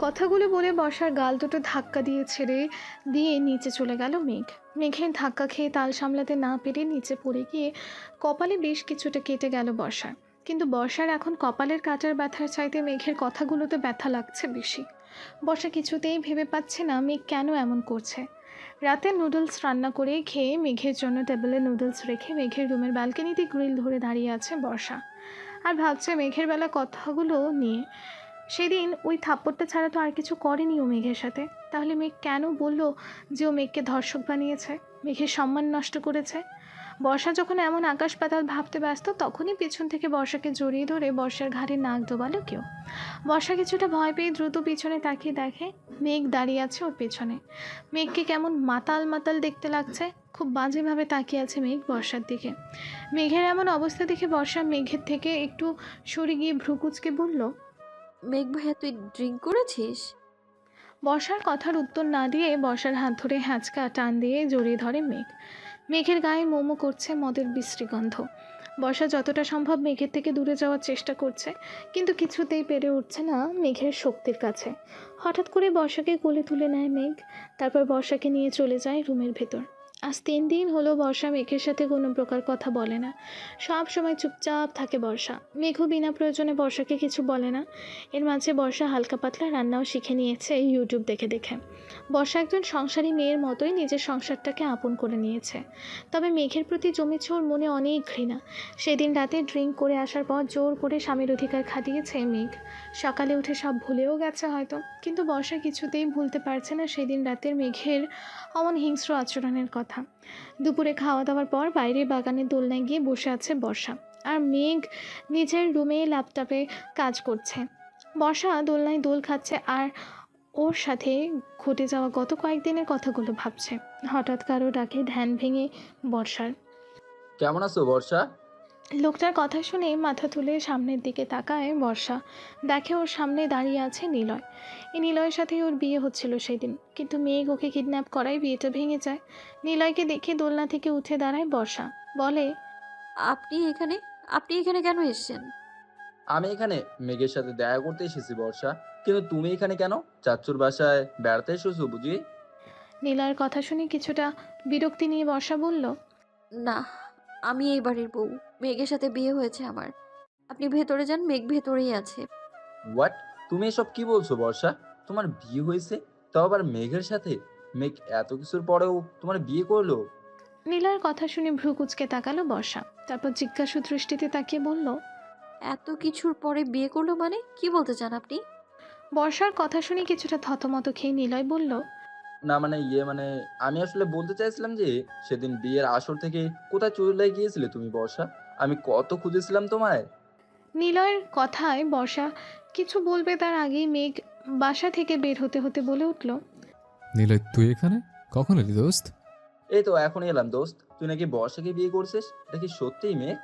কথাগুলো বলে বর্ষার গাল দুটো ধাক্কা দিয়ে ছেড়ে দিয়ে নিচে চলে গেল মেঘ। মেঘের ধাক্কা খেয়ে তাল সামলাতে না পেরে নিচে পড়ে গিয়ে কপালে বেশ কিছুটা কেটে গেল বর্ষার। কিন্তু বর্ষার এখন কপালের কাটার ব্যথার চাইতে মেঘের কথাগুলোতে ব্যথা লাগছে বেশি। বর্ষা কিছুতেই ভেবে পাচ্ছে না মেঘ কেন এমন করছে। রাতে নুডলস রান্না করে খেয়ে মেঘের জন্য টেবিলে নুডলস রেখে মেঘের রুমের ব্যালকনিতে গ্রিল ধরে দাঁড়িয়ে আছে বর্ষা, আর ভাবছে মেঘের বেলা কথাগুলো নিয়ে। সেদিন ওই থাপ্পড়টা ছাড়া তো আর কিছু করেনি ও মেঘের সাথে। তাহলে মেঘ কেন বলল যে ও মেঘকে ধর্ষক বানিয়েছে, মেঘের সম্মান নষ্ট করেছে? বর্ষা যখন এমন আকাশ পাতাল ভাবতে ব্যস্ত, তখনই পেছন থেকে বর্ষাকে জড়িয়ে ধরে বর্ষার ঘাড়ে নাক ডোবালো কেউ। বর্ষা কিছুটা ভয় পেয়ে দ্রুত পিছনে তাকিয়ে দেখে মেঘ দাঁড়িয়ে আছে ওর পেছনে। মেঘকে কেমন মাতাল মাতাল দেখতে লাগছে, খুব বাজেভাবে তাকিয়ে আছে মেঘ বর্ষার দিকে। মেঘের এমন অবস্থা দেখে বর্ষা মেঘের থেকে একটু সরে গিয়ে ভ্রুকুচকে বলল, মেঘ ভাইয়া তুই ড্রিঙ্ক করেছিস? বর্ষার কথার উত্তর না দিয়ে বর্ষার হাত ধরে হ্যাঁচকা টান দিয়ে জড়িয়ে ধরে মেঘ। মেঘের গায়ে মোমো করছে মদের বিশ্রী গন্ধ। বর্ষা যতটা সম্ভব মেঘের থেকে দূরে যাওয়ার চেষ্টা করছে, কিন্তু কিছুতেই পেরে উঠছে না মেঘের শক্তির কাছে। হঠাৎ করে বর্ষাকে কোলে তুলে নেয় মেঘ, তারপর বর্ষাকে নিয়ে চলে যায় রুমের ভেতর। আজ 3 দিন হলো বর্ষা মেঘের সাথে কোনো প্রকার কথা বলে না। সব সময় চুপচাপ থাকে বর্ষা। মেঘও বিনা প্রয়োজনে বর্ষাকে কিছু বলে না। এর মাঝে বর্ষা হালকা পাতলা রান্নাও শিখে নিয়েছে ইউটিউব দেখে দেখে। বর্ষা একজন সংসারী মেয়ের মতোই নিজের সংসারটাকে আপন করে নিয়েছে। তবে মেঘের প্রতি জমেছে ওর মনে অনেক ঘৃণা। সেদিন রাতে ড্রিঙ্ক করে আসার পর জোর করে স্বামীর অধিকার খাটিয়েছে মেঘ। সকালে উঠে সব ভুলেও গেছে হয়তো, কিন্তু বর্ষা কিছুতেই ভুলতে পারছে না সেদিন রাতের মেঘের অমন হিংস্র আচরণের কথা। দুপুরে খাওয়া দাওয়ার পর বাইরে বাগানের দোলনায় গিয়ে বসে আছে বর্ষা, আর মেঘ নিজের রুমে ল্যাপটপে কাজ করছে। বর্ষা দোলনায় দোল খাচ্ছে আর ওর সাথে ঘটে যাওয়া গত কয়েকদিনের কথাগুলো ভাবছে। হঠাৎ কারো ডাকে ধ্যান ভেঙে বর্ষার। কেমন আছো বর্ষা? লোকটার কথা শুনে মাথা তুলে সামনের দিকে তাকায় বর্ষা। দেখে ওর সামনে দাঁড়িয়ে আছে নিলয়। এই নিলয়ের সাথেই ওর বিয়ে হচ্ছিল সেদিন, কিন্তু মেঘ ওকে কিডন্যাপ করায় বিয়েটা ভেঙে যায়। নিলয়কে দেখে দোলনা থেকে উঠে দাঁড়ায় বর্ষা, বলে, আপনি এখানে আপনি এখানে কেন এসেছেন? আমি এখানে মেঘের সাথে দেখা করতে এসেছি বর্ষা। কিন্তু তুমি এখানে কেন? চাচ্চুর বাসায় বেড়াতে এসেছো বুঝি? নিলয়ের কথা শুনে কিছুটা বিরক্তি নিয়ে বর্ষা বলল, না, আমি এই বাড়ির বউ। মেঘের সাথে বিয়ে হয়েছে আমার। আপনি ভেতরে যান, মেঘ ভেতরেই আছে। হোয়াট? তুমি এসব কি বলছো বর্ষা? তোমার বিয়ে হয়েছে, তাও আবার মেঘের সাথে? মেঘ এত কিছুর পরেও তোমার বিয়ে করলো? নিলয়ের কথা শুনে ভ্রু কুঁচকে তাকালো বর্ষা, তারপর জিজ্ঞাসু দৃষ্টিতে তাকিয়ে বলল, এত কিছুর পরে বিয়ে করলো মানে কি বলতে চান আপনি? বর্ষার কথা শুনে কিছুটা থতমত খেয়ে নিলয় বলল, না মানে মানে আমি আসলে বলতে চাইছিলাম যে সেদিন বিয়ের আসর থেকে কোথায় চলে গিয়েছিলে তুমি বর্ষা? আমি কত খুঁজেছিলাম তোমায়। নিলয়ের কথায় বর্ষা কিছু বলবে তার আগেই মেঘ বাসা থেকে বের হতে হতে বলে উঠল, নিলয় তুই এখানে কখন এলি দোস্ত? এই তো এখনই এলাম দোস্ত। তুই নাকি বর্ষাকে বিয়ে করছিস, এটা কি সত্যিই মেঘ?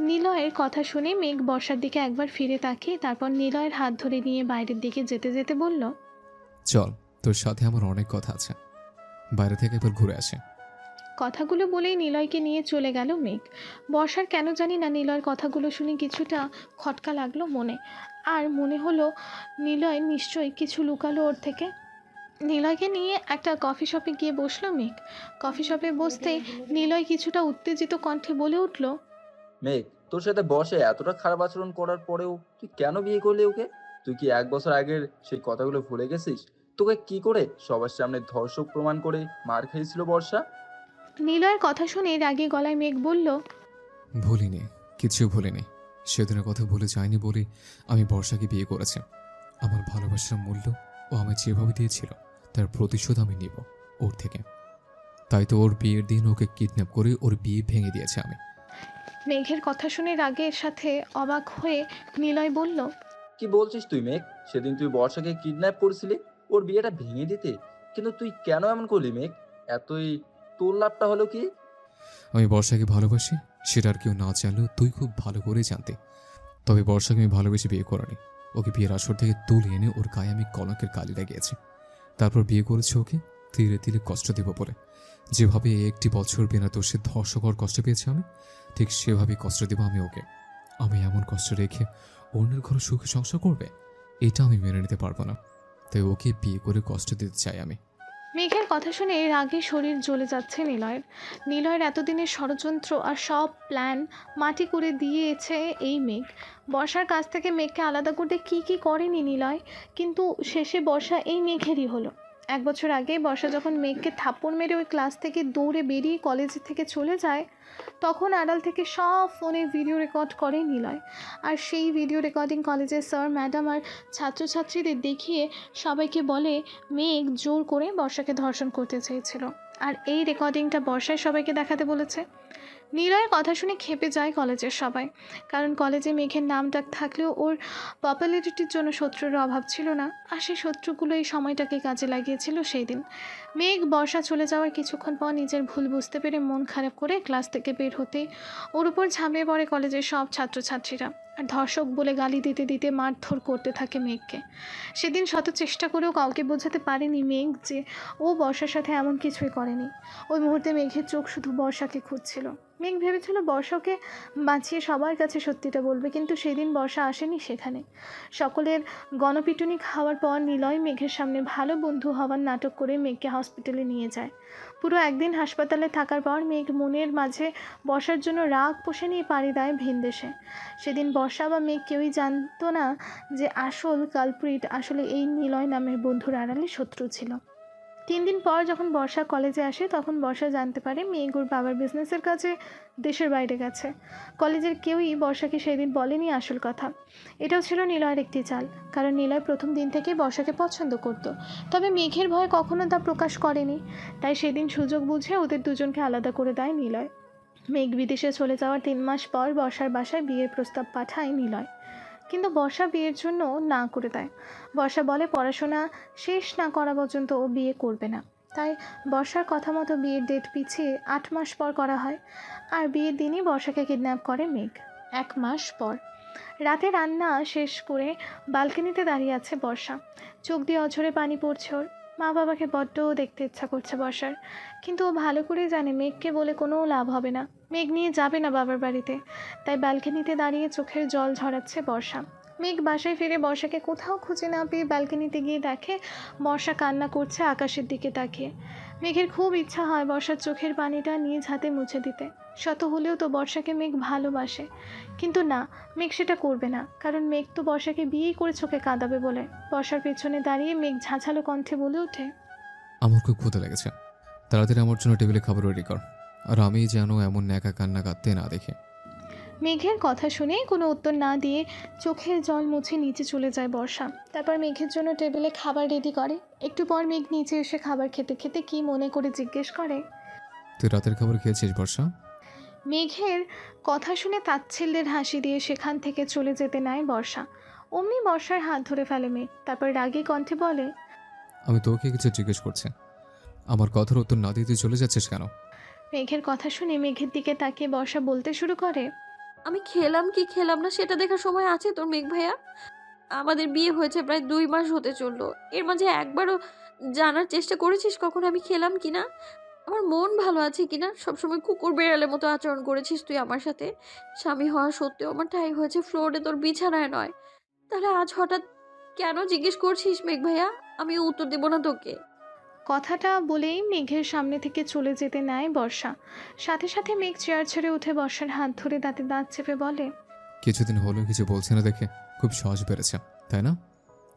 নিলয়ের কথা শুনে মেঘ বর্ষার দিকে একবার ফিরে তাকিয়ে তারপর নিলয়ের হাত ধরে নিয়ে বাইরের দিকে যেতে যেতে বলল, চল, তোর সাথে আমার অনেক কথা আছে, বাইরে থেকে একবার ঘুরে আসে। কথাগুলো বলেই নিলয়কে নিয়ে চলে গেল মেঘ। বর্ষার কেন জানি না নিলয়ের কথাগুলো শুনে কিছুটা খটকা লাগলো মনে, আর মনে হলো নিলয় নিশ্চয়ই কিছু লুকালো ওর থেকে। নিলয়কে নিয়ে একটা কফি শপে গিয়ে বসলো মেঘ। কফি শপে বসতেই নিলয় কিছুটা উত্তেজিত কণ্ঠে বলে উঠল, মেঘ, তোর সাথে বসে এতটা খারাপ আচরণ করার পরেও তুই কেন বিয়ে করলি ওকে? তুই কি 1 বছর আগের সেই কথাগুলো ভুলে গেছিস? তোকে কি করে সবার সামনে ধর্ষক প্রমাণ করে মার খেয়েছিল বর্ষা? নিলয়ের কথা শুনে রাগী গলায় মেঘ বলল, ভুলিনি, কিছু ভুলিনি। সেদিনের কথা ভুলে যায়নি বলে আমি বর্ষাকে বিয়ে করেছি। আমার ভালোবাসার মূল্য ও আমায় যেভাবে দিয়েছিল তার প্রতিশোধ আমি নিব ওর থেকে। তাই তো ওর বিয়ের দিন ওকে কিডন্যাপ করে ওর বিয়ে ভেঙে দিয়েছে আমি। মেঘের কথা শুনে রাগের সাথে অবাক হয়ে নিলয় বলল, কি বলছিস তুই মেঘ? সেদিন তুই বর্ষাকে কিডন্যাপ করেছিলি ওর বিয়েটা ভেঙে দিতে, কিন্তু তুই কেন এমন করলি মেঘ? এতই তোর লাভটা হলো কি? আমি বর্ষাকে ভালোবাসি, সেটা আর কেউ না জানলেও তুই খুব ভালো করেই জানতে। তবে বর্ষাকে আমি ভালোবেসে বিয়ে করিনি। ওকে বিয়ের আসর থেকে তুলে এনে ওর গায়ে আমি কলঙ্কের কালি লাগিয়েছি। তারপর বিয়ে করেছে ওকে ধীরে ধীরে কষ্ট দেব বলে। যেভাবে এই 1 বছর বিনা দোষে ধর্ষকর কষ্ট পেয়েছি আমি, ঠিক সেভাবেই কষ্ট দেব আমি ওকে। আমি এমন কষ্ট রেখে অন্যের ঘরে সুখে সংসার করবে, এটা আমি মেনে নিতে পারবো না। তাই ওকে বিয়ে করে কষ্ট দিতে চাই আমি। মেঘের কথা শুনে রাগে শরীর জ্বলে যাচ্ছে নিলয়ের। নিলয়ের এতদিনের ষড়যন্ত্র আর সব প্ল্যান মাটি করে দিয়েছে এই মেঘ। বর্ষার কাছ থেকে মেঘকে আলাদা করতে কি কি করেনি নিলয়, কিন্তু শেষে বর্ষা এই মেঘেরই হলো। 1 বছর আগে বর্ষা যখন মেঘকে থাপ্পড় মেরে ওই ক্লাস থেকে দৌড়ে বেরিয়ে কলেজ থেকে চলে যায়, তখন আড়াল থেকে সব ফোনে ভিডিও রেকর্ড করে নিলয়। আর সেই ভিডিও রেকর্ডিং কলেজের স্যার ম্যাডাম আর ছাত্রছাত্রীদের দেখিয়ে সবাইকে বলে মেঘ জোর করে বর্ষাকে ধর্ষণ করতে চেয়েছিল। আর এই রেকর্ডিংটা বর্ষায় সবাইকে দেখাতে বলেছে। নিলয়ের কথা শুনে ক্ষেপে যায় কলেজের সবাই, কারণ কলেজে মেঘের নাম ডাক থাকলেও ওর পপুলারিটির জন্য শত্রুর অভাব ছিল না। আর সেই শত্রুগুলো এই সময়টাকে কাজে লাগিয়েছিল সেই দিন। মেঘ বর্ষা চলে যাওয়ার কিছুক্ষণ পর নিজের ভুল বুঝতে পেরে মন খারাপ করে ক্লাস থেকে বের হতেই ওর উপর ঝাঁপিয়ে পড়ে কলেজের সব ছাত্রছাত্রীরা, আর ধর্ষক বলে গালি দিতে দিতে মারধর করতে থাকে মেঘকে। সেদিন শত চেষ্টা করেও কাউকে বোঝাতে পারেনি মেঘ যে ও বর্ষার সাথে এমন কিছুই করেনি। ওই মুহূর্তে মেঘের চোখ শুধু বর্ষাকে খুঁজছিল। মেঘ ভেবেছিল বর্ষাকে বাঁচিয়ে সবার কাছে সত্যিটা বলবে, কিন্তু সেদিন বর্ষা আসেনি সেখানে। সকলের গণপিটুনি খাওয়ার পর নিলয় মেঘের সামনে ভালো বন্ধু হওয়ার নাটক করে মেঘকে হসপিটালে নিয়ে যায়। পুরো একদিন হাসপাতালে থাকার পর মেঘ মনের মাঝে বর্ষার জন্য রাগ পুষে নিয়ে পাড়ি দেয় ভিনদেশে। সেদিন বর্ষা বা মেঘ কেউই জানতো না যে আসল কালপ্রিট আসলে এই নিলয় নামের বন্ধুর আড়ালে শত্রু ছিল। 3 দিন পর যখন বর্ষা কলেজে আসে, তখন বর্ষা জানতে পারে মেঘ ওর বাবার বিজনেসের কাছে দেশের বাইরে গেছে। কলেজের কেউই বর্ষাকে সেদিন বলেনি আসল কথা। এটাও ছিল নিলয়ের একটি চাল, কারণ নিলয় প্রথম দিন থেকে বর্ষাকে পছন্দ করত, তবে মেঘের ভয় কখনো তা প্রকাশ করেনি। তাই সেদিন সুযোগ বুঝে ওদের দুজনকে আলাদা করে দেয় নিলয়। মেঘ বিদেশে চলে যাওয়ার 3 মাস পর বর্ষার বাসায় বিয়ের প্রস্তাব পাঠায় নিলয়, কিন্তু বর্ষা বিয়ের জন্য না করে দেয়। বর্ষা বলে পড়াশোনা শেষ না করা পর্যন্ত ও বিয়ে করবে না। তাই বর্ষার কথা মতো বিয়ের ডেট পিছিয়ে 8 মাস পর করা হয়। আর বিয়ের দিনই বর্ষাকে কিডন্যাপ করে মেঘ। 1 মাস পর রাতে রান্না শেষ করে বালকনিতে দাঁড়িয়ে আছে বর্ষা। চোখ দিয়ে অঝরে পানি পড়ছে ওর। মা বাবাকে বড্ড দেখতে ইচ্ছা করছে বর্ষার, কিন্তু ও ভালো করেই জানে মেঘকে বলে কোনো লাভ হবে না। মেঘ নিয়ে যাবে না বাবার বাড়িতে। তাই ব্যালকনিতে দাঁড়িয়ে চোখের জল ঝরাচ্ছে বর্ষা। মেঘ বাসায় ফিরে বর্ষাকে কোথাও খুঁজে না পেয়ে ব্যালকনিতে গিয়ে দেখে বর্ষা কান্না করছে আকাশের দিকে তাকিয়ে। মেঘের খুব ইচ্ছা হয় বর্ষার চোখের পানিটা নিজ হাতে মুছে দিতে। শত হলেও তো বর্ষাকে মেঘ ভালোবাসে, কিন্তু না, মেঘ সেটা করবে না, কারণ মেঘ তো বর্ষাকে বিয়েই করে চোখে কাঁদাবে বলে। বর্ষার পেছনে দাঁড়িয়ে মেঘ ঝাঁঝালো কণ্ঠে বলে ওঠে, আমার খুব ক্ষুধা লেগেছে, তাড়াতাড়ি আমার জন্য টেবিলে খাবার রেডি কর, আর আমি যেন এমন ন্যাকা কান্না কাঁদতে না দেখে। মেঘের কথা শুনে কোনো উত্তর না দিয়ে চোখের জল মুছে নিচে চলে যায় বর্ষা। তারপর মেঘের জন্য টেবিলে খাবার রেডি করে। একটু পর মেঘ নিচে এসে খাবার খেতে খেতে কি মনে করে জিজ্ঞেস করে, তুই রাতের খাবার খেয়েছিস বর্ষা? মেঘের কথা শুনে তাচ্ছিল্যের হাসি দিয়ে সেখান থেকে চলে যেতে নেয় বর্ষা। অমনি বর্ষার হাত ধরে ফেলে মেঘ। তারপর রাগী কণ্ঠে বলে, আমি তোকে কিছু জিজ্ঞেস করছি, আমার কথার উত্তর না দিয়ে তুই চলে যাচ্ছিস কেন? মেঘের কথা শুনে মেঘের দিকে তাকিয়ে বর্ষা বলতে শুরু করে, আমি খেলাম কি খেলাম না সেটা দেখার সময় আছে তোর মেঘ ভাইয়া? আমাদের বিয়ে হয়েছে প্রায় 2 মাস হতে চললো। এর মাঝে একবারও জানার চেষ্টা করেছিস কখন আমি খেলাম কিনা, আমার মন ভালো আছে কিনা? সবসময় কুকুর বেড়ালের মতো আচরণ করেছিস তুই আমার সাথে। স্বামী হওয়া সত্ত্বেও আমার ঠাঁই হয়েছে ফ্লোরে, তোর বিছানায় নয়। তাহলে আজ হঠাৎ কেন জিজ্ঞেস করছিস মেঘ ভাইয়া? আমি উত্তর দেব না তোকে। কথাটা বলেই মেঘের সামনে থেকে চলে যেতে নেয় বর্ষা। সাথে সাথে মেঘ চেয়ার ছেড়ে উঠে বর্ষার হাত ধরে দাঁতে দাঁত চেপে বলে, কিছুদিন হলো কিছু বলছে না দেখে খুব সাহস বেড়েছে, তাই না?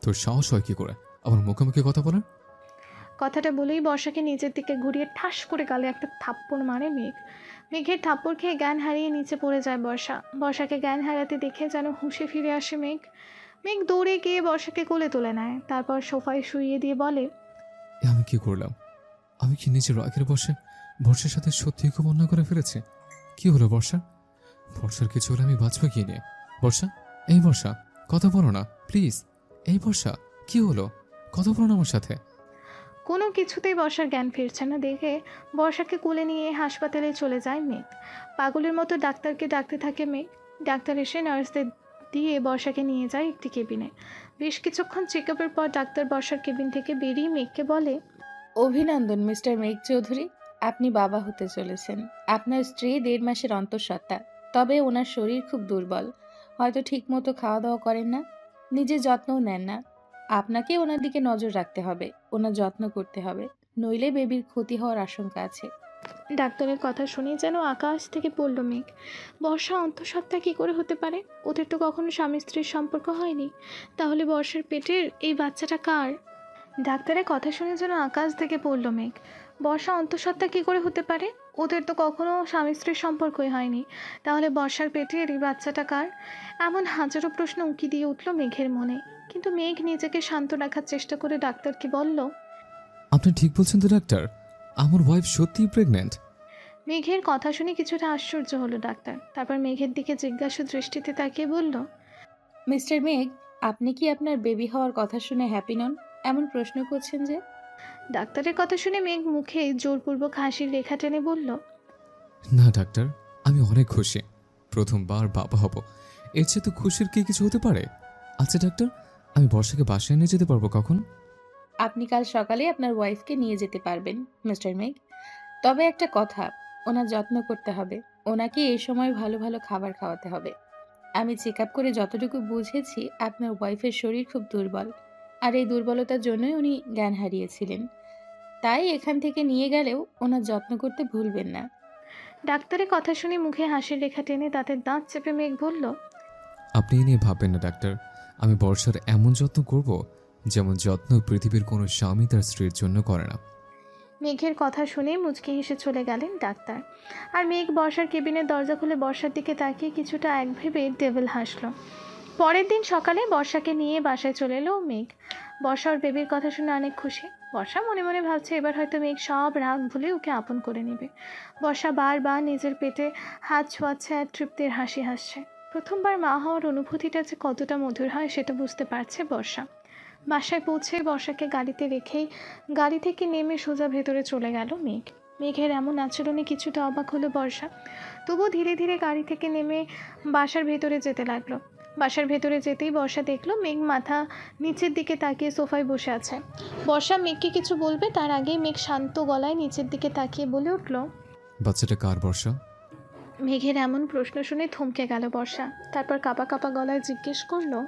তোর সাহস হয় কি করে আমার মুখোমুখি কথা বলার? কথাটা বলেই বর্ষাকে নিজের দিকে ঘুরিয়ে ঠাস করে গালে একটা থাপ্পড় মারে মেঘ। মেঘের থাপ্পড় খেয়ে জ্ঞান হারিয়ে নিচে পড়ে যায় বর্ষা। বর্ষাকে জ্ঞান হারাতে দেখে যেন হুঁশে ফিরে আসে মেঘ। মেঘ দৌড়ে গিয়ে বর্ষাকে কোলে তুলে নেয়, তারপর সোফায় শুইয়ে দিয়ে বলে, এ আমি কি করলাম? আমি কি নিজের রাগের বসে বর্ষার সাথে সত্যি খুব অন্যায় করে ফেলেছি? কি হলো বর্ষা? বর্ষার কিছু হলে আমি বাঁচবো কি নিয়ে? বর্ষা, এই বর্ষা, কথা বলো না প্লিজ। এই বর্ষা, কি হলো? কথা বলো না আমার সাথে। কোনো কিছুতেই বর্ষার জ্ঞান ফিরছে না দেখে বর্ষাকে কোলে নিয়ে হাসপাতালে চলে যায় মেঘ। পাগলের মতো ডাক্তারকে ডাকতে থাকে মেঘ। ডাক্তার এসে নার্সদের দিয়ে বর্ষাকে নিয়ে যায় একটি কেবিনে। বেশ কিছুক্ষণ চেক আপের পর ডাক্তার বর্ষার কেবিন থেকে বেরিয়ে মেঘকে বলে, অভিনন্দন মিস্টার মেঘ চৌধুরী, আপনি বাবা হতে চলেছেন। আপনার স্ত্রী 1.5 মাসের অন্তঃসত্ত্বা, তবে ওনার শরীর খুব দুর্বল। হয়তো ঠিকমতো খাওয়া দাওয়া করেন না, নিজের যত্নও নেন না। আপনাকে ওনার দিকে নজর রাখতে হবে, ওনার যত্ন করতে হবে, নইলে বেবির ক্ষতি হওয়ার আশঙ্কা আছে। ডাক্তারের কথা শুনে যেন আকাশ থেকে পড়ল মেঘ। বর্ষা অন্তঃসত্ত্বা কী করে হতে পারে? ওদের তো কখনো স্বামী স্ত্রীর সম্পর্ক হয়নি। তাহলে বর্ষার পেটের এই বাচ্চাটা কার? ডাক্তারের কথা শুনে যেন আকাশ থেকে পড়ল মেঘ। বর্ষা অন্তঃসত্ত্বা কী করে হতে পারে? ওদের তো কখনো স্বামী স্ত্রীর সম্পর্কই হয়নি। তাহলে বর্ষার পেটের এই বাচ্চাটা কার? এমন হাজারো প্রশ্ন উঁকি দিয়ে উঠল মেঘের মনে। কিন্তু মেঘ নিজেকে শান্ত রাখার চেষ্টা করে ডাক্তারকে বলল, আপনি ঠিক বলছেন তো ডাক্তার, আমার ওয়াইফ সত্যিই প্রেগন্যান্ট। মেঘের কথা শুনে কিছুটা আশ্চর্য হলো ডাক্তার। তারপর মেঘের দিকে জিজ্ঞাসু দৃষ্টিতে তাকিয়ে বলল, মিস্টার মেঘ, আপনি কি আপনার বেবি হওয়ার কথা শুনে হ্যাপি নন? এমন প্রশ্ন করছেন যে? ডাক্তারের কথা শুনে মেঘ মুখে জোরপূর্বক হাসির রেখা টেনে বলল, না ডাক্তার, আমি অনেক খুশি, প্রথমবার বাবা হব, এর চেয়ে তো খুশির কি কিছু হতে পারে? আচ্ছা ডাক্তার, আমি বর্ষাকে বাসায় নিয়ে যেতে পারবো কখন? আপনি কাল সকালে আপনার ওয়াইফকে নিয়ে যেতে পারবেন মিস্টার মেঘ। তবে একটা কথা, ওনার যত্ন করতে হবে, ওনাকে এই সময় ভালো ভালো খাবার খাওয়াতে হবে। আমি চেক আপ করে যতটুকু বুঝেছি আপনার ওয়াইফের শরীর খুব দুর্বল, আর এই দুর্বলতার জন্যই উনি জ্ঞান হারিয়েছিলেন। তাই এখান থেকে নিয়ে গেলেও ওনার যত্ন করতে ভুলবেন না। ডাক্তারের কথা শুনে মুখে হাসির রেখা টেনে দাঁতের দাঁত চেপে মেঘ বলল, আপনি এ নিয়ে ভাববেন না ডাক্তার, আমি বর্ষার এমন যত্ন করব যেমন যত্ন পৃথিবীর কোনো স্বামী তার স্ত্রীর জন্য করে না। মেঘের কথা শুনে মুচকি হেসে চলে গেলেন ডাক্তার। আর মেঘ বর্ষার কেবিনের দরজা খুলে বর্ষার দিকে তাকিয়ে কিছুটা এক ভেবে ডেভিল হাসল। পরের দিন সকালে বর্ষাকে নিয়ে বাসায় চলে এলো মেঘ। বর্ষা ওর বেবির কথা শুনে অনেক খুশি। বর্ষা মনে মনে ভাবছে এবার হয়তো মেঘ সব রাগ ভুলে ওকে আপন করে নেবে। বর্ষা বারবার নিজের পেটে হাত ছোঁয়াচ্ছে আর তৃপ্তির হাসি হাসছে। প্রথমবার মা হওয়ার অনুভূতিটা যে কতটা মধুর হয় সেটা বুঝতে পারছে বর্ষা। বাসায় পৌঁছে বর্ষাকে গাড়িতে রেখেই গাড়ি থেকে নেমে সোজা ভেতরে চলে গেল মেঘ। মেঘের এমন আচরণে কিছুটা অবাক হলো বর্ষা। তবুও ধীরে ধীরে গাড়ি থেকে নেমে বাসার ভেতরে যেতে লাগলো। বাসার ভেতরে যেতেই বর্ষা দেখলো মেঘ মাথা নিচের দিকে তাকিয়ে সোফায় বসে আছে। বর্ষা মেঘকে কিছু বলবে তার আগেই মেঘ শান্ত গলায় নিচের দিকে তাকিয়ে বলে উঠল, বাচ্চাটা কার বর্ষা? মেঘের এমন প্রশ্ন শুনে থমকে গেল বর্ষা। তারপর কাঁপা কাঁপা গলায় জিজ্ঞেস করলো,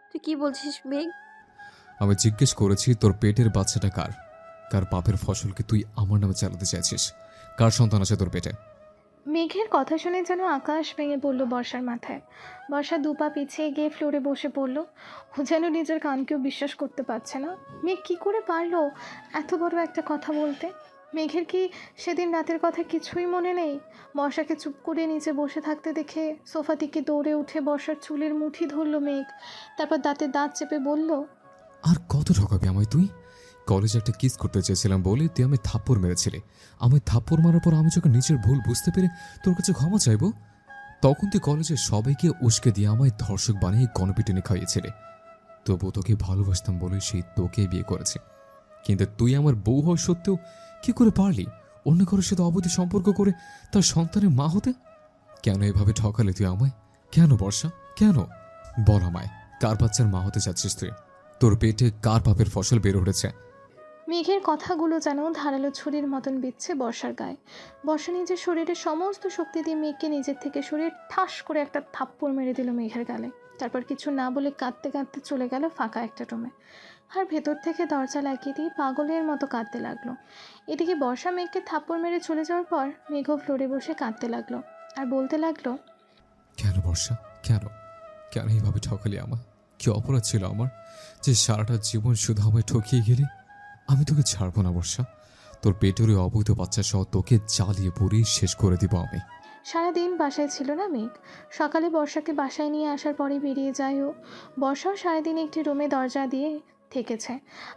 তুই কি বলছিস মেঘ? আমি জিজ্ঞেস করেছি তোর পেটের বাচ্চাটা কার? কার পাপের ফসলকে তুই আমার নামে চালাতে চাইছিস? কার সন্তান আছে তোর পেটে? মেঘের কথা শুনে যেন আকাশ ভেঙে পড়ল বর্ষার মাথায়। বর্ষা দুপা পিছিয়ে গিয়ে ফ্লোরে বসে পড়ল। ও যেন নিজের কানকেও বিশ্বাস করতে পারছে না। মেঘ কী করে পারলো এত বড় একটা কথা বলতে? মেঘের কি সেদিন রাতের কথা কিছুই মনে নেই? বর্ষাকে চুপ করে নিচে বসে থাকতে দেখে সোফা থেকে দৌড়ে উঠে বর্ষার চুলের মুঠি ধরল মেঘ। তারপর দাঁতে দাঁত চেপে বলল, আর কত ঠকাবি আমায় তুই? কলেজে একটা কিস করতে চেয়েছিলাম বলে তুই আমি থাপ্পড় মেরেছিলি। আমি থাপ্পড় মারার পর আমি যখন নিজের ভুল বুঝতে পেরে তোর কাছে ক্ষমা চাইবো, তখন তুই কলেজের সবাইকে উস্কে দিয়ে আমায় ধর্ষক বানিয়ে গণপিটুনি খাইয়েছিলি। তবু তোকে ভালোবাসতাম বলে সেই তোকে বিয়ে করেছে। কিন্তু তুই আমার বউ হওয়া সত্ত্বেও কি করে পারলি অন্য কারোর সাথে অবৈধ সম্পর্ক করে তার সন্তানের মা হতে? কেন এভাবে ঠকালি তুই আমায়? কেন বর্ষা, কেন? বল আমায়, কার বাচ্চার মা হতে চাচ্ছিস তুই? তোর পেটে কার পাপের ফসল বের উঠেছে? মেঘের কথাগুলো যেন ধারালো ছুরির মতন বিচ্ছে বর্ষার গায়ে। বর্ষা নিজের শরীরের সমস্ত শক্তি দিয়ে মেঘকে নিজের থেকে সরিয়ে ঠাস করে একটা থাপ্পড় মেরে দিল মেঘের গালে। তারপর কিছু না বলে কাঁদতে কাঁদতে চলে গেল ফাঁকা একটা রুমে। আর ভেতর থেকে দরজা লাগিয়ে দিয়ে পাগলের মতো কাঁদতে লাগলো। এদিকে বর্ষা মেঘকে থাপ্পড় মেরে চলে যাওয়ার পর মেঘও ফ্লোরে বসে কাঁদতে লাগলো আর বলতে লাগলো, কেন বর্ষা, কেন? কেন এইভাবে ঠকালি আমায়? কি অপরাধ ছিল আমার যে সারাটা জীবন শুধু আমায় ঠকিয়ে গেলি? আমি তোকে ছাড়বো না বর্ষা, তোর পেটের ওই অবৈধ বাচ্চা সহ তোকে জ্বালিয়ে পুড়িয়ে শেষ করে দিব আমি। সারাদিন বাসায় ছিল না মেঘ। সকালে বর্ষাকে বাসায় নিয়ে আসার পরে বেরিয়ে যায় ও। বর্ষাও সারাদিন একটি রুমে দরজা দিয়ে থেকেছে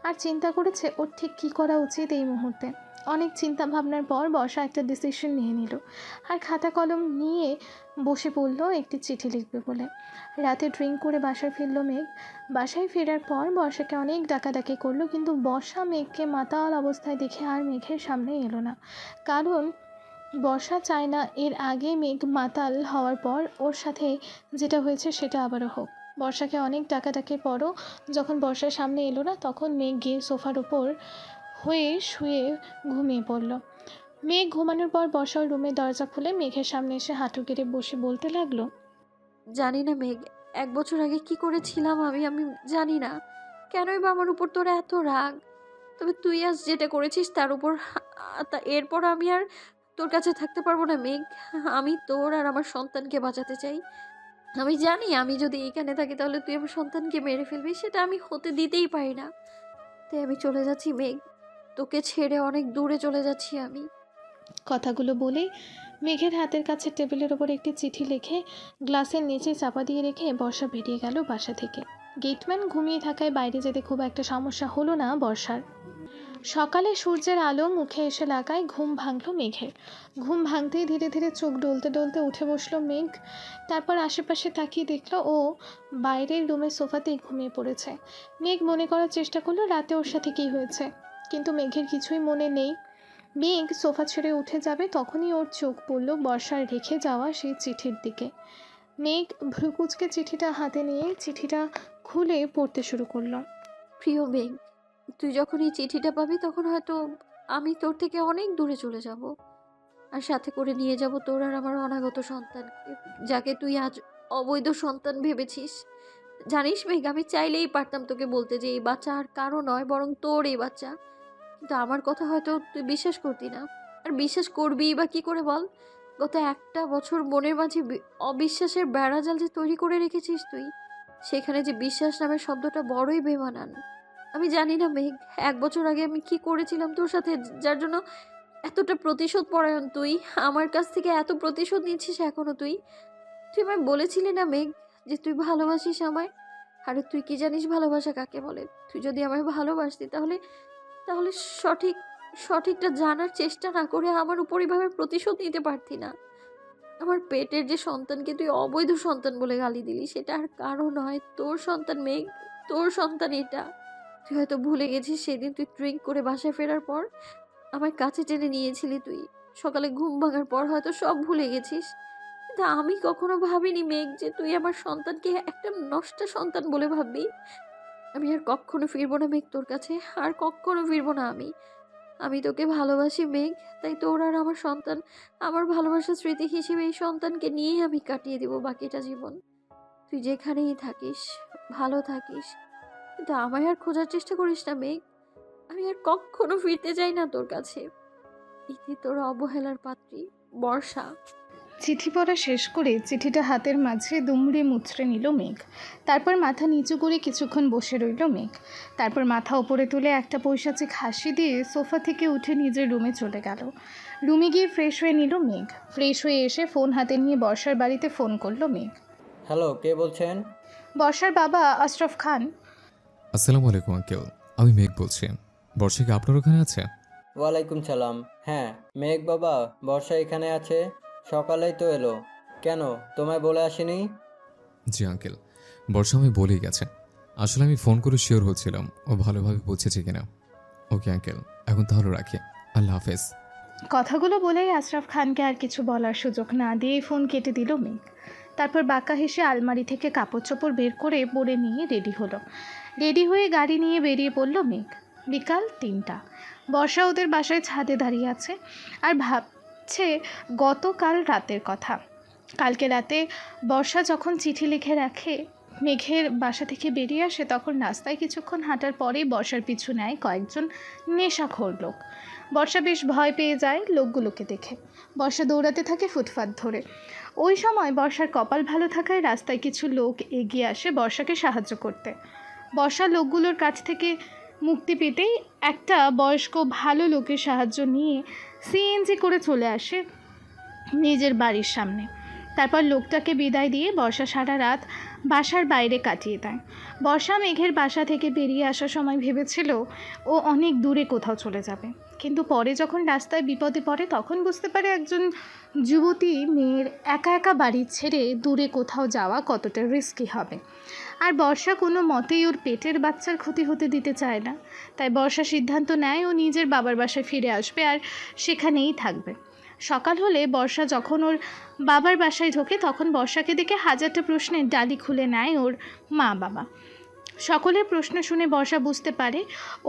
আর চিন্তা করেছে ওর ঠিক কী করা উচিত এই মুহূর্তে। অনেক চিন্তা ভাবনার পর বর্ষা একটা ডিসিশন নিয়ে নিল আর খাতা কলম নিয়ে বসে পড়ল একটি চিঠি লিখবে বলে। রাতে ড্রিঙ্ক করে বাসায় ফিরল মেঘ। বাসায় ফেরার পর বর্ষাকে অনেক ডাকাডাকি করলো, কিন্তু বর্ষা মেঘকে মাতাল অবস্থায় দেখে আর মেঘের সামনে এলো না। কারণ বর্ষা চায় না এর আগে মেঘ মাতাল হওয়ার পর ওর সাথে যেটা হয়েছে সেটা আবারও হোক। বর্ষাকে অনেক ডাকাডাকির পরও যখন বর্ষার সামনে এলো না, তখন মেঘ গিয়ে সোফার উপর হয়ে শুয়ে ঘুমিয়ে পড়ল। মেঘ ঘুমানোর পর বর্ষা ওর রুমের দরজা খুলে মেঘের সামনে এসে হাঁটু গেড়ে বসে বলতে লাগলো, জানি না মেঘ, 1 বছর আগে কি করেছিলাম আমি আমি জানি না। কেনই বা আমার উপর তোর এত রাগ? তবে তুই আজ যেটা করেছিস তার উপর এরপর আমি আর তোর কাছে থাকতে পারবো না মেঘ। আমি তোর আর আমার সন্তানকে বাঁচাতে চাই। আমি জানি আমি যদি এখানে থাকি তাহলে তুই আমার সন্তানকে মেরে ফেলবি, সেটা আমি হতে দিতেই পারি না। তাই আমি চলে যাচ্ছি মেঘ, তোকে ছেড়ে অনেক দূরে চলে যাচ্ছি আমি। কথাগুলো বলেই মেঘের হাতের কাছে টেবিলের ওপর একটি চিঠি লিখে গ্লাসের নিচে চাপা দিয়ে রেখে বর্ষা বেরিয়ে গেল বাসা থেকে। গেটম্যান ঘুমিয়ে থাকায় বাইরে যেতে খুব একটা সমস্যা হলো না বর্ষার। সকালে সূর্যের আলো মুখে এসে লাগায় ঘুম ভাঙল মেঘের। ঘুম ভাঙতেই ধীরে ধীরে চোখ ডলতে ডলতে উঠে বসলো মেঘ। তারপর আশেপাশে তাকিয়ে দেখলো ও বাইরের রুমের সোফাতেই ঘুমিয়ে পড়েছে। মেঘ মনে করার চেষ্টা করলো রাতে ওর সাথে কী হয়েছে, কিন্তু মেঘের কিছুই মনে নেই। মেঘ সোফা ছেড়ে উঠে যাবে তখনই ওর চোখ পড়ল বর্ষার রেখে যাওয়া সেই চিঠির দিকে। মেঘ ভ্রুকুচকে চিঠিটা হাতে নিয়ে চিঠিটা খুলে পড়তে শুরু করলো। প্রিয় মেঘ, তুই যখন এই চিঠিটা পাবি তখন হয়তো আমি তোর থেকে অনেক দূরে চলে যাব, আর সাথে করে নিয়ে যাব তোর আর আমার অনাগত সন্তানকে, যাকে তুই আজ অবৈধ সন্তান ভেবেছিস। জানিস মেঘ, আমি চাইলেই পারতাম তোকে বলতে যে এই বাচ্চা আর কারো নয় বরং তোর এই বাচ্চা, কিন্তু আমার কথা হয়তো তুই বিশ্বাস করতি না। আর বিশ্বাস করবি বা কি করে বল? গত একটা বছর মনের মাঝে অবিশ্বাসের বেড়াজাল যে তৈরি করে রেখেছিস তুই, সেখানে যে বিশ্বাস নামের শব্দটা বড়ই বেমানান। আমি জানি না মেঘ, 1 বছর আগে আমি কি করেছিলাম তোর সাথে, যার জন্য এতটা প্রতিশোধ পরায়ণ তুই আমার কাছ থেকে এত প্রতিশোধ নিচ্ছিস এখনো। তুই তুই আমায় বলেছিলি না মেঘ যে তুই ভালোবাসিস আমায়? আরে তুই কি জানিস ভালোবাসা কাকে বলে? তুই যদি আমায় ভালোবাসতি তাহলে তাহলে সঠিকটা জানার চেষ্টা না করে আমার উপর এভাবে প্রতিশোধ নিতে পারতি না। আমার পেটের যে সন্তানকে তুই অবৈধ সন্তান বলে গালি দিলি, সেটা আর কারো নয়, তোর সন্তান মেঘ, তোর সন্তান এটা। তুই হয়তো ভুলে গেছিস সেদিন তুই ড্রিঙ্ক করে বাসায় ফেরার পর আমার কাছে টেনে নিয়েছিলি তুই। সকালে ঘুম ভাঙার পর হয়তো সব ভুলে গেছিস, কিন্তু আমি কখনো ভাবিনি মেঘ যে তুই আমার সন্তানকে একটা নষ্ট সন্তান বলে ভাববি। আমি আর কখনো ফিরবো না মেঘ তোর কাছে, আর কখনো ফিরবো না আমি। আমি তোকে ভালোবাসি মেঘ, তাই তোর আর আমার সন্তান, আমার ভালোবাসার স্মৃতি হিসেবে এই সন্তানকে নিয়েই আমি কাটিয়ে দেবো বাকিটা জীবন। তুই যেখানেই থাকিস ভালো থাকিস, কিন্তু আমায় আর খোঁজার চেষ্টা করিস না মেঘ। আমি আর কখনো ফিরতে চাই না তোর কাছে। ইতি তোর অবহেলার পাত্রী, বর্ষা। চিঠি পড়া শেষ করে চিঠিটা হাতের মাঝে দুমড়ে মুচড়ে নিল মেঘ। তারপর মাথা নিচু করে কিছুক্ষণ বসে রইল মেঘ। তারপর মাথা ওপরে তুলে একটা পৈশাচিক হাসি দিয়ে সোফা থেকে উঠে নিজের রুমে চলে গেল। রুমে গিয়ে ফ্রেশ হয়ে নিল মেঘ। ফ্রেশ হয়ে এসে ফোন হাতে নিয়ে বর্ষার বাড়িতে ফোন করলো মেঘ। হ্যালো, কে বলছেন? বর্ষার বাবা আশরাফ খান। আসসালামু আলাইকুম আঙ্কেল, আমি মেঘ বলছি। বর্ষা কি আপনার ওখানে আছে? ওয়ালাইকুম সালাম। হ্যাঁ মেঘ বাবা, বর্ষা এখানে আছে, সকালেই তো এলো। কেন, তোমায় বলে আসেনি? জি আঙ্কেল, বর্ষা আমি বলেই গেছে। আসলে আমি ফোন করে শিওর হচ্ছিলাম ও ভালোভাবে পৌঁছেছে কিনা। ওকে আঙ্কেল, এখন তাহলে রাখি। আল্লাহ হাফেজ। কথাগুলো বলেই আশরাফ খানকে আর কিছু বলার সুযোগ না দিয়ে ফোন কেটে দিল মেঘ। তারপর বাঁকা হেসে আলমারি থেকে কাপড় চোপড় বের করে পরে নিয়ে রেডি হলো। রেডি হয়ে গাড়ি নিয়ে বেরিয়ে পড়ল মেঘ। বিকাল 3টা। বর্ষা ওদের বাসায় ছাদে দাঁড়িয়ে আছে আর ভাবছে গতকাল রাতের কথা। কালকে রাতে বর্ষা যখন চিঠি লিখে রাখে মেঘের বাসা থেকে বেরিয়ে আসে, তখন রাস্তায় কিছুক্ষণ হাঁটার পরেই বর্ষার পিছু নেয় কয়েকজন নেশাখোর লোক। বর্ষা বেশ ভয় পেয়ে যায় লোকগুলোকে দেখে। বর্ষা দৌড়াতে থাকে ফুটপাত ধরে। ওই সময় বর্ষার কপাল ভালো থাকায় রাস্তায় কিছু লোক এগিয়ে আসে বর্ষাকে সাহায্য করতে। বর্ষা লোকগুলোর কাছ থেকে মুক্তি পেতেই একটা বয়স্ক ভালো লোকের সাহায্য নিয়ে সিএনজি করে চলে আসে নিজের বাড়ির সামনে। তারপর লোকটাকে বিদায় দিয়ে বর্ষা সারা রাত বাসার বাইরে কাটিয়ে দেয়। বর্ষা মেঘের বাসা থেকে বেরিয়ে আসার সময় ভেবেছিল ও অনেক দূরে কোথাও চলে যাবে, কিন্তু পরে যখন রাস্তায় বিপদে পড়ে তখন বুঝতে পারে একজন যুবতী মেয়ের একা একা বাড়ি ছেড়ে দূরে কোথাও যাওয়া কতটা রিস্কি হবে। আর বর্ষা কোনো মতেই ওর পেটের বাচ্চার ক্ষতি হতে দিতে চায় না। তাই বর্ষা সিদ্ধান্ত নেয় ও নিজের বাবার বাসায় ফিরে আসবে আর সেখানেই থাকবে। সকাল হলে বর্ষা যখন ওর বাবার বাসায় ঢোকে তখন বর্ষাকে দেখে হাজারটা প্রশ্নের ডালি খুলে নেয় ওর মা বাবা। সকলের প্রশ্ন শুনে বর্ষা বুঝতে পারে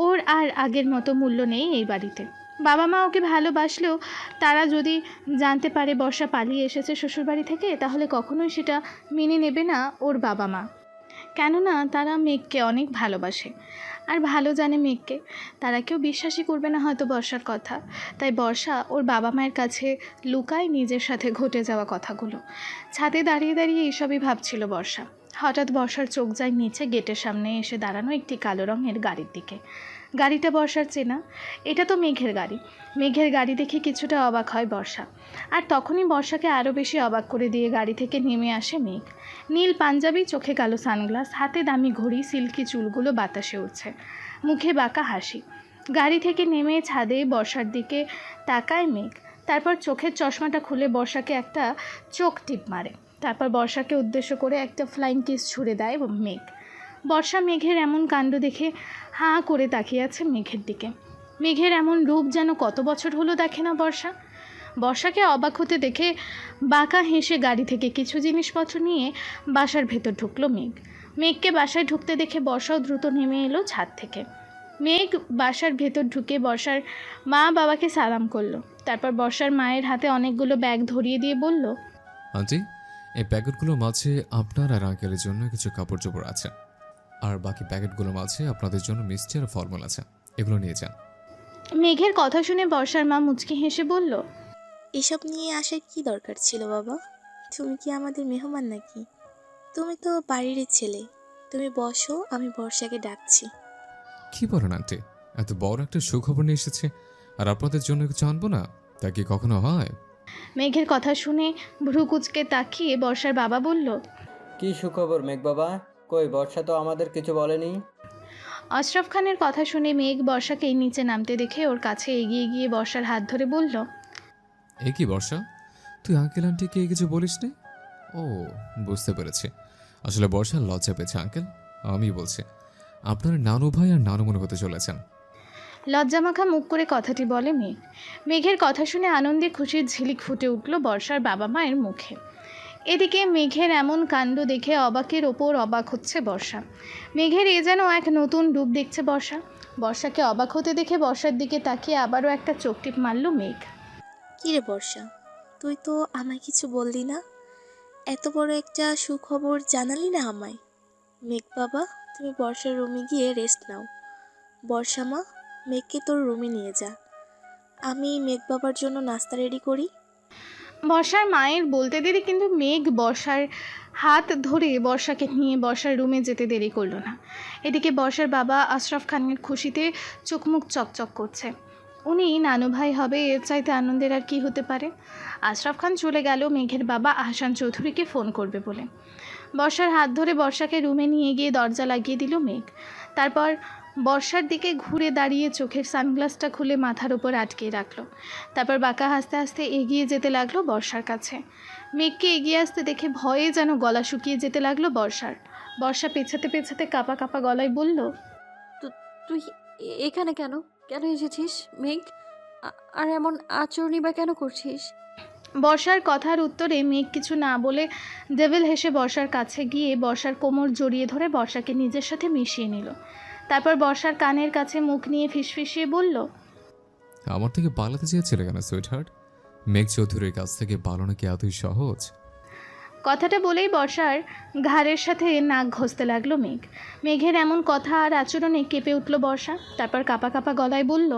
ওর আর আগের মতো মূল্য নেই এই বাড়িতে। বাবা মা ওকে ভালোবাসলেও তারা যদি জানতে পারে বর্ষা পালিয়ে এসেছে শ্বশুরবাড়ি থেকে, তাহলে কখনোই সেটা মেনে নেবে না ওর বাবা মা। কেননা তারা মেঘকে অনেক ভালোবাসে আর ভালো জানে মেঘকে। তারা কেউ বিশ্বাসই করবে না হয়তো বর্ষার কথা। তাই বর্ষা ওর বাবা মায়ের কাছে লুকায় নিজের সাথে ঘটে যাওয়া কথাগুলো। ছাদে দাঁড়িয়ে দাঁড়িয়ে এইসবই ভাবছিল বর্ষা। হঠাৎ বর্ষার চোখ যায় নিচে গেটের সামনে এসে দাঁড়ানো একটি কালো রঙের গাড়ির দিকে। গাড়িটা বর্ষার চেনা। এটা তো মেঘের গাড়ি। মেঘের গাড়ি দেখে কিছুটা অবাক হয় বর্ষা। আর তখনই বর্ষাকে আরও বেশি অবাক করে দিয়ে গাড়ি থেকে নেমে আসে মেঘ। নীল পাঞ্জাবি, চোখে কালো সানগ্লাস, হাতে দামি ঘড়ি, সিল্কি চুলগুলো বাতাসে উঠছে, মুখে বাঁকা হাসি। গাড়ি থেকে নেমে ছাদে বর্ষার দিকে তাকায় মেঘ। তারপর চোখের চশমাটা খুলে বর্ষাকে একটা চোখ টিপ মারে। তারপর বর্ষাকে উদ্দেশ্য করে একটা ফ্লাইং কিস ছুড়ে দেয় মেঘ। বর্ষা মেঘের এমন কাণ্ড দেখে হাঁ করে তাকিয়ে আছে মেঘের দিকে। মেঘের এমন রূপ যেন কত বছর হলো দেখে না বর্ষা। বর্ষাকে অবাক হতে দেখে বাঁকা হেসে গাড়ি থেকে কিছু জিনিসপত্র নিয়ে বাসার ভেতর ঢুকলো মেঘ। মেঘকে বাসায় ঢুকতে দেখে বর্ষাও দ্রুত নেমে এলো ছাদ থেকে। মেঘ বাসার ভেতর ঢুকে বর্ষার মা বাবাকে সালাম করলো। তারপর বর্ষার মায়ের হাতে অনেকগুলো ব্যাগ ধরিয়ে দিয়ে বলল, আন্টি, এই প্যাকেটগুলোর মাঝে আপনার আর আঙ্কেলের জন্য কিছু কাপড় চোপড় আছে, আর বাকি প্যাকেটগুলোর মাঝে আপনাদের জন্য মিষ্টি আর ফলমূল আছে, এগুলো নিয়ে যান। মেঘের কথা শুনে বর্ষার মা মুচকি হেসে বলল, এসব নিয়ে আসার কি দরকার ছিল বাবা? তুমি কি আমাদের মেহমান নাকি? তুমি তো বাড়িরই ছেলে। তুমি বসো, আমি বর্ষাকে ডাকছি। কি বলেন আন্টি, এত বড় একটা সুখবর নিয়ে এসেছে আর আপনাদের জন্য কিছু আনবো না? তা কি কখনো হয়? মেঘের কথা শুনে ভ্রু কুচকে তাকিয়ে বর্ষার বাবা বলল, কি সুখবর মেঘ বাবা? কই বর্ষা তো আমাদের কিছু বলেনি। আশরাফ খানের কথা শুনে মেঘ বর্ষাকে নিচে নামতে দেখে ওর কাছে এগিয়ে গিয়ে বর্ষার হাত ধরে বলল, এ কি বর্ষা, তুই আঙ্কেল আন্টিকে কিছু বলিস নি? ও, বুঝতে পেরেছি। আসলে বর্ষা লজ্জা পেয়েছে আঙ্কেল। আমি বলছি, আপনার নানু ভাই আর নানুমণি হতে চলেছেন। লজ্জামাখা মুখ করে কথাটি বলে মেঘ। মেঘের কথা শুনে আনন্দে খুশির ঝিলিক ফুটে উঠল বর্ষার বাবা মায়ের মুখে। এদিকে মেঘের এমন কাণ্ড দেখে অবাকের ওপর অবাক হচ্ছে বর্ষা। মেঘের এ যেন এক নতুন রূপ দেখছে বর্ষা। বর্ষাকে অবাক হতে দেখে বর্ষার দিকে তাকিয়ে আবারও একটা চোখ টিপ মারল মেঘ। কি রে বর্ষা, তুই তো আমায় কিছু বললি না? এত বড় একটা সুখবর জানালি না আমায়? মেঘ বাবা, তুমি বর্ষার রুমে গিয়ে রেস্ট নাও। বর্ষা মা, মেঘকে তোর রুমে নিয়ে যা। আমি মেঘ বাবার জন্য নাস্তা রেডি করি। বর্ষার মায়ের বলতে দেরি কিন্তু মেঘ বর্ষার হাত ধরে বর্ষাকে নিয়ে বর্ষার রুমে যেতে দেরি করলো না। এদিকে বর্ষার বাবা আশরাফ খানের খুশিতে চোখমুখ চকচক করছে। উনি নানু ভাই হবে, এর চাইতে আনন্দের আর কি হতে পারে। আশরাফ খান চলে গেল মেঘের বাবা আহসান চৌধুরীকে ফোন করবে বলে। বর্ষার হাত ধরে বর্ষাকে রুমে নিয়ে গিয়ে দরজা লাগিয়ে দিল মেঘ। তারপর বর্ষার দিকে ঘুরে দাঁড়িয়ে চোখের সানগ্লাসটা খুলে মাথার উপর আটকে রাখলো। তারপর বাঁকা হাসতে হাসতে এগিয়ে যেতে লাগলো বর্ষার কাছে। মেঘকে এগিয়ে আসতে দেখে ভয়ে যেন গলা শুকিয়ে যেতে লাগলো বর্ষার। বর্ষা পেছাতে পেছাতে কাঁপা কাঁপা গলায় বলল, তুই এখানে কেন কেন এসেছিস মেঘ? আর এমন আচরণই বা কেন করছিস? বর্ষার কথার উত্তরে মেঘ কিছু না বলে ডেভিল হেসে বর্ষার কাছে গিয়ে বর্ষার কোমর জড়িয়ে ধরে বর্ষাকে নিজের সাথে মিশিয়ে নিল। তারপর বর্ষার কানের কাছে মুখ নিয়ে ফিসফিসিয়ে বলল, আমার থেকে পালাতে চেয়েছিলে কেন সুইট হার্ট? মেঘ চৌধুরীর কাছ থেকে পালানো কি এতই সহজ? কথাটা বলেই বর্ষার ঘাড়ের সাথে নাক ঘষতে লাগলো মেঘ। মেঘের এমন কথা আর আচরণে কেঁপে উঠল বর্ষা। তারপর কাঁপা কাঁপা গলায় বলল,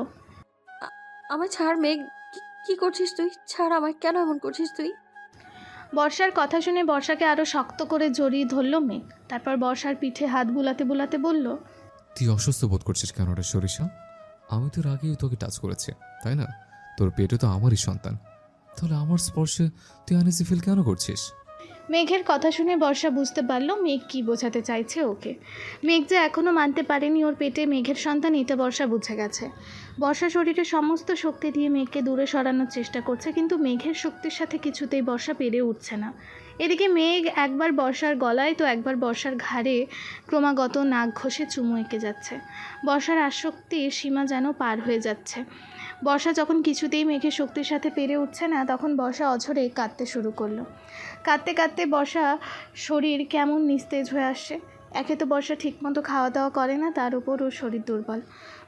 আমায় ছাড় মেঘ। কি করছিস তুই? ছাড় আমায়, কেন এমন করছিস তুই? বর্ষার কথা শুনে বর্ষাকে আরও শক্ত করে জড়িয়ে ধরল মেঘ। তারপর বর্ষার পিঠে হাত বুলাতে বুলাতে বলল, তুই অসুস্থ বোধ করছিস কেন রে সরিষা? আমি তোর আগেই তোকে টাচ করেছি, তাই না? তোর পেটে তো আমারই সন্তান, তাহলে আমার স্পর্শে তুই আনইজি ফিল কেন করছিস? মেঘের কথা শুনে বর্ষা বুঝতে পারল মেঘ কী বোঝাতে চাইছে ওকে। মেঘ যে এখনও মানতে পারেনি ওর পেটে মেঘের সন্তান, এটা বর্ষা বুঝে গেছে। বর্ষা শরীরে সমস্ত শক্তি দিয়ে মেঘকে দূরে সরানোর চেষ্টা করছে, কিন্তু মেঘের শক্তির সাথে কিছুতেই বর্ষা পেরে উঠছে না। এদিকে মেঘ একবার বর্ষার গলায় তো একবার বর্ষার ঘাড়ে ক্রমাগত নাক ঘষে চুমু এঁকে যাচ্ছে। বর্ষার আসক্তির সীমা যেন পার হয়ে যাচ্ছে। বর্ষা যখন কিছুতেই মেঘের শক্তির সাথে পেরে উঠছে না, তখন বর্ষা অঝরে কাঁদতে শুরু করলো। কাঁদতে কাঁদতে বর্ষা শরীর কেমন নিস্তেজ হয়ে আসছে। একে তো বর্ষা ঠিকমতো খাওয়া দাওয়া করে না, তার উপর ওর শরীর দুর্বল।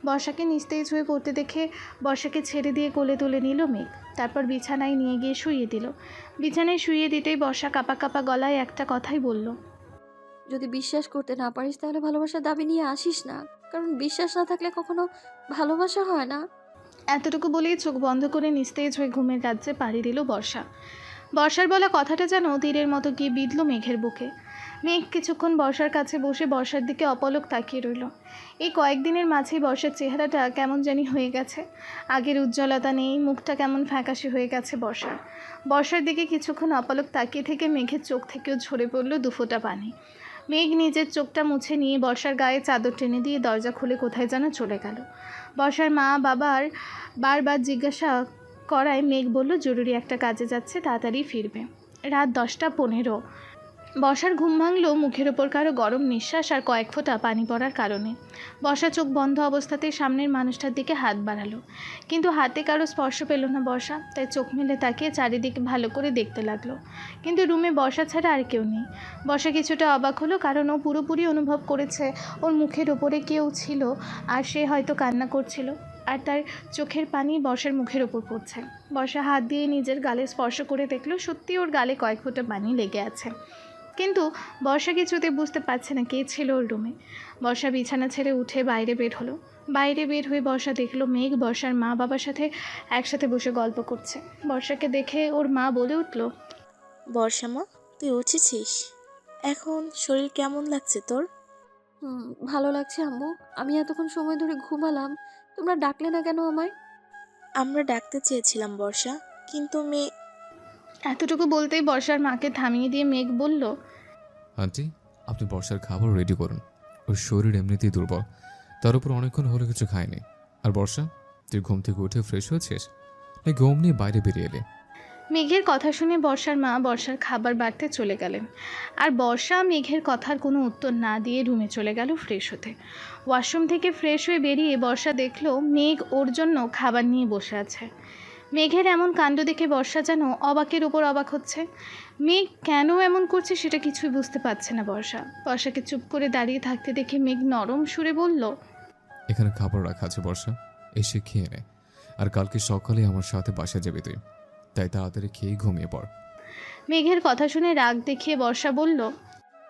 বর্ষাকে নিস্তেজ হয়ে পড়তে দেখে বর্ষাকে ছেড়ে দিয়ে কোলে তুলে নিল মেঘ। তারপর বিছানায় নিয়ে গিয়ে শুইয়ে দিল। বিছানায় শুইয়ে দিতেই বর্ষা কাঁপা কাঁপা গলায় একটা কথাই বলল, যদি বিশ্বাস করতে না পারিস তাহলে ভালোবাসার দাবি নিয়ে আসিস না, কারণ বিশ্বাস না থাকলে কখনো ভালোবাসা হয় না। এতটুকু বলেই চোখ বন্ধ করে নিস্তেজ হয়ে ঘুমের রাজ্যে পাড়ি দিল বর্ষা। বর্ষার বলা কথাটা যেন তীরের মতো গিয়ে বিঁধল মেঘের বুকে। মেঘ কিছুক্ষণ বর্ষার কাছে বসে বর্ষার দিকে অপলক তাকিয়ে রইল। এই কয়েকদিনের মাঝেই বর্ষার চেহারাটা কেমন জানি হয়ে গেছে। আগের উজ্জ্বলতা নেই, মুখটা কেমন ফ্যাকাশে হয়ে গেছে বর্ষার। বর্ষার দিকে কিছুক্ষণ অপলক তাকিয়ে থেকে মেঘের চোখ থেকেও ঝরে পড়ল দুফোঁটা পানি। মেঘ নিজের চোখটা মুছে নিয়ে বর্ষার গায়ে চাদর টেনে দিয়ে দরজা খুলে কোথায় যেন চলে গেল। বর্ষার মা বাবার বারবার জিজ্ঞাসা করায় মেঘ বলল জরুরি একটা কাজে যাচ্ছে, তাড়াতাড়ি ফিরবে। রাত 10:15। বর্ষার ঘুম ভাঙল মুখের ওপর কারো গরম নিঃশ্বাস আর কয়েক ফোঁটা পানি পড়ার কারণে। বর্ষা চোখ বন্ধ অবস্থাতেই সামনের মানুষটার দিকে হাত বাড়ালো, কিন্তু হাতে কারো স্পর্শ পেল না বর্ষা। তাই চোখ মেলে তাকিয়ে চারিদিকে ভালো করে দেখতে লাগলো, কিন্তু রুমে বর্ষা ছাড়া আর কেউ নেই। বর্ষা কিছুটা অবাক হলো, কারণ ও পুরোপুরি অনুভব করেছে ওর মুখের ওপরে কেউ ছিল, আর সে হয়তো কান্না করছিল, আর তার চোখের পানি বর্ষার মুখের ওপর পড়ছে। বর্ষা হাত দিয়ে নিজের গালে স্পর্শ করে দেখলো সত্যি ওর গালে কয়েক ফোঁটা পানি লেগে আছে, কিন্তু বর্ষা কিছুতে বুঝতে পারছে না কে ছিল ওর রুমে। বর্ষা বিছানা ছেড়ে উঠে বাইরে বের হলো। বাইরে বের হয়ে বর্ষা দেখলো মেঘ বর্ষার মা বাবার সাথে একসাথে বসে গল্প করছে। বর্ষাকে দেখে ওর মা বলে উঠল, বর্ষা মা, তুই উঠেছিস? এখন শরীর কেমন লাগছে তোর? ভালো লাগছে আম্মু। আমি এতক্ষণ সময় ধরে ঘুমালাম, তোমরা ডাকলে না কেন আমায়? আমরা ডাকতে চেয়েছিলাম বর্ষা, কিন্তু এতটুকু বলতেই বর্ষার মাকে থামিয়ে দিয়ে মেঘ বলল, আন্টি, আপনি বর্ষার খাবার রেডি করুন। ওর শরীর এমনিতেই দুর্বল, তার উপর অনেকক্ষণ হলো কিছু খায়নি। আর বর্ষা, তুই ঘুম থেকে উঠে ফ্রেশ হয়েছিস নাকি ঘুম নিয়ে বাইরে বেরিয়ে এলে? মেঘের কথা শুনে বর্ষার মা বর্ষার খাবার বাড়তে চলে গেলেন, আর বর্ষা মেঘের কথার কোনো উত্তর না দিয়ে রুমে চলে গেল ফ্রেশ হতে। ওয়াশরুম থেকে ফ্রেশ হয়ে বেরিয়ে বর্ষা দেখলো মেঘ ওর জন্য খাবার নিয়ে বসে আছে। মেঘের এমন কাণ্ড দেখে বর্ষা যেন অবাকের উপর অবাক হচ্ছে। মেঘ কেন এমন করছে সেটা কিছুই বুঝতে পারছে না বর্ষা। বর্ষাকে চুপ করে দাঁড়িয়ে থাকতে দেখে মেঘ নরম সুরে বলল, এখানে খাবার রাখা আছে বর্ষা, এসে খেয়ে নে। আর কালকে সকালে আমার সাথে বাসায় যাবি তুই, তাই তাড়াতাড়ি খেয়ে ঘুমিয়ে পড়। মেঘের কথা শুনে রাগ দেখিয়ে বর্ষা বলল,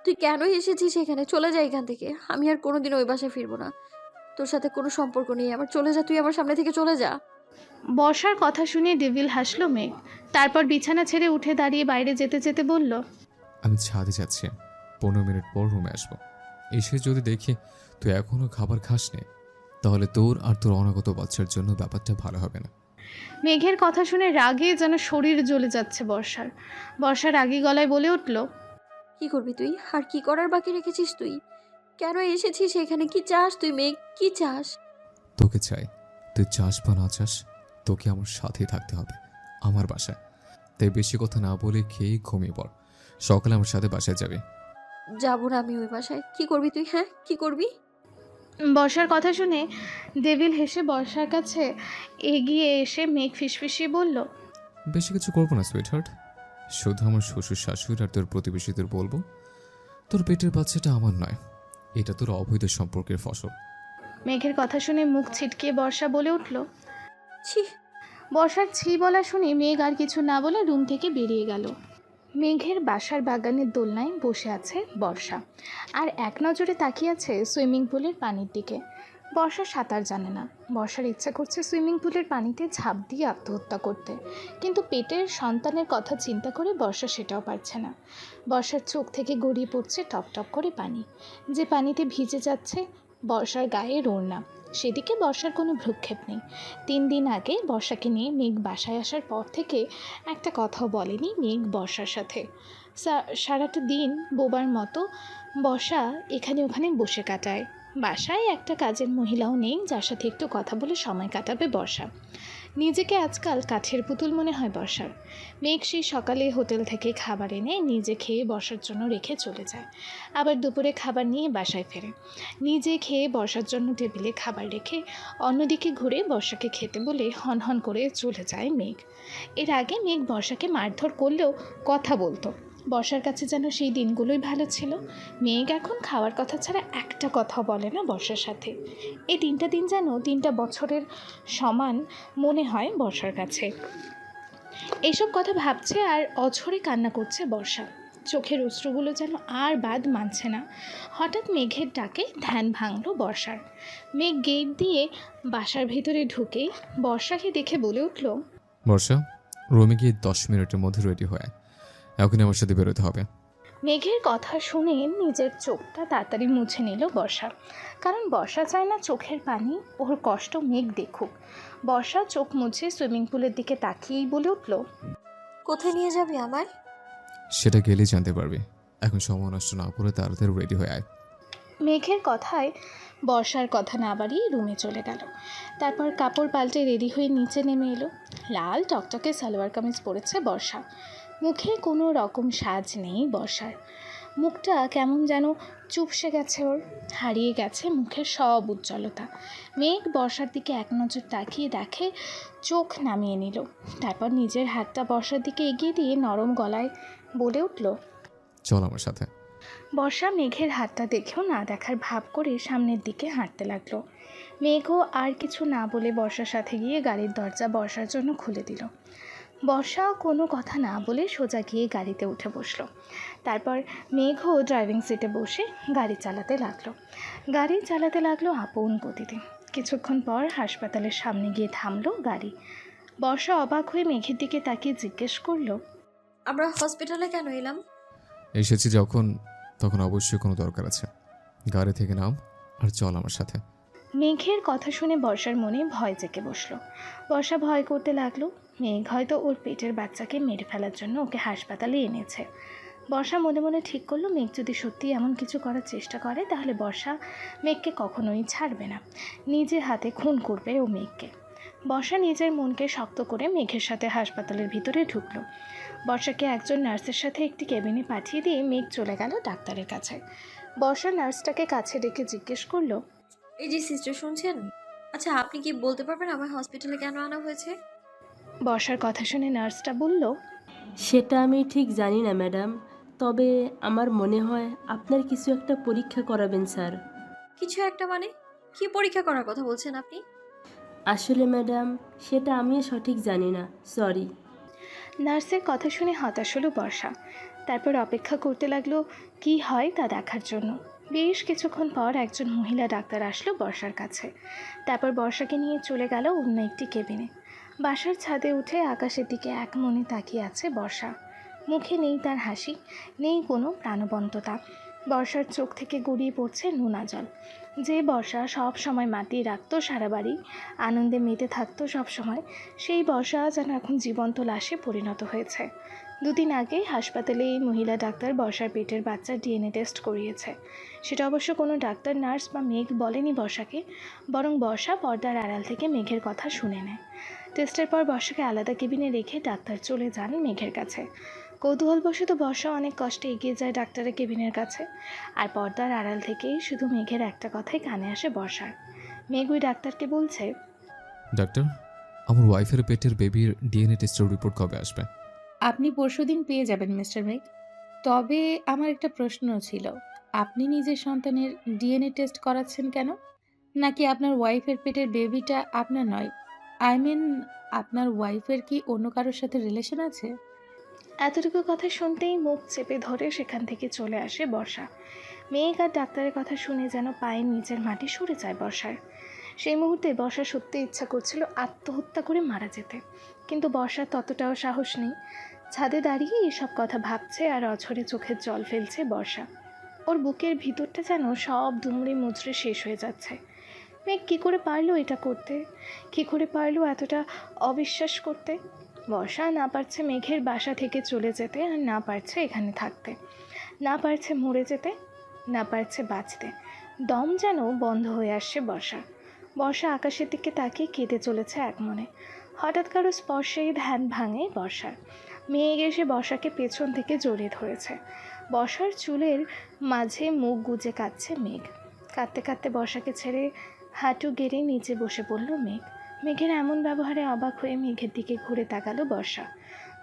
তুই কেন এসেছিস এখানে? চলে যা এখান থেকে। আমি আর কোনোদিন ওই বাসায় ফিরবো না। তোর সাথে কোনো সম্পর্ক নেই আমার। চলে যা, তুই আমার সামনে থেকে চলে যা। বর্ষার কথা শুনে ডেভিল হাসলো মেঘ। তারপর বিছানা ছেড়ে উঠে দাঁড়িয়ে বাইরে যেতে যেতে বলল, আমি ছাদে যাচ্ছি, 15 মিনিট পর রুমে আসবো। এসে যদি দেখি তুই এখনো খাবার খাসনি, তাহলে তোর আর তোর অনাগত বাচ্চার জন্য ব্যাপারটা ভালো হবে না। মেঘের কথা শুনে রাগে যেন শরীর জ্বলে যাচ্ছে বর্ষার। বর্ষা রাগী গলায় বলে উঠল, কি করবি তুই? আর কি করার বাকি রেখেছিস তুই? কেন এসেছিস এখানে? কি চাস তুই মেঘ? কি চাস? তোকে চাই, তুই চাস বা না চাস, তোকে আমার সাথেই থাকতে হবে আমার বাসায়। তাই বেশি কথা না বলে খেয়ে ঘুমিয়ে পড়, সকালে আমার সাথে বাসায় যাবে। যাবো না আমি ওই বাসায়। কি করবি তুই? হ্যাঁ, কি করবি? বর্ষার কথা শুনে ডেভিল হেসে বর্ষার কাছে এগিয়ে এসে মেঘ ফিসফিসিয়ে বলল, বেশি কিছু করবো না সুইট হার্ট, শুধু আমার শ্বশুর শাশুড়ি আর তোর প্রতিবেশীদের বলবো তোর পেটের বাচ্চাটা আমার নয়, এটা তোর অবৈধ সম্পর্কের ফসল। মেঘের কথা শুনে মুখ ছিটকিয়ে বর্ষা বলে উঠল। ছি। বর্ষার ছি বলা শুনে মেঘ আর কিছু না বলে রুম থেকে বেরিয়ে গেল। মেঘের বাসার বাগানের দোলনায় বসে আছে বর্ষা, আর এক নজরে তাকিয়ে আছে সুইমিং পুলের পানির দিকে। বর্ষা সাঁতার জানে না। বর্ষার ইচ্ছা করছে সুইমিং পুলের পানিতে ঝাঁপ দিয়ে আত্মহত্যা করতে, কিন্তু পেটের সন্তানের কথা চিন্তা করে বর্ষা সেটাও পারছে না। বর্ষার চোখ থেকে গড়িয়ে পড়ছে টপ টপ করে পানি, যে পানিতে ভিজে যাচ্ছে বর্ষার গায়ের ওড়না। সেদিকে বর্ষার কোনো ভ্রুক্ষেপ নেই। 3 দিন আগে বর্ষাকে নিয়ে মেঘ বাসায় আসার পর থেকে একটা কথাও বলেনি মেঘ বর্ষার সাথে। সারাটা দিন বোবার মতো বর্ষা এখানে ওখানে বসে কাটায়। বাসায় একটা কাজের মহিলাও নেই যার সাথে একটু কথা বলে সময় কাটাবে বর্ষা। নিজেকে আজকাল কাঠের পুতুল মনে হয় বর্ষার। মেঘ সেই সকালে হোটেল থেকে খাবার এনে নিজে খেয়ে বর্ষার জন্য রেখে চলে যায়, আবার দুপুরে খাবার নিয়ে বাসায় ফেরে। নিজে খেয়ে বর্ষার জন্য টেবিলে খাবার রেখে অন্যদিকে ঘুরে বর্ষাকে খেতে বলে হনহন করে চলে যায় মেঘ। এর আগে মেঘ বর্ষাকে মারধর করলেও কথা বলতো। বর্ষার কাছে যেন সেই দিনগুলোই ভালো ছিল। মেঘ এখন খাওয়ার কথা ছাড়া একটা কথা বলে না বর্ষার সাথে। এই 3টা দিন যেন 3টা বছরের সমান মনে হয় বর্ষার কাছে। এইসব কথা ভাবছে আর অঝরে কান্না করছে বর্ষা। চোখের অশ্রুগুলো যেন আর বাদ মানছে না। হঠাৎ মেঘের ডাকে ধ্যান ভাঙল বর্ষার। মেঘ গেট দিয়ে বাসার ভেতরে ঢুকেই বর্ষাকে দেখে বলে উঠল, বর্ষা, রুমে গিয়ে 10 মিনিটের মধ্যে রেডি হয়ে আয়। এখনই আমার সাথে বেরোতে হবে। মেঘের কথা শুনে নিজের চোখটা তাড়াতাড়ি মুছে নিল বর্ষা, কারণ বর্ষা চায় না চোখের পানি ওর কষ্ট মেঘ দেখুক। বর্ষা চোখ মুছে সুইমিং পুলের দিকে তাকিয়েই বলে উঠল, কোথায় নিয়ে যাবি আমায়? সেটা গেলেই জানতে পারবি। এখন সময় নষ্ট না করে তাড়াতাড়ি রেডি হয়ে আয়। মেঘের কথায় বর্ষার কথা না বাড়িয়ে রুমে চলে গেল। তারপর কাপড় পাল্টে রেডি হয়ে নিচে নেমে এলো। লাল টকটকে সালোয়ার কামিজ পরেছে বর্ষা। মুখে কোনো রকম সাজ নেই বর্ষার। মুখটা কেমন যেন চুপসে গেছে ওর, হারিয়ে গেছে মুখের সব উজ্জ্বলতা। মেঘ বর্ষার দিকে এক নজর তাকিয়ে দেখে, চোখ নামিয়ে নিল। তারপর নিজের হাতটা বর্ষার দিকে এগিয়ে দিয়ে নরম গলায় বলে উঠল, চল আমার সাথে। বর্ষা মেঘের হাতটা দেখেও না দেখার ভাব করে সামনের দিকে হাঁটতে লাগলো। মেঘও আর কিছু না বলে বর্ষার সাথে গিয়ে গাড়ির দরজা বর্ষার জন্য খুলে দিল। বর্ষা কোনো কথা না বলে সোজা গিয়ে গাড়িতে উঠে বসলো। তারপর মেঘও ড্রাইভিং সিটে বসে গাড়ি চালাতে লাগলো আপন গতিতে। কিছুক্ষণ পর হাসপাতালের সামনে গিয়ে থামলো গাড়ি। বর্ষা অবাক হয়ে মেঘের দিকে তাকিয়ে জিজ্ঞেস করলো, আমরা হসপিটালে কেন এলাম? এসেছি যখন, তখন অবশ্যই কোনো দরকার আছে। গাড়ি থেকে নাম আর চল আমার সাথে। মেঘের কথা শুনে বর্ষার মনে ভয় জেঁকে বসলো। বর্ষা ভয় করতে লাগলো মেঘ হয়তো ওর পেটের বাচ্চাকে মেরে ফেলার জন্য ওকে হাসপাতালে এনেছে। বর্ষা মনে মনে ঠিক করলো, মেঘ যদি সত্যি এমন কিছু করার চেষ্টা করে তাহলে বর্ষা মেঘকে কখনোই ছাড়বে না, নিজে হাতে খুন করবে ও মেঘকে। বর্ষা নিজের মনকে শক্ত করে মেঘের সাথে হাসপাতালের ভিতরে ঢুকলো। বর্ষাকে একজন নার্সের সাথে একটি কেবিনে পাঠিয়ে দিয়ে মেঘ চলে গেল ডাক্তারের কাছে। বর্ষা নার্সটাকে কাছে ডেকে জিজ্ঞেস করলো, এই যে সিস্টার, শুনছেন? আচ্ছা, আপনি কি বলতে পারবেন আমায় হসপিটালে কেন আনা হয়েছে? বর্ষার কথা শুনে নার্সটা বলল, সেটা আমি ঠিক জানি না ম্যাডাম, তবে আমার মনে হয় আপনার কিছু একটা পরীক্ষা করাবেন স্যার। কিছু একটা মানে? কি পরীক্ষা করার কথা বলছেন আপনি? আসলে ম্যাডাম, সেটা আমিও সঠিক জানি না, সরি। নার্সের কথা শুনে হতাশ হলো বর্ষা। তারপর অপেক্ষা করতে লাগলো কি হয় তা দেখার জন্য। বেশ কিছুক্ষণ পর একজন মহিলা ডাক্তার আসলো বর্ষার কাছে। তারপর বর্ষাকে নিয়ে চলে গেল অন্য একটি কেবিনে। বাসার ছাদে উঠে আকাশের দিকে এক মনে তাকিয়ে আছে বর্ষা। মুখে নেই তার হাসি, নেই কোনো প্রাণবন্ততা। বর্ষার চোখ থেকে গড়িয়ে পড়ছে নোনা জল। যে বর্ষা সব সময় মাতিয়ে রাখতো সারা বাড়ি, আনন্দে মেতে থাকতো সব সময়, সেই বর্ষা যেন এখন জীবন্ত লাশে পরিণত হয়েছে। দুদিন আগে হাসপাতালে এই মহিলা ডাক্তার বর্ষার পেটের বাচ্চার ডিএনএ টেস্ট করিয়েছে। সেটা অবশ্য কোনো ডাক্তার, নার্স বা মেঘ বলেনি বর্ষাকে, বরং বর্ষা পর্দার আড়াল থেকে মেঘের কথা শুনে নেয়। টেস্টের পর বর্ষাকে আলাদা কেবিনে রেখে ডাক্তার চলে যান মেঘের কাছে। কৌতূহলবশত বর্ষা অনেক কষ্টে এগিয়ে যায় ডাক্তারের কেবিনের কাছে। আর পর্দার আড়াল থেকেই শুধু মেঘের একটা কথাই কানে আসে বর্ষার। মেঘ ওই ডাক্তারকে বলছে, ডাক্তার, আমার ওয়াইফের পেটের বেবির ডিএনএ টেস্টের রিপোর্ট কবে আসবে? আপনি পরশুদিন পেয়ে যাবেন মিস্টার মেঘ। তবে আমার একটা প্রশ্ন ছিল, আপনি নিজের সন্তানের ডিএনএ টেস্ট করাচ্ছেন কেন? নাকি আপনার ওয়াইফের পেটের বেবিটা আপনার নয়? আই মিন, আপনার ওয়াইফের কি অন্য কারোর সাথে রিলেশন আছে? এতটুকু কথা শুনতেই মুখ চেপে ধরে সেখান থেকে চলে আসে বর্ষা। মেঘ আর ডাক্তারের কথা শুনে যেন পায়ের নিচের মাটি সরে যায় বর্ষার। সেই মুহূর্তে বর্ষা সত্যি ইচ্ছা করছিল আত্মহত্যা করে মারা যেতে, কিন্তু বর্ষার ততটাও সাহস নেই। ছাদে দাঁড়িয়ে এসব কথা ভাবছে আর অঝরে চোখের জল ফেলছে বর্ষা। ওর বুকের ভিতরটা যেন সব দুমড়ে মুচড়ে শেষ হয়ে যাচ্ছে। মেঘ কী করে পারলো এটা করতে? কী করে পারলো এতটা অবিশ্বাস করতে? বর্ষা না পারছে মেঘের বাসা থেকে চলে যেতে, আর না পারছে এখানে থাকতে, না পারছে মরে যেতে, না পারছে বাঁচতে। দম যেন বন্ধ হয়ে আসছে বর্ষা। বর্ষা আকাশের দিকে তাকিয়ে কেঁদে চলেছে এক মনে। হঠাৎ কারো স্পর্শেই ধ্যান ভাঙে বর্ষার। মেঘ এসে বর্ষাকে পেছন থেকে জড়িয়ে ধরেছে। বর্ষার চুলের মাঝে মুখ গুজে কাঁদছে মেঘ। কাঁদতে কাঁদতে বর্ষাকে ছেড়ে হাঁটু গেড়ে নিচে বসে পড়ল মেঘ। মেঘের এমন ব্যবহারে অবাক হয়ে মেঘের দিকে ঘুরে তাকালো বর্ষা।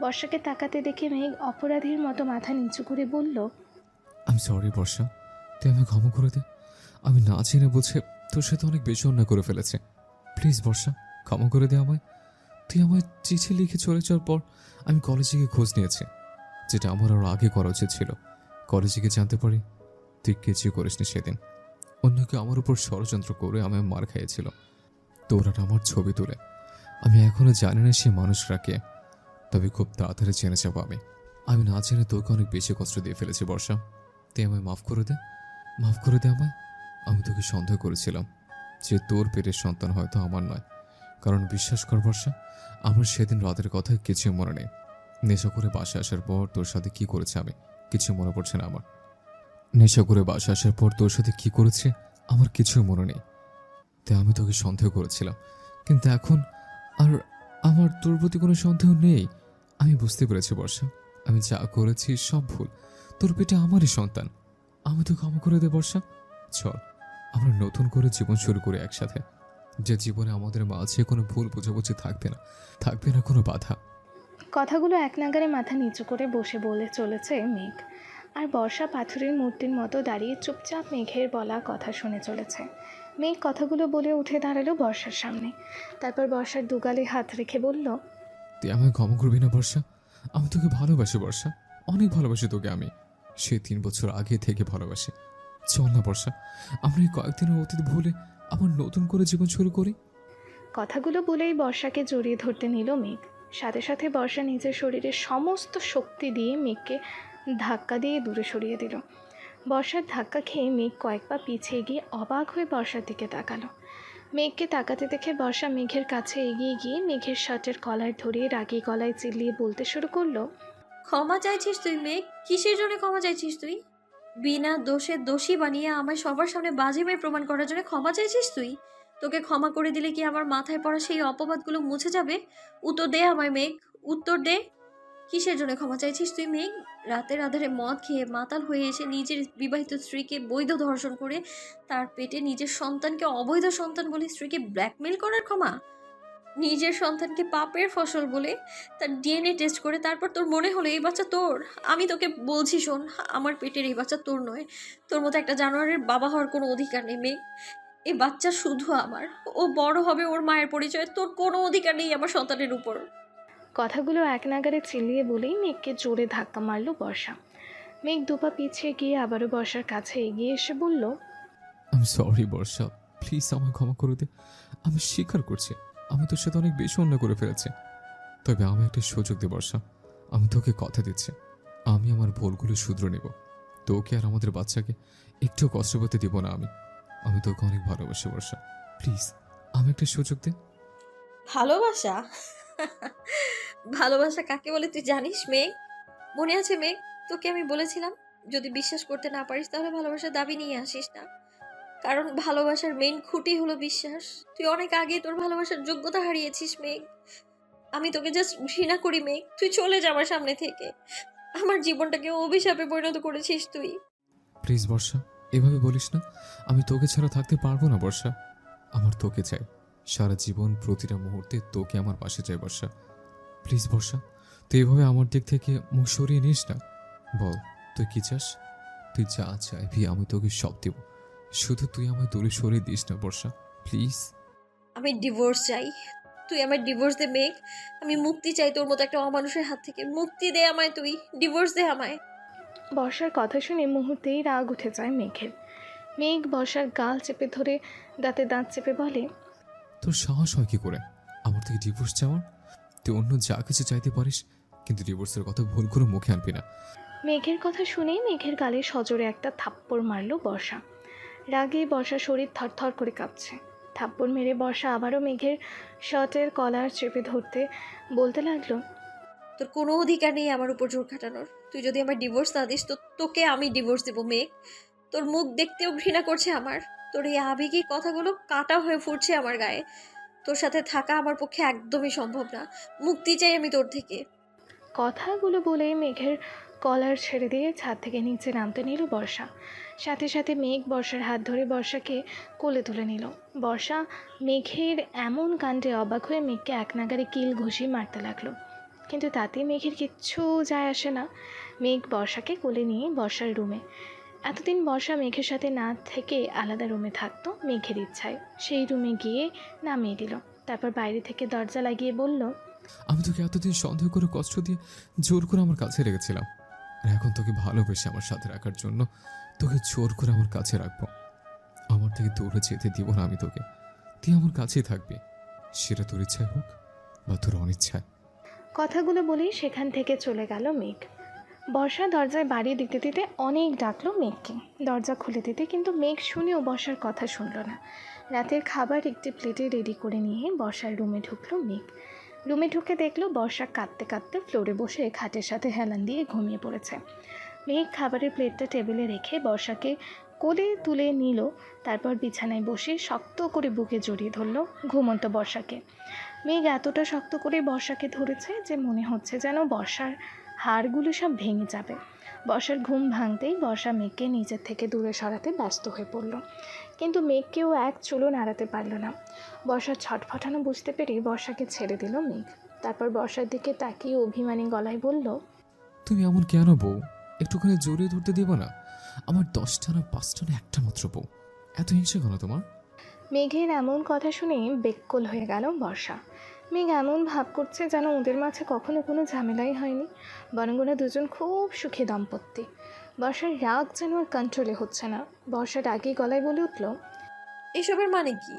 বর্ষাকে তাকাতে দেখে মেঘ অপরাধীর মতো মাথা নিচু করে বলল, আমি সরি বর্ষা, তুই আমায় ক্ষমা করে দে। আমি না জেনে বুঝে তোর সাথে অনেক বেশি অন্যায় করে ফেলেছে। প্লিজ বর্ষা, ক্ষমা করে দে আমায়। তুই আমায় চিঠি লিখে চলে যাওয়ার পর আমি কলেজে গিয়ে খোঁজ নিয়েছি। যেটা আমার আরও আগে করা উচিত ছিল। কলেজে গিয়ে জানতে পারি তুই কিছুই করিসনি সেদিন। অন্য কেউ আমার উপর ষড়যন্ত্র করে আমায় মার খাইয়েছিল। তোরা আমার ছবি তুলে। আমি এখনো জানি না সে মানুষরা কে, তবে খুব তাড়াতাড়ি জেনে যাবো আমি। আমি না জেনে তোকে অনেক বেশি কষ্ট দিয়ে ফেলেছি বর্ষা। তুই আমায় মাফ করে দে, মাফ করে দে আমায়। আমি তোকে সন্দেহ করেছিলাম যে তোর পেটের সন্তান হয়তো আমার নয়, কারণ বিশ্বাস কর বর্ষা, আমার সেদিন রাতের কথা কিছুই মনে নেই। নেশা করে বাসায় আসার পর তোর সাথে কি করেছে আমি কিছু মনে পড়ছে না আমার। নেশা করে বাসায় আসার পর তোর সাথে কি করেছে আমার কিছুই মনে নেই। তাই আমি তোকে সন্দেহ করেছিলাম, কিন্তু এখন আর আমার তোর প্রতি কোনো সন্দেহ নেই। আমি বুঝতে পেরেছি বর্ষা, আমি যা করেছি সব ভুল। তোর পেটে আমারই সন্তান। আমি তো ক্ষমা করে দে বর্ষা। চল আমরা নতুন করে জীবন শুরু করি একসাথে, যে জীবনে আমাদের মাঝে কোনো ভুল বোঝাবুঝি থাকবে না, থাকবে না কোনো বাধা। কথাগুলো এক নাগারে মাথা নিচু করে বসে বলে চলেছে মেঘ, আর বর্ষা পাথরের মূর্তির মতো দাঁড়িয়ে চুপচাপ মেঘের বলা কথা শুনে চলেছে। মেঘ কথাগুলো বলে উঠে দাঁড়ালো বর্ষার সামনে, তারপর বর্ষার দুগালে হাত রেখে বলল, তুই আমায় ক্ষমা করবি না বর্ষা? আমি তোকে ভালোবাসি বর্ষা, অনেক ভালোবাসি তোকে আমি। সে 3 বছর আগে থেকে ভালোবাসি। চল না বর্ষা, আমরা এই কয়েকদিনের অতীত ভুলে আবার নতুন করে জীবন শুরু করি। কথাগুলো বলেই বর্ষাকে জড়িয়ে ধরতে নিল মেঘ। সাথে সাথে বর্ষা নিজের শরীরের সমস্ত শক্তি দিয়ে মেঘকে ধাক্কা দিয়ে দূরে সরিয়ে দিল। বর্ষার ধাক্কা খেয়ে মেঘ কয়েক পা পিছিয়ে গিয়ে অবাক হয়ে বর্ষার দিকে তাকালো। মেঘকে তাকাতে দেখে বর্ষা মেঘের কাছে এগিয়ে গিয়ে মেঘের শার্টের কলার ধরে রাগী গলায় চিল্লিয়ে বলতে শুরু করলো, ক্ষমা চাইছিস তুই মেঘ? কিসের জন্য ক্ষমা চাইছিস তুই? বিনা দোষে দোষী বানিয়ে আমায় সবার সামনে বাজে মেয়ে প্রমাণ করার জন্য ক্ষমা চাইছিস তুই? তোকে ক্ষমা করে দিলে কি আমার মাথায় পড়া সেই অপবাদগুলো মুছে যাবে? উত্তর দে আমায় মেঘ, উত্তর দে। কিসের জন্য ক্ষমা চাইছিস তুই মেঘ? রাতের আধারে মদ খেয়ে মাতাল হয়ে এসে নিজের বিবাহিত স্ত্রীকে বৈধ ধর্ষণ করে তার পেটে নিজের সন্তানকে অবৈধ সন্তান বলে স্ত্রীকে ব্ল্যাকমেল করার ক্ষমা? নিজের সন্তানকে পাপের ফসল বলে তার ডিএনএ টেস্ট করে তারপর তোর মনে হলো এই বাচ্চা তোর? আমি তোকে বলছি শোন, আমার পেটের এই বাচ্চা তোর নয়। তোর মতো একটা জানোয়ারের বাবা হওয়ার কোনো অধিকার নেই মেঘ। এই বাচ্চা শুধু আমার। ও বড় হবে ওর মায়ের পরিচয়, তোর কোনো অধিকার নেই আমার সন্তানের উপর। কথাগুলো এক নাগারে চিল্লিয়ে বলেই মেঘকে জোরে ধাক্কা মারল বর্ষা। মেঘ দুপা পিছিয়ে গিয়ে আবারও বর্ষার কাছে এগিয়ে এসে বলল, আমি সরি বর্ষা, প্লিজ আমায় ক্ষমা করে দে। আমি স্বীকার করছি আমি তোর সাথে অনেক বেশি অন্যায় করে ফেলেছি, তবে আমি একটা সুযোগ দে বর্ষা। আমি তোকে কথা দিচ্ছি, আমি আমার ভুলগুলো শুধরে নেব। তোকে আর আমাদের বাচ্চাকে একটু কষ্ট পেতে দিব না আমি। আমি তোকে অনেক ভালোবাসি বর্ষা, প্লিজ আমি একটা সুযোগ দে। ভালোবাসা? ভালোবাসা কাকে বলে তুই জানিস মেঘ? মনে আছে মেঘ, তোকে আমি বলেছিলাম যদি বিশ্বাস করতে না পারিস তাহলে ভালোবাসার দাবি নিয়ে আসিস না, কারণ ভালোবাসার মেইন খুঁটি হলো বিশ্বাস। তুই অনেক আগে তোর ভালোবাসার যোগ্যতা হারিয়েছিস মেঘ। আমি তোকে জাস্ট ঘৃণা করি মেঘ, তুই চলে যা আমার সামনে থেকে। আমার জীবনটাকে অভিশাপে পরিণত করেছিস তুই। প্লিজ বর্ষা, এভাবে বলিস না। আমি তোকে ছাড়া থাকতে পারবো না বর্ষা। আমার তোকে চাই সারা জীবন, প্রতিটা মুহূর্তে তোকে আমার পাশে চাই বর্ষা। প্লিজ বর্ষা, তুই এভাবে আমার দিক থেকে মুখ সরিয়ে নিস না। বল তুই কি চাস? তুই যা চাইবি আমি তোকে সব দেব, শুধু তুই আমায় দূরে সরিয়ে দিস না বর্ষা, প্লিজ। আমি ডিভোর্স চাই, তুই আমার ডিভোর্স দে মেঘ। আমি মুক্তি চাই তোর মতো একটা অমানুষের হাত থেকে। মুক্তি দে আমায়, তুই ডিভোর্স দে আমায়। বর্ষার কথা শুনে মুহূর্তেই রাগ উঠে যায় মেঘের। মেঘ বর্ষার গাল চেপে ধরে দাঁতে দাঁত চেপে বলে, তোর সাহস হয় কি করে আমার থেকে ডিভোর্স চাওয়ার? তুই অন্য যা কিছু চাইতে পারিস, কিন্তু ডিভোর্সের কথা ভুল করে মুখে আনবি না। মেঘের কথা শুনেই মেঘের গালে সজোরে একটা থাপ্পড় মারল বর্ষা। রাগে বর্ষার শরীর থরথর করে কাঁপছে। থাপ্পড় মেরে বর্ষা আবারও মেঘের শার্টের কলার চেপে ধরতে বলতে লাগলো, তোর কোনো অধিকার নেই আমার উপর জোর খাটানোর। তুই যদি আমার ডিভোর্স না দিস তো তোকে আমি ডিভোর্স দেবো মেঘ। তোর মুখ দেখতেও ঘৃণা করছে আমার। তোর এই আবেগী কথাগুলো কাটা হয়ে ফুটছে আমার গায়ে। তোর সাথে থাকা আমার পক্ষে একদমই সম্ভব না। মুক্তি চাই আমি তোর থেকে। কথাগুলো বলে মেঘের কলার ছেড়ে দিয়ে ছাদ থেকে নিচে নামতে নিল বর্ষা। সাথে সাথে মেঘ বর্ষার হাত ধরে বর্ষাকে কোলে তুলে নিল। বর্ষা মেঘের এমন কাণ্ডে অবাক হয়ে মেঘকে এক নাগারে কিল ঘুষি মারতে লাগলো, কিন্তু তাতে মেঘের কিচ্ছু যায় আসে না। মেঘ বর্ষাকে কোলে নিয়ে বর্ষার রুমে। এতদিন বর্ষা মেঘের সাথে না থেকে আলাদা রুমে থাকতো মেঘের ইচ্ছায়। সেই রুমে গিয়ে নামিয়ে দিল, তারপর বাইরে থেকে দরজা লাগিয়ে বলল, আমি তোকে এতদিন সন্দেহ করে কষ্ট দিয়ে জোর করে আমার কাছে রেখেছিলাম, এখন তোকে ভালোবেসে আমার সাথে রাখার জন্য তোকে জোর করে আমার কাছে রাখবো। আমার থেকে দূরে যেতে দিব না আমি তোকে। তুই আমার কাছেই থাকবি, সেটা তোর ইচ্ছায় হোক বা তোর অনিচ্ছায়। কথাগুলো বলেই সেখান থেকে চলে গেল মেঘ। বর্ষা দরজায় বাড়ি দিতে দিতে অনেক ডাকলো মেঘকে দরজা খুলে দিতে, কিন্তু মেঘ শুনেও বর্ষার কথা শুনলো না। রাতের খাবার একটি প্লেটে রেডি করে নিয়ে বর্ষার রুমে ঢুকলো মেঘ। রুমে ঢুকে দেখলো বর্ষা কাঁদতে কাঁদতে ফ্লোরে বসে খাটের সাথে হেলান দিয়ে ঘুমিয়ে পড়েছে। মেঘ খাবারের প্লেটটা টেবিলে রেখে বর্ষাকে কোলে তুলে নিল, তারপর বিছানায় বসে শক্ত করে বুকে জড়িয়ে ধরলো ঘুমন্ত বর্ষাকে। মেঘ এতটা শক্ত করে বর্ষাকে ধরেছে যে মনে হচ্ছে যেন বর্ষার হাড়গুলো সব ভেঙে যাবে। বর্ষার ঘুম ভাঙতেই বর্ষা মেঘকে নিজের থেকে দূরে সরাতে ব্যস্ত হয়ে পড়ল, কিন্তু মেঘকেও এক চুলও নাড়াতে পারল না। বর্ষার ছটফটানো বুঝতে পেরে বর্ষাকে ছেড়ে দিল মেঘ। তারপর বর্ষার দিকে তাকিয়ে অভিমানী গলায় বলল, তুমি এমন কেন বউ? একটুখানি জড়িয়ে ধরতে দিব না? আমার 10টা না 5টা না একটা মাত্র বউ, এত হিংসা কেন তোমার? মেঘের এমন কথা শুনে বেককল হয়ে গেল বর্ষা। মেঘ এমন ভাব করছে যেন ওদের মাঝে কখনো কোনো ঝামেলাই হয়নি, বরং ওরা দুজন খুব সুখী দাম্পত্য। বর্ষার রাগ যেন আর কন্ট্রোলে হচ্ছে না। বর্ষা রাগী গলায় বলে উঠল, এসবের মানে কি?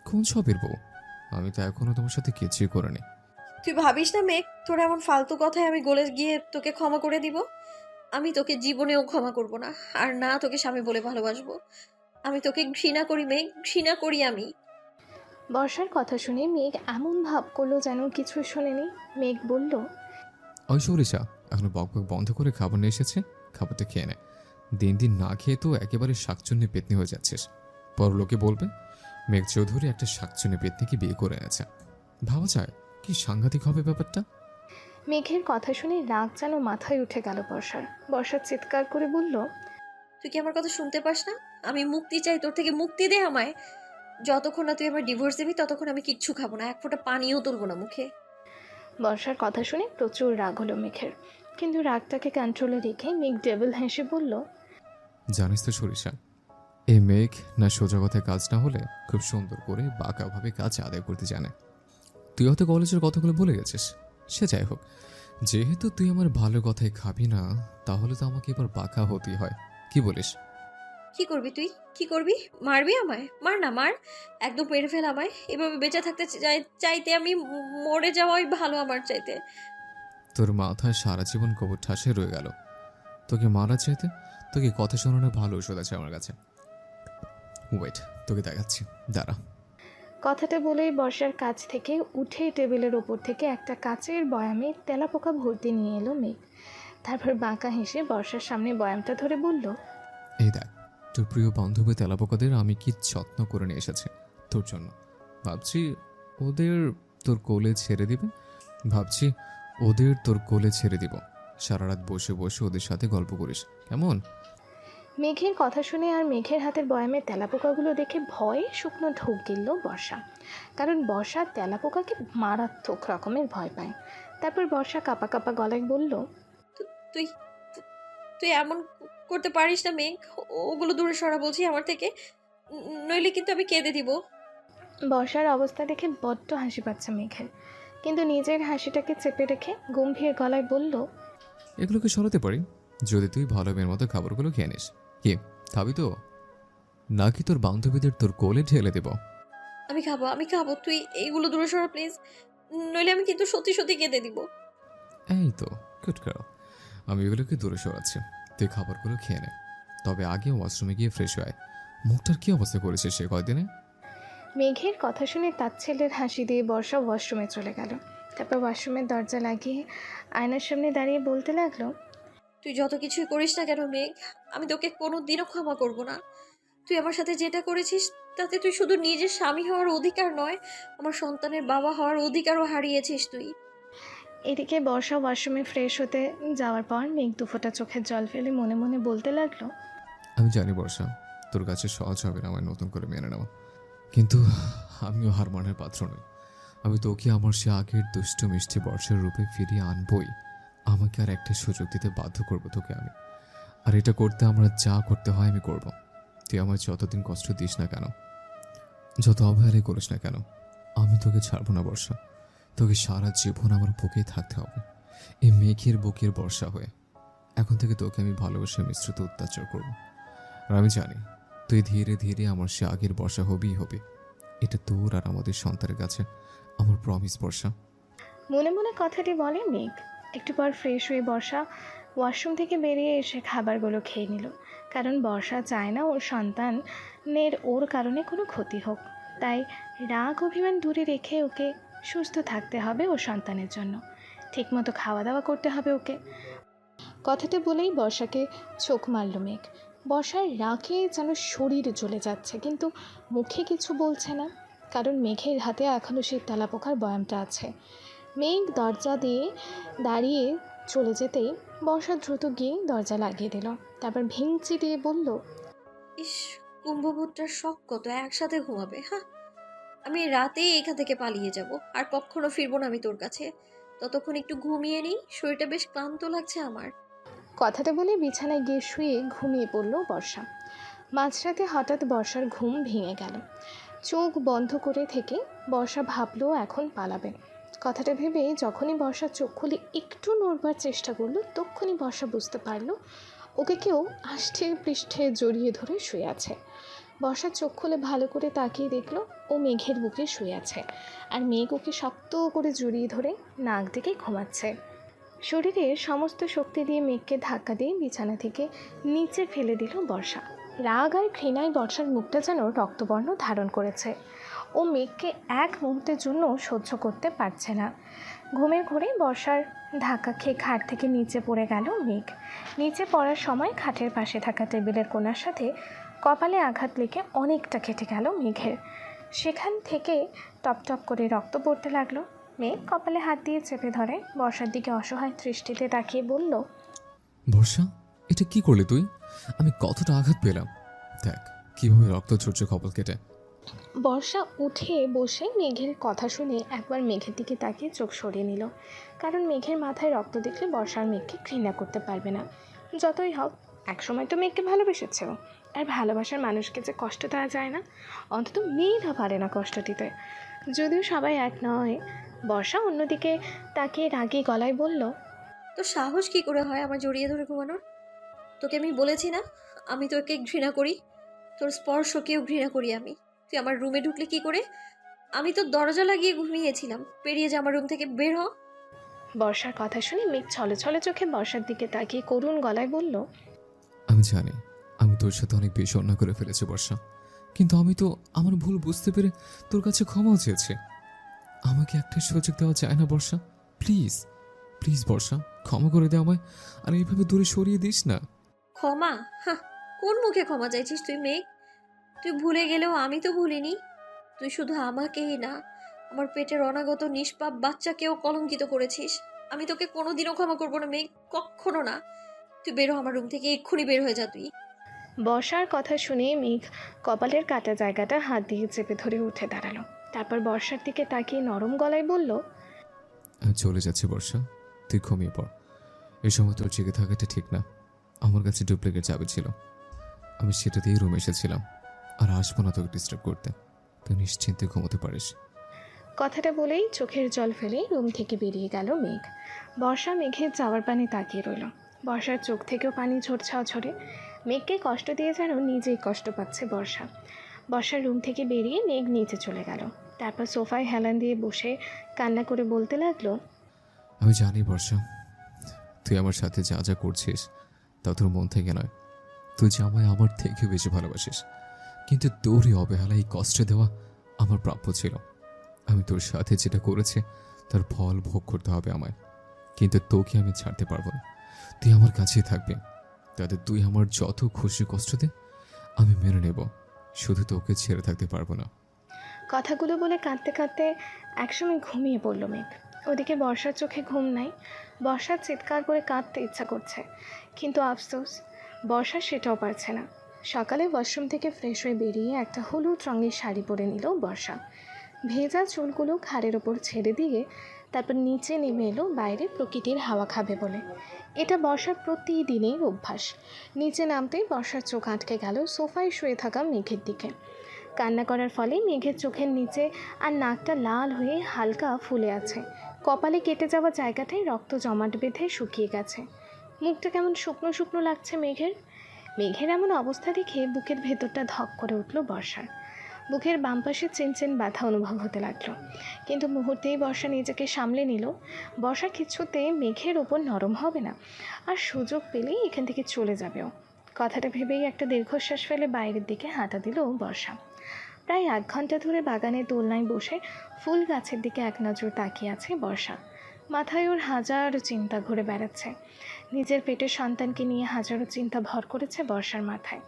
কোন সবের বউ? আমি তো এখনো তোমার সাথে কিছুই করিনি। তুই ভাবিস না মেঘ, তোর এমন ফালতু কথায় আমি গলে গিয়ে তোকে ক্ষমা করে দিব? আমি তোকে জীবনেও ক্ষমা করব না, আর না তোকে স্বামী বলে ভালোবাসবো। আমি তোকে ঘৃণা করি মেঘ, ঘৃণা করি আমি। বর্ষার কথা শুনে মেঘ এমন ভাব করলো যেন কিছু শোনেনি। মেঘ বলল, ওই সরিষা, এখন বক বক বন্ধ করে খাবার নিয়ে এসেছে, খাবারটা খেয়ে নে। দিন দিন না খেয়ে তো একেবারে শাকচুন্নি পেতনি হয়ে যাচ্ছিস। পর লোকে বলবে মেঘ চৌধুরী একটা শাকচুন্নি পেতনিকে বিয়ে করে এনেছে। ভাবা যায় কি সাংঘাতিক হবে ব্যাপারটা। মেঘের কথা শুনে রাগ যেন মাথায় উঠে গেল বর্ষার। বর্ষা চিৎকার করে বলল, তুই কি আমার কথা শুনতে পাস না? আমি মুক্তি চাই, তোর থেকে মুক্তি দে আমায়। যতক্ষণ না তুই আমার ডিভোর্স দিবি ততক্ষণ আমি কিচ্ছু খাবো না, এক ফোঁটা পানিও তুলবো না মুখে। বর্ষার কথা শুনে প্রচুর রাগ হলো মেঘের, কিন্তু রাগটাকে কন্ট্রোলে রেখে মেঘ ডেভিল হেসে বলল, জানিস তো সরিষা, এই মেঘ না সোজা কথায় কাজ না হলে খুব সুন্দর করে বাঁকাভাবে কাজ আদায় করতে জানে। তুই হয়তো কলেজের কথাগুলো ভুলে গেছিস, সে যাই হোক। যেহেতু তুই আমার ভালো কথায় খাবি না, তাহলে তো আমাকে এবার বাঁকা হতেই হয়। কি বলিস? কি করবি তুই? কি করবি? মারবি আমায়? মার না, মার, একদম মেরে ফেল আমায়। এভাবে বেঁচে থাকতে চাইতে আমি মরে যাওয়াই ভালো আমার চাইতে। তোর মাথায় সারা জীবন গোবর ঠাসে রয়ে গেল। তোকে মারা চাইতে তোকে কথা শোনানো ভালো ওষুধ আছে আমার কাছে। ওয়েট, তোকে দেখাচ্ছি, দাঁড়া। কথাটা বলেই বর্ষার কাছ থেকে উঠে টেবিলের ওপর থেকে একটা কাচের বয়ামে তেলাপোকা ভর্তি নিয়ে এলো মেঘ। তারপর বাঁকা হেসে বর্ষার সামনে বয়ামটা ধরে বলল, এই দেখ, তোর প্রিয় বান্ধবী তেলাপোকাদের আমি কি যত্ন করে নিয়ে এসেছি তোর জন্য। ভাবছি ওদের তোর কোলে ছেড়ে দিবে, সারা রাত বসে বসে ওদের সাথে গল্প করিস, কেমন? মেঘের কথা শুনে আর মেঘের হাতের বয়ামে তেলাপোকাগুলো দেখে ভয়ে শুকনো ঢোক গিলল বর্ষা, কারণ বর্ষা তেলাপোকাকে মারাত্মক রকমের ভয় পায়। তারপর বর্ষা কাঁপা কাঁপা গলায় বলল, তুই তুই এমন করতে পারিস না মেঘ। ওগুলো দূরে সরা বলছি আমার থেকে, নইলে কিন্তু আমি কেঁদে দিব। বর্ষার অবস্থা দেখে বড্ড হাসি পাচ্ছে মেঘের, কিন্তু নিজের হাসিটাকে চেপে রেখে গম্ভীর গলায় বলল, এগুলোকে সরাতে পারি যদি তুই ভালো মেয়ের মতো খাবারগুলো খেয়ে নিস। কি খাবি তো, নাকি তোর বান্ধবীদের তোর কোলে ঢেলে দেব? আমি খাবো, তুই এইগুলো দূরে সরা প্লিজ, নইলে আমি কিন্তু সত্যি সত্যি কেঁদে দিব। এই তো গুড গার্ল, আমি এগুলোকে দূরে সরাচ্ছি, তুই খাবারগুলো খেয়ে নে। তবে আগে ওয়াশরুমে গিয়ে ফ্রেশ হয়। মুখটার কি অবস্থা করেছিস সে কয়দিনে? মেঘের কথা শুনে তাচ্ছিল্যের হাসি দিয়ে বর্ষা ওয়াশরুমে চলে গেল। তারপর ওয়াশরুমের দরজা লাগিয়ে আয়নার সামনে দাঁড়িয়ে বলতে লাগলো, তুই যত কিছুই করিস না কেন মেঘ, আমি তোকে কোনো দিনও ক্ষমা করব না। তুই আমার সাথে যেটা করেছিস তাতে তুই শুধু নিজের স্বামী হওয়ার অধিকার নয়, আমার সন্তানের বাবা হওয়ার অধিকারও হারিয়েছিস তুই। এদিকে বর্ষা ওয়াশরুমে ফ্রেশ হতে যাওয়ার পর মেঘ দুফোঁটা চোখের জল ফেলে মনে মনে বলতে লাগলো, আমি জানি বর্ষা, তোর কাছে সহজ হবে না আমার নতুন করে মেনে নেওয়া, কিন্তু আমিও হার মানের পাত্র নই। আমি তোকে আমার সে আগের দুষ্ট মিষ্টি বর্ষার রূপে ফিরিয়ে আনবই। আমাকে আর একটা সুযোগ দিতে বাধ্য করবো তোকে আমি, আর এটা করতে আমরা যা করতে হয় আমি করব। তুই আমার যতদিন কষ্ট দিস না কেন, যত অবহেলাই করিস না কেন, আমি তোকে ছাড়বো না বর্ষা। তোকে সারা জীবন আমার বুকেই থাকতে হবে, এই মেঘের বুকের বর্ষা হয়ে। এখন থেকে তোকে আমি ভালোবাসা মিশ্রিত অত্যাচার করব। আর আমি জানি তুই ধীরে ধীরে আমার সে আগের বর্ষা হবেই হবে। এটা তোর আর আমাদের সন্তানের কাছে আমার প্রমিস বর্ষা। মনে মনে কথাটি বলে মেঘ। একটু পর ফ্রেশ হয়ে বর্ষা ওয়াশরুম থেকে বেরিয়ে এসে খাবারগুলো খেয়ে নিল, কারণ বর্ষা চায় না ওর সন্তানের ওর কারণে কোনো ক্ষতি হোক। তাই রাগ অভিমান দূরে রেখে ওকে সুস্থ থাকতে হবে ওর সন্তানের জন্য। ঠিকমতো খাওয়া দাওয়া করতে হবে ওকে। কথাটা বলেই বর্ষাকে চোখ মারল মেঘ। বর্ষার রাগে যেন শরীর জ্বলে যাচ্ছে, কিন্তু মুখে কিছু বলছে না, কারণ মেঘের হাতে এখনও সেই তেলাপোকার বয়ামটা আছে। মেঘ দরজা দিয়ে দাঁড়িয়ে চলে যেতেই বর্ষা দ্রুত গিয়ে দরজা লাগিয়ে দিল। তারপর ভেঙচি দিয়ে বলল, ইস, কুম্ভভূতটার শখ কত একসাথে ঘুমাবে। হ্যাঁ, আমি রাতেই এখান থেকে পালিয়ে যাব, আর কখনো ফিরবো না আমি তোর কাছে। ততক্ষণ একটু ঘুমিয়ে নিই, শরীরটা বেশ ক্লান্ত লাগছে আমার। কথাটা বলে বিছানায় গিয়ে শুয়ে ঘুমিয়ে পড়ল বর্ষা। মাঝরাতে হঠাৎ বর্ষার ঘুম ভেঙে গেল। চোখ বন্ধ করে থেকে বর্ষা ভাবলো এখন পালাবে। কথাটা ভেবে যখনই বর্ষা চোখ খুলে একটু নড়বার চেষ্টা করলো, তখনই বর্ষা বুঝতে পারলো ওকে কেউ আষ্টে পৃষ্ঠে জড়িয়ে ধরে শুয়ে আছে। বর্ষা চোখ খুলে ভালো করে তাকিয়ে দেখলো ও মেঘের বুকে শুয়ে আছে, আর মেঘ ওকে শক্ত করে জড়িয়ে ধরে নাক ডেকে ঘুমাচ্ছে। শরীরের সমস্ত শক্তি দিয়ে মেঘকে ধাক্কা দিয়ে বিছানা থেকে নিচে ফেলে দিল বর্ষা। রাগ আর ঘৃণায় বর্ষার মুখটা যেন রক্তবর্ণ ধারণ করেছে। ও মেঘকে এক মুহূর্তের জন্য সহ্য করতে পারছে না। ঘুমের ঘোরে বর্ষার ধাক্কা খেয়ে খাট থেকে নিচে পড়ে গেল মেঘ। নিচে পড়ার সময় খাটের পাশে থাকা টেবিলের কোণার সাথে কপালে আঘাত লেগে অনেকটা কেটে গেল মেঘের। সেখান থেকে টপ টপ করে রক্ত পড়তে লাগলো। মেঘ কপালে হাত দিয়ে চেপে ধরে বর্ষার দিকে অসহায় দৃষ্টিতে তাকিয়ে বলল, বর্ষা, এটা কি করলি তুই? আমি কতটা আঘাত পেলাম, দেখ কিভাবে রক্ত ঝরছে কপাল কেটে। বর্ষা উঠে বসে মেঘের কথা শুনে একবার মেঘের দিকে তাকিয়ে চোখ সরিয়ে নিল, কারণ মেঘের মাথায় রক্ত দেখলে বর্ষার মেঘকে ঘৃণা করতে পারবে না। যতই হোক একসময় তো মেঘকে ভালোবেসেছে ও, আর ভালোবাসার মানুষকে যে কষ্ট দেওয়া যায় না, অন্তত মেয়েরা পারে না কষ্ট দিতে। যদিও সবাই এক নয়। বর্ষা অন্যদিকে তাকিয়ে রাগী গলায় বলল, তো সাহস কি করে হয় আমার জড়িয়ে ধরে ঘুমানোর? তোকে আমি বলেছি না আমি তোকে ঘৃণা করি, তোর স্পর্শকেও ঘৃণা করি আমি। তুই আমার রুমে ঢুকলে কি করে? আমি তো দরজা লাগিয়ে ঘুমিয়েছিলাম। বেরিয়ে যা আমার রুম থেকে, বের হ। বর্ষার কথা শুনে মেঘ ছলে ছলে চোখে বর্ষার দিকে তাকিয়ে করুণ গলায় বলল, আমি জানি আমি তোর সাথে অনেক বেশি অন্যায় করে ফেলেছি বর্ষা, কিন্তু আমি তো আমার ভুল বুঝতে পেরে তোর কাছে ক্ষমাও চেয়েছি। আমাকে একটা সুযোগ দেওয়া যায় না বর্ষা? প্লিজ প্লিজ বর্ষা, ক্ষমা করে দে আমায়, আর এইভাবে দূরে সরিয়ে দিস না। ক্ষমা? হ্যাঁ, কোন মুখে ক্ষমা চাইছিস তুই মেঘ? তুই ভুলে গেলেও আমি তো ভুলিনি। তুই শুধু আমাকেই না, আমার পেটের অনাগত নিষ্পাপ বাচ্চাকেও কলঙ্কিত করেছিস। আমি তোকে কোনোদিনও ক্ষমা করবো না মেঘ, কখনো না। তুই বেরো আমার রুম থেকে, এক্ষুনি বের হয়ে যা তুই। বর্ষার কথা শুনে মেঘ কপালের কাটা জায়গাটা হাত দিয়ে চেপে ধরে উঠে দাঁড়ালো। তারপর বর্ষার দিকে তাকিয়ে নরম গলায় বলল, আমি চলে যাচ্ছি বর্ষা, তুই ঘুমিয়ে পড়। এই সময় তোর জেগে থাকাটা ঠিক না। আমার কাছে ডুপ্লিকেট চাবি ছিল, আমি সেটা দিয়েই রুমে এসেছিলাম, আর আসবো না তোকে ডিস্টার্ব করতে। তুই নিশ্চিন্তে ঘুমোতে পারিস। কথাটা বলেই চোখের জল ফেলে রুম থেকে বেরিয়ে গেল মেঘ। বর্ষা মেঘের যাওয়ার পানে তাকিয়ে রইল। বর্ষার চোখ থেকেও পানি ঝরছাও ঝরে। মেঘকে কষ্ট দিয়ে যেন নিজেই কষ্ট পাচ্ছে বর্ষা। বর্ষার রুম থেকে বেরিয়ে মেঘ নিচে চলে গেল। তারপর সোফায় হেলান দিয়ে বসে কান্না করে বলতে লাগলো, আমি জানি বর্ষা, তুই আমার সাথে যা যা করছিস তা তোর মন থেকে নয়। তুই যে আমায় আমার থেকে বেশি ভালোবাসিস, কিন্তু তোরই অবহেলা এই কষ্ট দেওয়া আমার প্রাপ্য ছিল। আমি তোর সাথে যেটা করেছি তার ফল ভোগ করতে হবে আমায়, কিন্তু তোকে আমি ছাড়তে পারবো না। তুই আমার কাছেই থাকবি, তাতে তুই আমার যত খুশি কষ্ট দে আমি মেনে নেব, শুধু তোকে ছেড়ে থাকতে পারবো না। কথাগুলো বলে কাঁদতে কাঁদতে একসময় ঘুমিয়ে পড়ল মেঘ। ওদিকে বর্ষার চোখে ঘুম নাই। বর্ষার চিৎকার করে কাঁদতে ইচ্ছা করছে, কিন্তু আফসোস বর্ষা সেটাও পারছে না। সকালে ওয়াশরুম থেকে ফ্রেশ হয়ে বেরিয়ে একটা হলুদ রঙের শাড়ি পরে নিল বর্ষা। ভেজা চুলগুলো ঘাড়ের ওপর ছেড়ে দিয়ে তারপর নিচে নেমে এলো বাইরে প্রকৃতির হাওয়া খাবে বলে। এটা বর্ষার প্রতিদিনের অভ্যাস। নিচে নামতেই বর্ষার চোখ আটকে গেল সোফায় শুয়ে থাকা মেঘের দিকে। কান্না করার ফলে মেঘের চোখের নিচে আর নাকটা লাল হয়ে হালকা ফুলে আছে। কপালে কেটে যাওয়া জায়গাটায় রক্ত জমাট বেঁধে শুকিয়ে গেছে। মুখটা কেমন শুকনো শুকনো লাগছে মেঘের। মেঘের এমন অবস্থা দেখে বুকের ভেতরটা ধক করে উঠল বর্ষার। বুকের বাম পাশে চেনচেন ব্যথা অনুভব হতে লাগলো, কিন্তু মুহূর্তেই বর্ষা নিজেকে সামলে নিল। বর্ষা কিছুতে মেঘের ওপর নরম হবে না, আর সুযোগ পেলেই এখান থেকে চলে যাবেও। কথাটা ভেবেই একটা দীর্ঘশ্বাস ফেলে বাইরের দিকে হাঁটা দিল বর্ষা। প্রায় 1 ঘন্টা ধরে বাগানের দোলনায় বসে ফুল গাছের দিকে এক নজর তাকিয়ে আছে বর্ষা। মাথায় ওর হাজারো চিন্তা ঘুরে বেড়াচ্ছে। নিজের পেটের সন্তানকে নিয়ে হাজারো চিন্তা ভর করেছে বর্ষার মাথায়।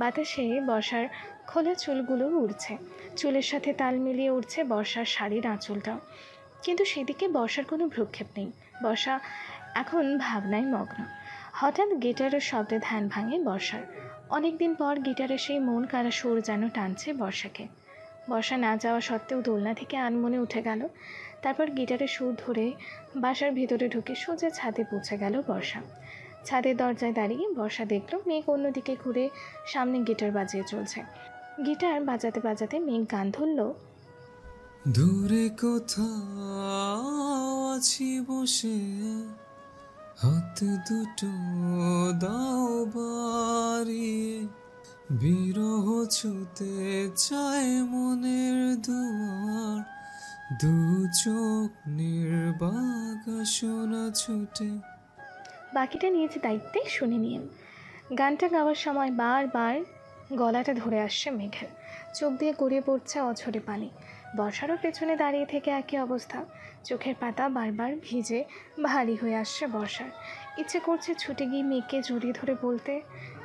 বাতাসে বর্ষার খোলা চুলগুলো উড়ছে, চুলের সাথে তাল মিলিয়ে উঠছে বর্ষার শাড়ির আঁচলটাও। কিন্তু সেদিকে বর্ষার কোনো ভ্রুক্ষেপ নেই। বর্ষা এখন ভাবনায় মগ্ন। হঠাৎ গিটারের শব্দে ধ্যান ভাঙে বর্ষার। অনেকদিন পর গিটারের সেই মন কাড়া সুর যেন টানছে বর্ষাকে। বর্ষা না যাওয়া সত্ত্বেও দোলনা থেকে আনমনে উঠে গেল। তারপর গিটারের সুর ধরে বাসার ভিতরে ঢুকে সোজা ছাদে পৌঁছে গেল বর্ষা। ছাদের দরজায় দাঁড়িয়ে বর্ষা দেখল মেঘ অন্যদিকে ঘুরে সামনে গিটার বাজিয়ে চলছে। গিটার বাজাতে বাজাতে মেঘ গান ধরল, দূরে কোথাও আছি বসে, হাত দুটো দাও বাড়িয়ে, বিরহ ছুতে চায় মনের দুয়ার, দু চোখ নির্বাক শোনা ছুটে। বাকিটা নিজ দায়িত্বে শুনে নিন। গানটা গাওয়ার সময় বারবার গলাটা ধরে আসছে মেঘের, চোখ দিয়ে গড়িয়ে পড়ছে অঝরে পানি। বর্ষারও পেছনে দাঁড়িয়ে থেকে একই অবস্থা। চোখের পাতা বারবার ভিজে ভারী হয়ে আসছে বর্ষার। ইচ্ছে করছে ছুটে গিয়ে মেঘকে জড়িয়ে ধরে বলতে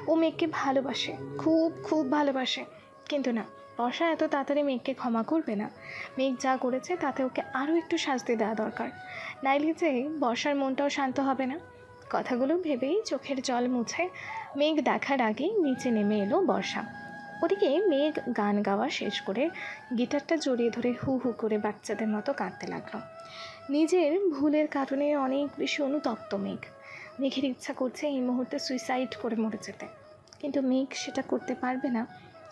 ও মেঘকে ভালোবাসে, খুব খুব ভালোবাসে। কিন্তু না, বর্ষা এত তাড়াতাড়ি মেঘকে ক্ষমা করবে না। মেঘ যা করেছে তাতে ওকে আরও একটু শাস্তি দেওয়া দরকার, নাইলে যে বর্ষার মনটাও শান্ত হবে না। কথাগুলো ভেবেই চোখের জল মুছে মেঘ দেখার আগেই নিচে নেমে এলো বর্ষা। ওদিকে মেঘ গান গাওয়া শেষ করে গিটারটা জড়িয়ে ধরে হু হু করে বাচ্চাদের মতো কাঁদতে লাগলো। নিজের ভুলের কারণে অনেক বেশি অনুতপ্ত মেঘ। মেঘের ইচ্ছা করছে এই মুহূর্তে সুইসাইড করে মরে যেতে, কিন্তু মেঘ সেটা করতে পারবে না।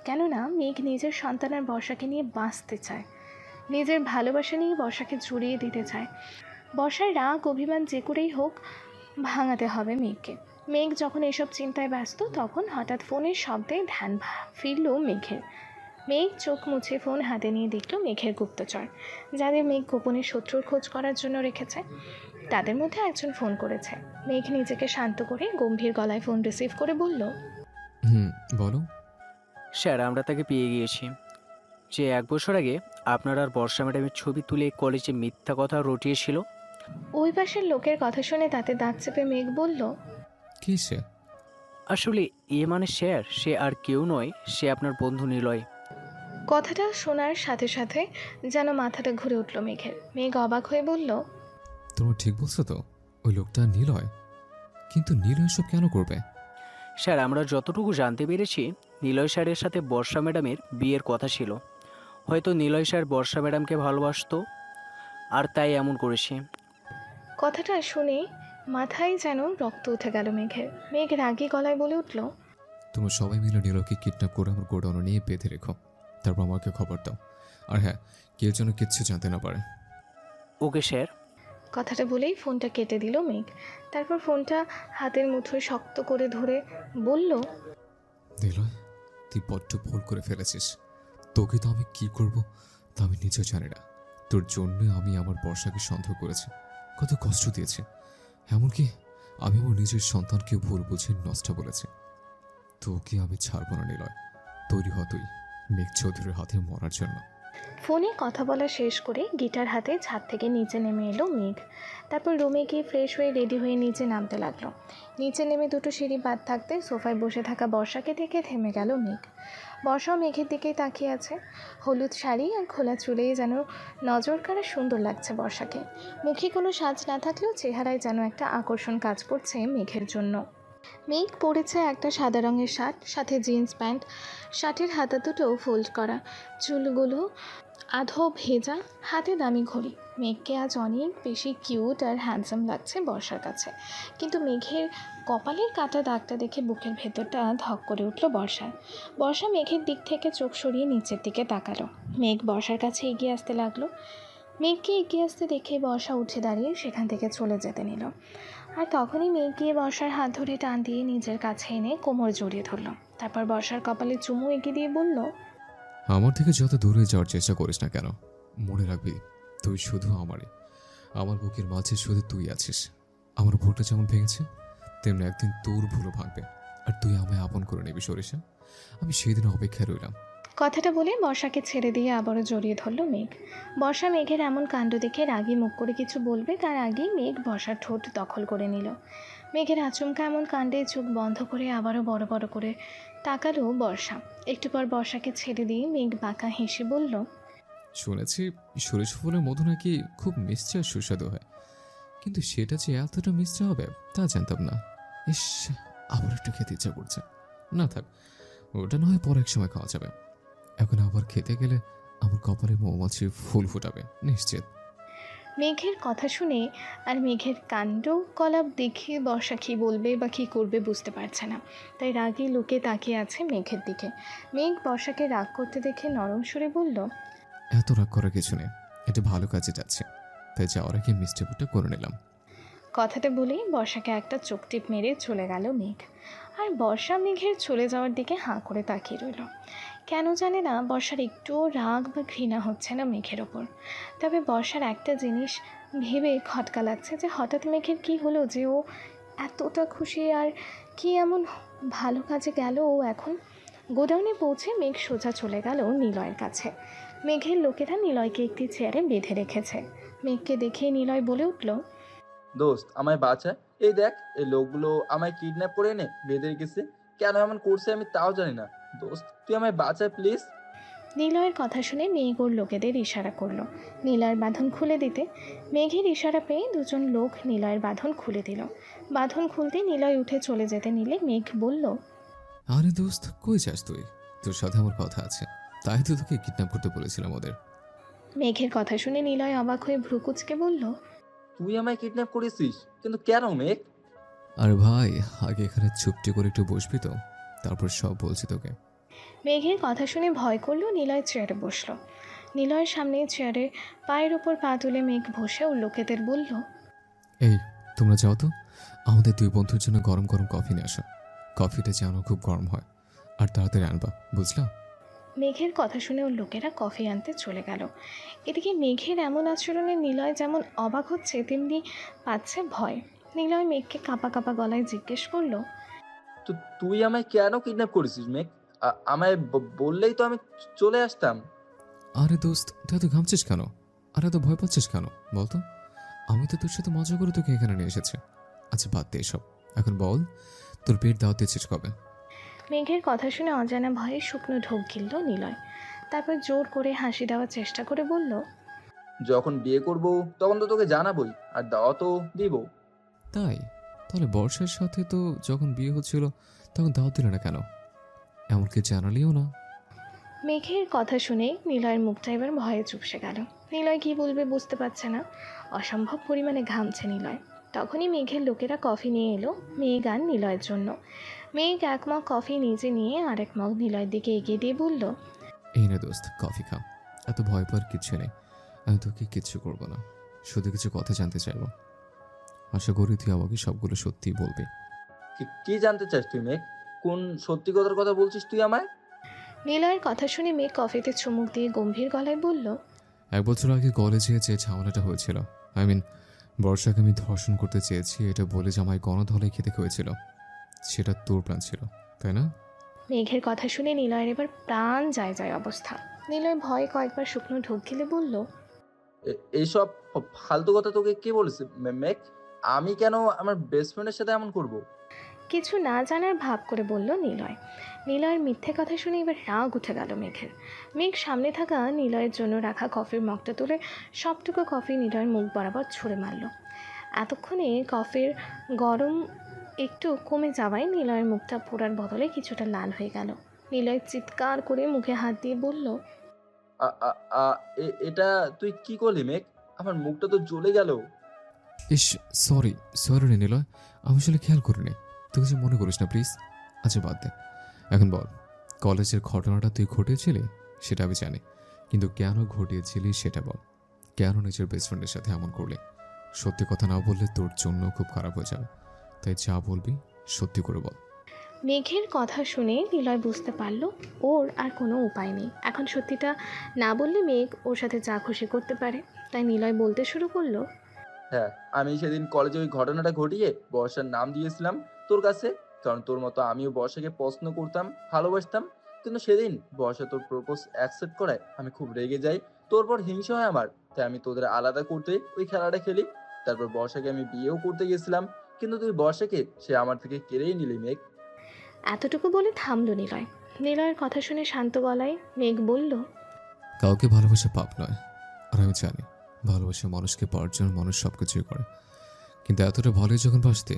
কেননা মেঘ নিজের সন্তানের বর্ষাকে নিয়ে বাঁচতে চায়, নিজের ভালোবাসা নিয়ে বর্ষাকে জড়িয়ে দিতে চায়। বর্ষার রাগ অভিমান যে করেই হোক ভাঙাতে হবে মেঘকে। মেঘ যখন এসব চিন্তায় ব্যস্ত, তখন হঠাৎ ফোনের শব্দে ধ্যান ফিরল মেঘের। মেঘ চোখ মুছে ফোন হাতে নিয়ে দেখল মেঘের গুপ্তচর, যাদের মেঘ গোপনে শত্রুর খোঁজ করার জন্য রেখেছে, তাদের মধ্যে একজন ফোন করেছে। মেঘ নিজেকে শান্ত করে গম্ভীর গলায় ফোন রিসিভ করে বলল, বলো। স্যার, আমরা তাকে পেয়ে গিয়েছি। যে 1 বছর আগে আপনার আর বর্ষা ম্যাডামের ছবি তুলে কলেজে মিথ্যা কথা রটিয়েছিল। ওই পাশের লোকের কথা শুনে তাতে দাঁত চেপে মেঘ বলল, কি সে? আসলে মানে স্যার, সে আর কেউ নয়, সে আপনার বন্ধু নিলয়। কথাটা শোনার সাথে সাথে যেন মাথাটা ঘুরে উঠল মেঘের। মেঘ অবাক হয়ে বলল, তোমরা ঠিক বলছো তো? ওই লোকটা নিলয়? কিন্তু নিলয় সব কেন করবে? স্যার, আমরা যতটুকু জানতে পেরেছি, নিলয় স্যারের সাথে বর্ষা ম্যাডামের বিয়ের কথা ছিল। হয়তো নিলয় স্যার বর্ষা ম্যাডামকে ভালোবাসতো, আর তাই এমন করেছে। কথাটা শুনে মাথায় যেন রক্ত উঠে গেল মেঘের। মেঘ রাগী গলায় বলে উঠল, তোমরা সবাই মিলে নিলয়কে কিডন্যাপ করে আমার গোডাউনে নিয়ে বেঁধে রেখো, তারপর আমাকে খবর দাও। আর হ্যাঁ, কেউ যেন কিচ্ছু জানতে না পারে। Okay sir. কথাটা বলেই ফোনটা কেটে দিল মেঘ। তারপর ফোনটা হাতের মুঠোয় শক্ত করে ধরে বলল, নিলয়, তুই বড্ড ভুল করে ফেলেছিস। তোকে তো আমি কি করব তা আমি নিজেও জানি না। তোর জন্য আমি আমার বর্ষাকে সন্দেহ করেছি, কত কষ্ট দিয়েছি। এমনকি আমি আমার নিজের সন্তানকে ভুল বুঝে নষ্ট বলেছি। তোকে আমি ছাড়ব না নিলয়। তৈরি হ তুই মেঘ চৌধুরীর হাতে মরার জন্য। ফোনে কথা বলা শেষ করে গিটার হাতে ছাদ থেকে নিচে নেমে এলো মেঘ। তারপর রুমে গিয়ে ফ্রেশ হয়ে রেডি হয়ে নিচে নামতে লাগলো। নিচে নেমে 2টো সিঁড়ি বাদ থাকতে সোফায় বসে থাকা বর্ষাকে দেখে থেমে গেল মেঘ। বর্ষাও মেঘের দিকেই তাকিয়ে আছে। হলুদ শাড়ি আর খোলা চুলেই যেন নজর কাড়া সুন্দর লাগছে বর্ষাকে। মুখে কোনো সাজ না থাকলেও চেহারায় যেন একটা আকর্ষণ কাজ করছে মেঘের জন্য। মেঘ পরেছে একটা সাদা রঙের শার্ট, সাথে জিন্স প্যান্ট। শার্টের হাতা দুটো ফোল্ড করা, চুলগুলো আধো ভেজা, হাতে দামি ঘড়ি। মেঘকে আজ অনেক বেশি কিউট আর হ্যান্ডসাম লাগছে বর্ষার কাছে। কিন্তু মেঘের কপালের কাটা দাগটা দেখে বুকের ভেতরটা ধক করে উঠল বর্ষার। বর্ষা মেঘের দিক থেকে চোখ সরিয়ে নিচের দিকে তাকালো। মেঘ বর্ষার কাছে এগিয়ে আসতে লাগলো। মেঘকে এগিয়ে আসতে দেখে বর্ষা উঠে দাঁড়িয়ে সেখান থেকে চলে যেতে নিল। আর তখনই মেঘ গিয়ে বর্ষার হাত ধরে টান দিয়ে নিজের কাছে এনে কোমর জড়িয়ে ধরল। তারপর বর্ষার কপালে চুমু এগিয়ে দিয়ে বলল, আমার থেকে যত দূরে যাওয়ার চেষ্টা করিস না কেন, মনে রাখবি তুই শুধু আমারই। আমার বুকের মাঝে শুধু তুই আছিস। আমার ভুলটা যেমন ভেঙেছে, তেমনি একদিন তোর ভুলও ভাঙবে, আর তুই আমায় আপন করে নিবি সরিষা। আমি সেদিন অপেক্ষায় রইলাম। কথাটা বলে বর্ষাকে ছেড়ে দিয়ে আবারও জড়িয়ে ধরল মেঘ। বর্ষা মেঘের এমন কাণ্ড দেখে রাগী মুখ করে কিছু বলবে তার আগেই মেঘ বর্ষার ঠোঁট দখল করে নিল। মেঘের আচমকা এমন কাণ্ডে চোখ বন্ধ করে আবারও বড় বড় করে তাকালো বর্ষা। একটু পর বর্ষাকে ছেড়ে দিয়ে মেঘ বাঁকা হেসে বলল, শুনেছি সরিষা ফুলের মধু নাকি খুব মিষ্টি আর সুস্বাদু হয়, কিন্তু সেটা যে এতটা মিষ্টি হবে তা জানতাম না। ইস, আবার একটু খেতে ইচ্ছা করছে। না থাক, ওটা না হয় পর এক সময় খাওয়া যাবে। এখন আবার খেতে গেলে আমার কপালে মৌমাছি ফুল ফুটাবে নিশ্চিত। মেঘের কথা শুনে আর মেঘের কাণ্ড কলাপ দেখে বর্ষা কী বলবে বা কী করবে বুঝতে পারছে না, তাই রাগী লোকে তাকিয়ে আছে মেঘের দিকে। মেঘ বর্ষাকে রাগ করতে দেখে নরম সুরে বলল, এত রাগ করার কিছু নেই, এটা ভালো কাজে যাচ্ছে, তাই যাওয়ার আগে মিষ্টি পুটটা করে নিলাম। কথাটা বলেই বর্ষাকে একটা চোখ টিপ মেরে চলে গেল মেঘ। আর বর্ষা মেঘের চলে যাওয়ার দিকে হাঁ করে তাকিয়ে রইল। কেন জানে না বর্ষার একটুও রাগ বা ঘৃণা হচ্ছে না মেঘের ওপর। তবে বর্ষার একটা জিনিস ভেবে খটকা লাগছে যে হঠাৎ মেঘের কী হলো যে ও এতটা খুশি, আর কি এমন ভালো কাজে গেল ও এখন। গোডাউনে পৌঁছে মেঘ সোজা চলে গেল নিলয়ের কাছে। মেঘের লোকেরা নিলয়কে একটি চেয়ারে বেঁধে রেখেছে। মেঘকে দেখে নিলয় বলে উঠল, দোস্ত আমায় বাঁচা। এই দেখ, এই লোকগুলো আমায় কিডন্যাপ করে এনে বেঁধে রেখেছে। কেন এমন করছে আমি তাও জানি না। দোস্ত তুই আমায় বাঁচা প্লিজ। নিলয়ের কথা শুনে মেঘ ওর লোকেদের ইশারা করলো নিলয়ের বাঁধন খুলে দিতে। মেঘের ইশারা পেয়ে দুজন লোক নিলয়ের বাঁধন খুলে দিল। বাঁধন খুলতে নিলয় উঠে চলে যেতে নিলে মেঘ বলল, আরে দোস্ত, কই যাস তুই? তোর সাথে আমার কথা আছে, তাই তো তোকে কিডন্যাপ করতে বলেছিলাম ওদের। মেঘের কথা শুনে নিলয় অবাক হয়ে ভ্রুকুচকে বলল, তুই আমায় কিডন্যাপ করেছিস, কিন্তু কেন মেঘ? আরে ভাই, আগে এখানে চুপটি করে একটু বসবি তো, তারপর সব বলছি তোকে। মেঘের কথা শুনে ভয় করলো। নিলয় চেয়ারে বসলো। নিলয়ের সামনে চেয়ারে পায়ের ওপর পা তুলে মেঘ বসে ওর লোকেদের বলল, এই তোমরা যাও তো, আমাদের দুই বন্ধুর জন্য গরম গরম কফি নিয়ে আসো। কফিটা যেন খুব গরম হয়, আর তাড়াতাড়ি আনবা, বুঝলা? মেঘের কথা শুনে ওর লোকেরা কফি আনতে চলে গেল। এদিকে মেঘের এমন আচরণে নিলয় যেমন অবাক হচ্ছে তেমনি পাচ্ছে ভয়। নিলয় মেঘকে কাঁপা কাঁপা গলায় জিজ্ঞেস করলো, তো তুই আমায় কেন কিডন্যাপ করেছিস মেঘ? আমায় বললেই তো আমি চলে আসতাম। আরে দোস্ত, তুই এত ঘামছিস কেন আর এত ভয় পাচ্ছিস কেন বলতো? আমি তো তোর সাথে মজা করে তোকে এখানে নিয়ে এসেছি। আচ্ছা বাদ দে এসব, এখন বল তোর পেট দাওয়াত দিচ্ছিস কবে? মেঘের কথা শুনে অজানা ভয়ে শুকনো ঢোক গিলল নিলয়। তারপর জোর করে হাসি দেওয়ার চেষ্টা করে বলল, যখন বিয়ে করব তখন তো তোকে জানাবোই, আর দাওয়া তো দিব। তাই? তাহলে বর্ষার সাথে তো যখন বিয়ে হচ্ছিল তখন দাওয়াত দিল না কেন? এমনকি জানালিও না। মেঘের কথা শুনে নিলয়ের মুখটা এবার ভয়ে চুপসে গেল। নিলয় কী বলবে বুঝতে পারছে না। অসম্ভব পরিমাণে ঘামছে নিলয়। তখনই মেঘের লোকেরা কফি নিয়ে এলো মেঘ আর নিলয়ের জন্য। মেঘ এক মগ কফি নিজে নিয়ে আরেক মগ নিলয়ের দিকে এগিয়ে দিয়ে বলল, এই না দোস্ত, কফি খা। এত ভয় পাওয়ার কিচ্ছু নেই, আমি তোকে কিচ্ছু করবো না, শুধু কিছু কথা জানতে চাইবো। আশা করি তুই আমাকে সবগুলো সত্যি বলবি। কি জানতে চাস তুই মেঘ? কোন সত্যি কথার কথা বলছিস তুই আমায়? নিলয়ের কথা শুনে মেঘ কফিতে চুমুক দিয়ে গম্ভীর গলায় বলল, 1 বছর আগে কলেজে যে ঝামেলাটা হয়েছিল, বর্ষাকে আমি ধর্ষণ করতে চেয়েছি এটা বলে যে আমায় গণধলাই খেতে হয়েছিল, সেটা তোর প্ল্যান ছিল, তাই না? মেঘের কথা শুনে নিলয়ের এবার প্রাণ যায় যায় অবস্থা। নিলয় ভয়ে কয়েকবার শুকনো ঢোক গিলে বলল, এইসব ফালতু কথা তোকে কে বলেছে মেঘ? আমি কেন আমার বেস্ট ফ্রেন্ডের সাথে এমন করব? কিছু না জানার ভাব করে বলল নিলয়। নিলয়ের মিথ্যে কথা শুনে এবার রাগ উঠে গেল মেঘের। মেঘ সামনে থাকা নিলয়ের জন্য রাখা কফির মগটা তুলে সবটুকু কফি নিলয়ের মুখ বরাবর ছুঁড়ে মারল। এতক্ষণে কফির গরম একটু কমে যাওয়ায় নিলয়ের মুখটা পোড়ার বদলে কিছুটা লাল হয়ে গেল। নিলয় চিৎকার করে মুখে হাত দিয়ে বলল, এটা তুই কি করলি মেঘ? আমার মুখটা তো জ্বলে গেল। ইস, সরি রে নিলয়, আমি আসলে খেয়াল করিনি, তুই কিছু মনে করিস না প্লিজ। আচ্ছা বাদ দে, এখন বল, কলেজের ঘটনাটা তুই ঘটিয়েছিলি সেটা আমি জানি, কিন্তু কেন ঘটিয়েছিলি সেটা বল। কেন নিজের বেস্ট ফ্রেন্ডের সাথে এমন করলে? সত্যি কথা না বললে তোর জন্য খুব খারাপ হয়ে যাবে, তাই যা বলবি সত্যি করে বল। মেঘের কথা শুনে নিলয় বুঝতে পারল ওর আর কোনো উপায় নেই। এখন সত্যিটা না বললে মেঘ ওর সাথে যা খুশি করতে পারে। তাই নিলয় বলতে শুরু করলো, হ্যাঁ, আমি সেদিন কলেজে ওই ঘটনাটা ঘটিয়ে বর্ষার নাম দিয়েছিলাম তোর কাছে, কারণ তোর মতো আমিও বর্ষাকে পছন্দ করতাম, ভালোবাসতাম। কিন্তু সেদিন বর্ষা তোর প্রপোজ অ্যাকসেপ্ট করায় আমি খুব রেগে যাই, তোর পর হিংসা হয় আমার। তাই আমি তোদের আলাদা করতে ওই খেলাটা খেলি। তারপর বর্ষাকে আমি বিয়েও করতে গেছিলাম, কিন্তু তুই বর্ষাকে সে আমার থেকে কেড়েই নিলি মেঘ। এতটুকু বলে থামলো নিলয়। নিলয়ের কথা শুনে শান্ত গলায় মেঘ বলল, কাউকে ভালোবাসা পাপ নয়, আর আমি জানি ভালোবাসা মানুষকে পাওয়ার জন্য মানুষ সব কিছুই করে। কিন্তু এতটা ভালোই যখন বাসতে,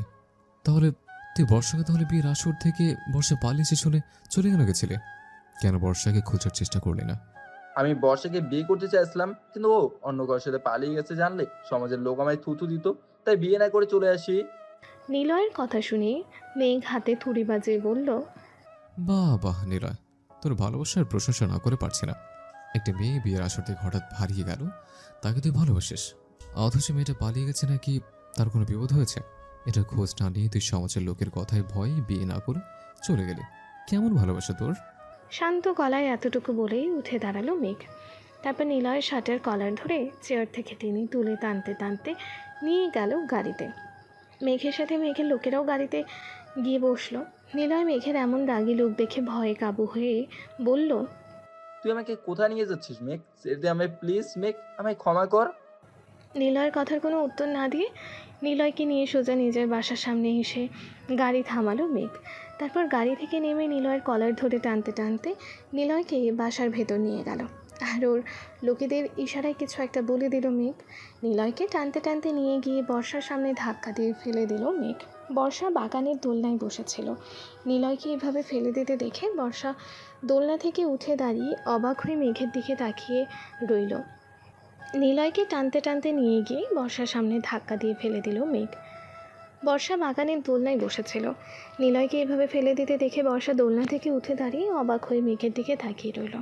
তাহলে তুই বর্ষাকে তাহলে বিয়ের আসর থেকে বর্ষা পালিয়েছে শুনে চলে কেন গেছিলে? কেন বর্ষাকে খোঁজার চেষ্টা করলি না? আমি বর্ষাকে বিয়ে করতে চাইছিলাম, কিন্তু ও অন্য কারোর সাথে পালিয়ে গেছে জানলে সমাজের লোক আমায় থুথু দিত, তাই বিয়ে না করে চলে আসি। নিলয়ের কথা শুনে মেঘ হাতে থুড়ি বাজিয়ে বলল, বাহ বাহ নিলয়, তোর ভালোবাসার প্রশংসা না করে পারছি না। একটা মেয়ে বিয়ের আসর থেকে হঠাৎ হারিয়ে গেল, তাকে তুই ভালোবাসিস, অথচ মেয়েটা পালিয়ে গেছে নাকি তার কোনো বিপদ হয়েছে? এটা খোঁজ না নিয়ে তুই সমাজের লোকের কথায় ভয়ে বিয়ে না করে চলে গেলি। কেমন ভালোবাসা তোর? শান্ত গলায় এতটুকু বলেই উঠে দাঁড়ালো মেঘ। তারপর নিলয়ের শার্টের কলার ধরে চেয়ার থেকে টেনে তুলে টানতে টানতে নিয়ে গেল গাড়িতে। মেঘের সাথে মেঘের লোকেরাও গাড়িতে গিয়ে বসলো। নিলয় মেঘের এমন রাগী লোক দেখে ভয়ে কাবু হয়ে বলল, তুই আমাকে কোথায় নিয়ে যাচ্ছিস মেঘ? ছেড়ে দে আমায় প্লিজ মেঘ, আমায় ক্ষমা কর। নিলয়ের কথার কোনো উত্তর না দিয়ে নিলয়কে নিয়ে সোজা নিজের বাসার সামনে এসে গাড়ি থামালো মেঘ। তারপর গাড়ি থেকে নেমে নিলয়ের কলার ধরে টানতে টানতে নিলয়কে বাসার ভেতর নিয়ে গেল। আর ওর লোকেদের ইশারায় কিছু একটা বলে দিল মেঘ। নিলয়কে টানতে টানতে নিয়ে গিয়ে বর্ষার সামনে ধাক্কা দিয়ে ফেলে দিল মেঘ। বর্ষা বাগানের দোলনায় বসেছিল। নিলয়কে এভাবে ফেলে দিতে দেখে বর্ষা দোলনা থেকে উঠে দাঁড়িয়ে অবাক হয়ে মেঘের দিকে তাকিয়ে রইল। নিলয়কে টানতে টানতে নিয়ে গিয়ে বর্ষার সামনে ধাক্কা দিয়ে ফেলে দিল মেঘ। বর্ষা বাগানের দোলনায় বসেছিল। নিলয়কে এভাবে ফেলে দিতে দেখে বর্ষা দোলনা থেকে উঠে দাঁড়িয়ে অবাক হয়ে মেঘের দিকে তাকিয়ে রইল।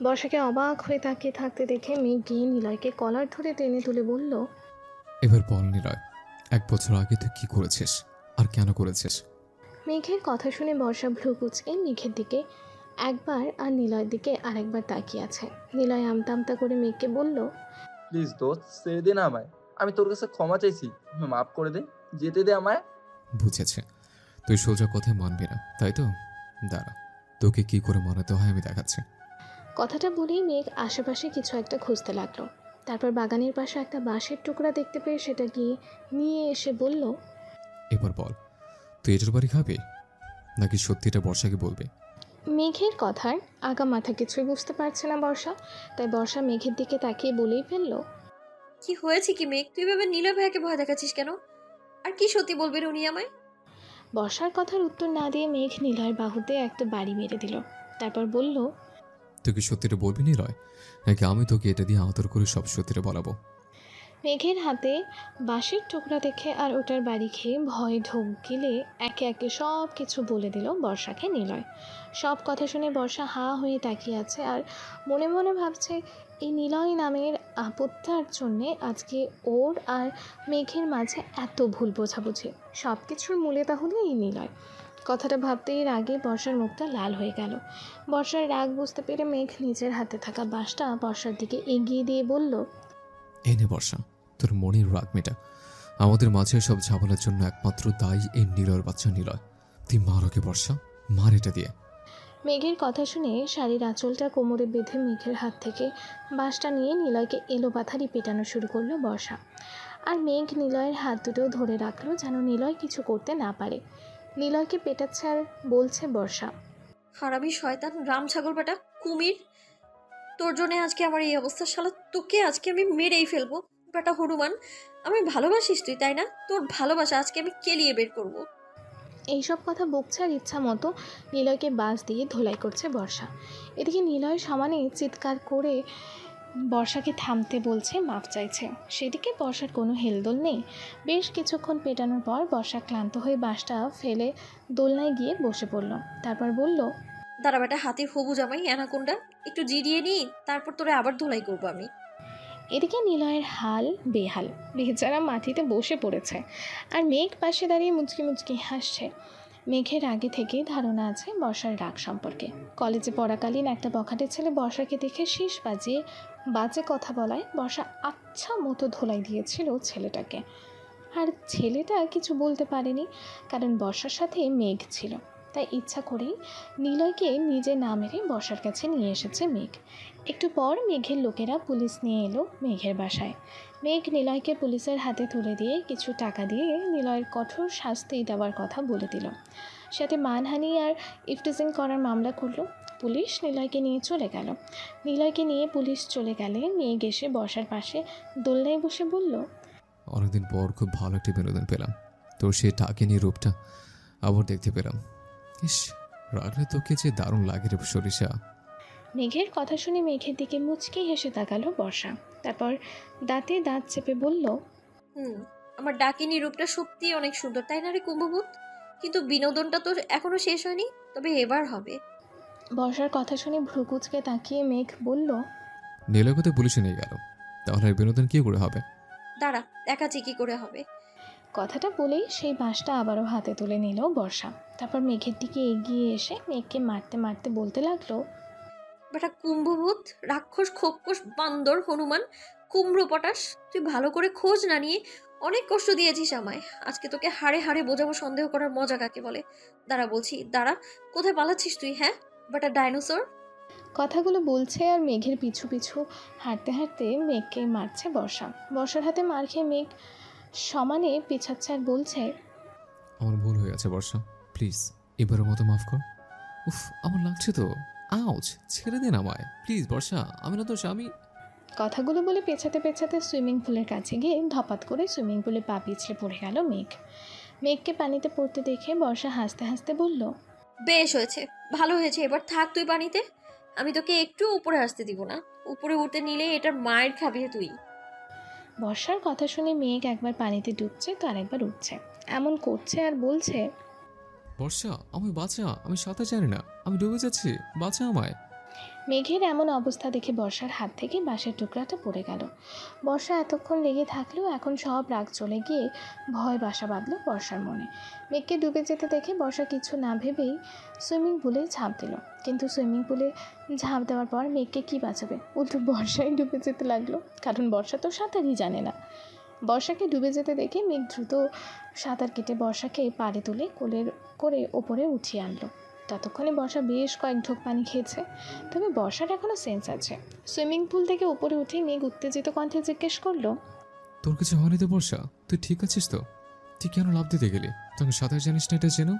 বর্ষাকে অবাক হয়ে তাকিয়ে থাকতে দেখে মেঘ গিয়ে নিলয়কে কলার ধরে টেনে তুলে বলল, এবার বল নিলয়, 1 বছর আগে তুই কি করেছিস আর কেন করেছিস? মেঘের কথা শুনে বর্ষা ভ্রু কুঁচকে মেঘের দিকে একবার আর নিলয়ের দিকে আরেকবার তাকিয়ে আছে। নিলয় আমতা আমতা করে মেঘকে বলল, প্লিজ দোস্ত, ছেড়ে দে না আমায়, আমি তোর কাছে ক্ষমা চাইছি, মাফ করে দে, যেতে দে আমায়। বুঝেছে, তুই সোজা কথায় মানবি না তাই তো? দাঁড়া, তোকে কি করে মানাতে হয় আমি দেখাচ্ছি। কথাটা বলেই মেঘ আশেপাশে কিছু একটা খুঁজতে লাগলো। তারপর বাগানের পাশে একটা বাঁশের টুকরা দেখতে পেয়ে সেটা গিয়ে নিয়ে এসে বলল, এবার বল, তুই এটার বাড়ি খাবি নাকি সত্যিটা বর্ষাকে বলবি? মেঘের কথার আগা মাথা কিছুই বুঝতে পারছে না বর্ষা। তাই বর্ষা মেঘের দিকে তাকিয়ে বলেই ফেলল, কি হয়েছে কি মেঘ, তুই এভাবে নীলয় ভাইয়াকে ভয় দেখাচ্ছিস কেন? আর কি সত্যি বলবেন উনি আমায়? বর্ষার কথার উত্তর না দিয়ে মেঘ নিলয়ের বাহুতে একটা বাড়ি মেরে দিল। তারপর বলল, তুই কি সত্যিটা বলবি নিলয়, নাকি আমি তোকে এটা দিয়ে আদর করে সব সত্যিটা বলাবো? মেঘের হাতে বাঁশের টুকরা দেখে আর ওটার বাড়ি খেয়ে ভয় ঢোক গিলে একে একে সব কিছু বলে দিল বর্ষাকে নিলয়। সব কথা শুনে বর্ষা হাঁ হয়ে তাকিয়ে আছে আর মনে মনে ভাবছে, এই নিলয় নামের আপত্তার জন্যে আজকে ওর আর মেঘের মাঝে এত ভুল বোঝাবুঝি। সব কিছুর মূলে তাহলে এই নিলয়। কথাটা ভাবতেই রাগে বর্ষার মুখটা লাল হয়ে গেল। বর্ষার রাগ বুঝতে পেরে মেঘ নিজের হাতে থাকা বাঁশটা বর্ষার দিকে এগিয়ে দিয়ে বলল, এই নে বর্ষা, তোর মনের রাগ মেটা। আমাদের মাঝে সব ঝামেলার জন্য একমাত্র দায়ী এই নিলয়ের বাচ্চা নিলয়। তুই মার ওকে বর্ষা, মার এটা দিয়ে। মেঘের কথা শুনে শাড়ির আঁচলটা কোমরে বেঁধে মেঘের হাত থেকে বাঁশটা নিয়ে নিলয়কে এলোপাথারি পেটানো শুরু করলো বর্ষা। আর মেঘ নিলয়ের হাত দুটো ধরে রাখলো যেন নিলয় কিছু করতে না পারে। নিলয়কে পেটাচ্ছে আর বলছে বর্ষা, হারামি শয়তান, রাম ছাগল বেটা, কুমির, তোর জন্য আজকে আমার এই অবস্থা। শালা তোকে আজকে আমি মেরেই ফেলবো বেটা হনুমান। আমি ভালোবাসিস তুই তাই না? তোর ভালোবাসা আজকে আমি কেলিয়ে বের করবো। এইসব কথা বকছে আর ইচ্ছা মতো নিলয়কে বাঁশ দিয়ে ধোলাই করছে বর্ষা। এদিকে নিলয় সমানে চিৎকার করে বর্ষাকে থামতে বলছে, মাপ চাইছে। সেদিকে বর্ষার কোনো হেলদোল নেই। বেশ কিছুক্ষণ পেটানোর পর বর্ষা ক্লান্ত হয়ে বাঁশটা ফেলে দোলনায় গিয়ে বসে পড়ল। তারপর বলল, দাঁড়া বেটা, হাতির হবু জামাই অ্যানাকোন্ডা, একটু জিরিয়ে নিই, তারপর তোরে আবার ধোলাই করবো আমি। এদিকে নিলয়ের হাল বেহাল, বেচারা মাটিতে বসে পড়েছে আর মেঘ পাশে দাঁড়িয়ে মুচকি মুচকি হাসছে। মেঘের আগে থেকেই ধারণা আছে বর্ষার রাগ সম্পর্কে। কলেজে পড়াকালীন একটা বখাটে ছেলে বর্ষাকে দেখে শীষ বাজিয়ে বাজে কথা বলায় বর্ষা আচ্ছা মতো ধোলাই দিয়েছিল ছেলেটাকে। আর ছেলেটা কিছু বলতে পারেনি, কারণ বর্ষার সাথে মেঘ ছিল। তাই ইচ্ছা করেই নিলয়কে নিজে না মেরে বর্ষার কাছে নিয়ে এসেছে মেঘ। একটু পর মেঘের লোকেরা পুলিশ নিয়ে এলো মেঘের বাসায়। মেঘ নিলয়কে পুলিশের হাতে তুলে দিয়ে কিছু টাকা দিয়ে নিলয়ের কঠোর শাস্তি দেওয়ার কথা বলে দিল। সাথে মানহানি আর ইফটিজিং করার মামলা করলো। পুলিশ নিলয়কে নিয়ে চলে গেল। নিলয়কে নিয়ে পুলিশ চলে গেলে মেঘ এসে বর্ষার পাশে দোলনায় বসে বলল, অনেকদিন পর খুব ভালো একটা বিনোদন পেলাম। তোর সেই টাকিনি রূপটা আবার দেখতে পেলাম। ইস, রাগলে তোকে যে দারুণ লাগে রে সরিষা। মেঘের কথা শুনে মেঘের দিকে মুচকি হেসে তাকালো বর্ষা। তারপর দাঁতে দাঁত চেপে বলল, আমার ডাকিনী রূপটা সত্যিই অনেক সুন্দর, তাই না রে কুম্ভভূত? কিন্তু বিনোদনটা তো এখনো শেষ হয়নি, তবে এবার হবে। বর্ষার কথা শুনে ভ্রুকুচকে তাকিয়ে মেঘ বলল, নীলয়কে পুলিশে নিয়ে গেল, তাহলে আর বিনোদন কি করে হবে? দাঁড়া, দেখাচ্ছি কি করে হবে। কথাটা বলেই সেই বাঁশটা আবারও হাতে তুলে নিল বর্ষা। তারপর মেঘের দিকে এগিয়ে এসে মেঘকে মারতে মারতে বলতে লাগলো, বেটা কুম্ভভূত, রাক্ষস, খোপকোষ, বান্দর, হনুমান, কুমড়ো পটাশ, তুই ভালো করে খোঁজ না নিয়ে অনেক কষ্ট দিয়েছিস আমায়। আজকে তোকে হাড়ে হাড়ে বোঝাবো সন্দেহ করার মজা কাকে বলে। দাঁড়া বলছি, দাঁড়া। কোথায় পালাচ্ছিস তুই? হ্যাঁ বেটা ডাইনোসর। কথাগুলো বলছে আর মেঘের পিছু পিছু হাঁটতে হাঁটতে মেঘকে মারছে বর্ষা। বর্ষার হাতে মার খেয়ে মেঘ সমানে পিছাচ্ছে আর বলছে, আমার ভুল হয়ে গেছে বর্ষা, প্লিজ এবারের মতো মাফ কর। উফ, আমার লাগছে তো। আউচ, ছেড়ে দিন আমায় প্লিজ বর্ষা, আমি না তোর স্বামী। কথাগুলো বলে পেছাতে পেছাতে সুইমিং পুলের কাছে গিয়ে ধপাত করে সুইমিং পুলে পা পিছলে পড়ে গেল মেঘ। মেঘকে পানিতে পড়তে দেখে বর্ষা হাসতে হাসতে বলল, বেশ হয়েছে, ভালো হয়েছে, এবার থাক তুই পানিতে। আমি তোকে একটু উপরে আসতে দিব না। উপরে উঠতে নিলে এটার মায়ের খাবি তুই। বর্ষার কথা শুনে মেঘ একবার পানিতে ডুবছে তো আরেকবার উঠছে, এমন করছে আর বলছে, বর্ষা আমি বাঁচা, আমি সাঁতার জানি না, আমি ডুবে যাচ্ছি, বাঁচা আমায়। মেঘের এমন অবস্থা দেখে বর্ষার হাত থেকে বাঁশের টুকরাটা পড়ে গেল। বর্ষা এতক্ষণ লেগে থাকলেও এখন সব রাগ চলে গিয়ে ভয় বাসা বাঁধল বর্ষার মনে। মেঘকে ডুবে যেতে দেখে বর্ষা কিছু না ভেবেই সুইমিং পুলে ঝাঁপ দিল। কিন্তু সুইমিং পুলে ঝাঁপ দেওয়ার পর মেঘকে কী বাঁচাবে, উল্টো বর্ষায় ডুবে যেতে লাগলো, কারণ বর্ষা তো সাঁতারই জানে না। বর্ষাকে ডুবে যেতে দেখে মেঘ দ্রুত সাঁতার কেটে বর্ষাকে পাড়ে তুলে কোলের করে ওপরে উঠিয়ে আনলো। ততক্ষণে বর্ষা বেশ কয়েক ঢোক পানি খেয়েছে, তবে বর্ষার এখনও সেন্স আছে। সুইমিং পুল থেকে উপরে উঠে মেঘ উত্তেজিত কণ্ঠে জিজ্ঞেস করলো, তোর কিছু হয়নি তো বর্ষা? তুই ঠিক আছিস তো? তুই কেন লাভ দিতে গেলি? তোকে সাঁতার জানিস না এটা জেনো?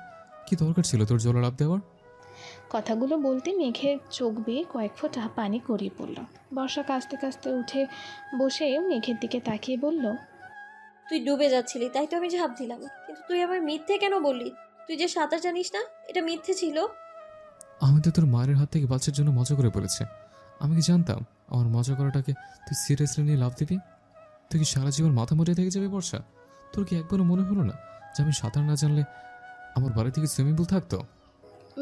কি দরকার ছিল তোর জলে লাভ দেওয়ার? কথাগুলো বলতে মেঘের চোখ বেয়ে কয়েক ফোঁটা পানি গড়িয়ে পড়ল। বর্ষা কাঁচতে কাঁচতে উঠে বসে মেঘের দিকে তাকিয়ে বলল, তুই ডুবে যাচ্ছিলি তাই তো আমি ঝাঁপ দিলাম, কিন্তু তুই আমার মিথ্যে কেন বললি? তুই যে সাঁতার জানিস না, এটা মিথ্যে ছিল। আমি তো তোর মায়ের হাত থেকে বাঁচার জন্য মজা করে বলেছে। আমি কি জানতাম আমার মজা করাটাকে তুই সিরিয়াসলি নিয়ে লাভ দিবি? তুই কি সারা জীবন মাথা মরে থেকে যাবি বর্ষা? তোর কি একবারও মনে হলো না যে আমি সাঁতার না জানলে আমার বাড়ি থেকে সুইমিং পুল থাকতো?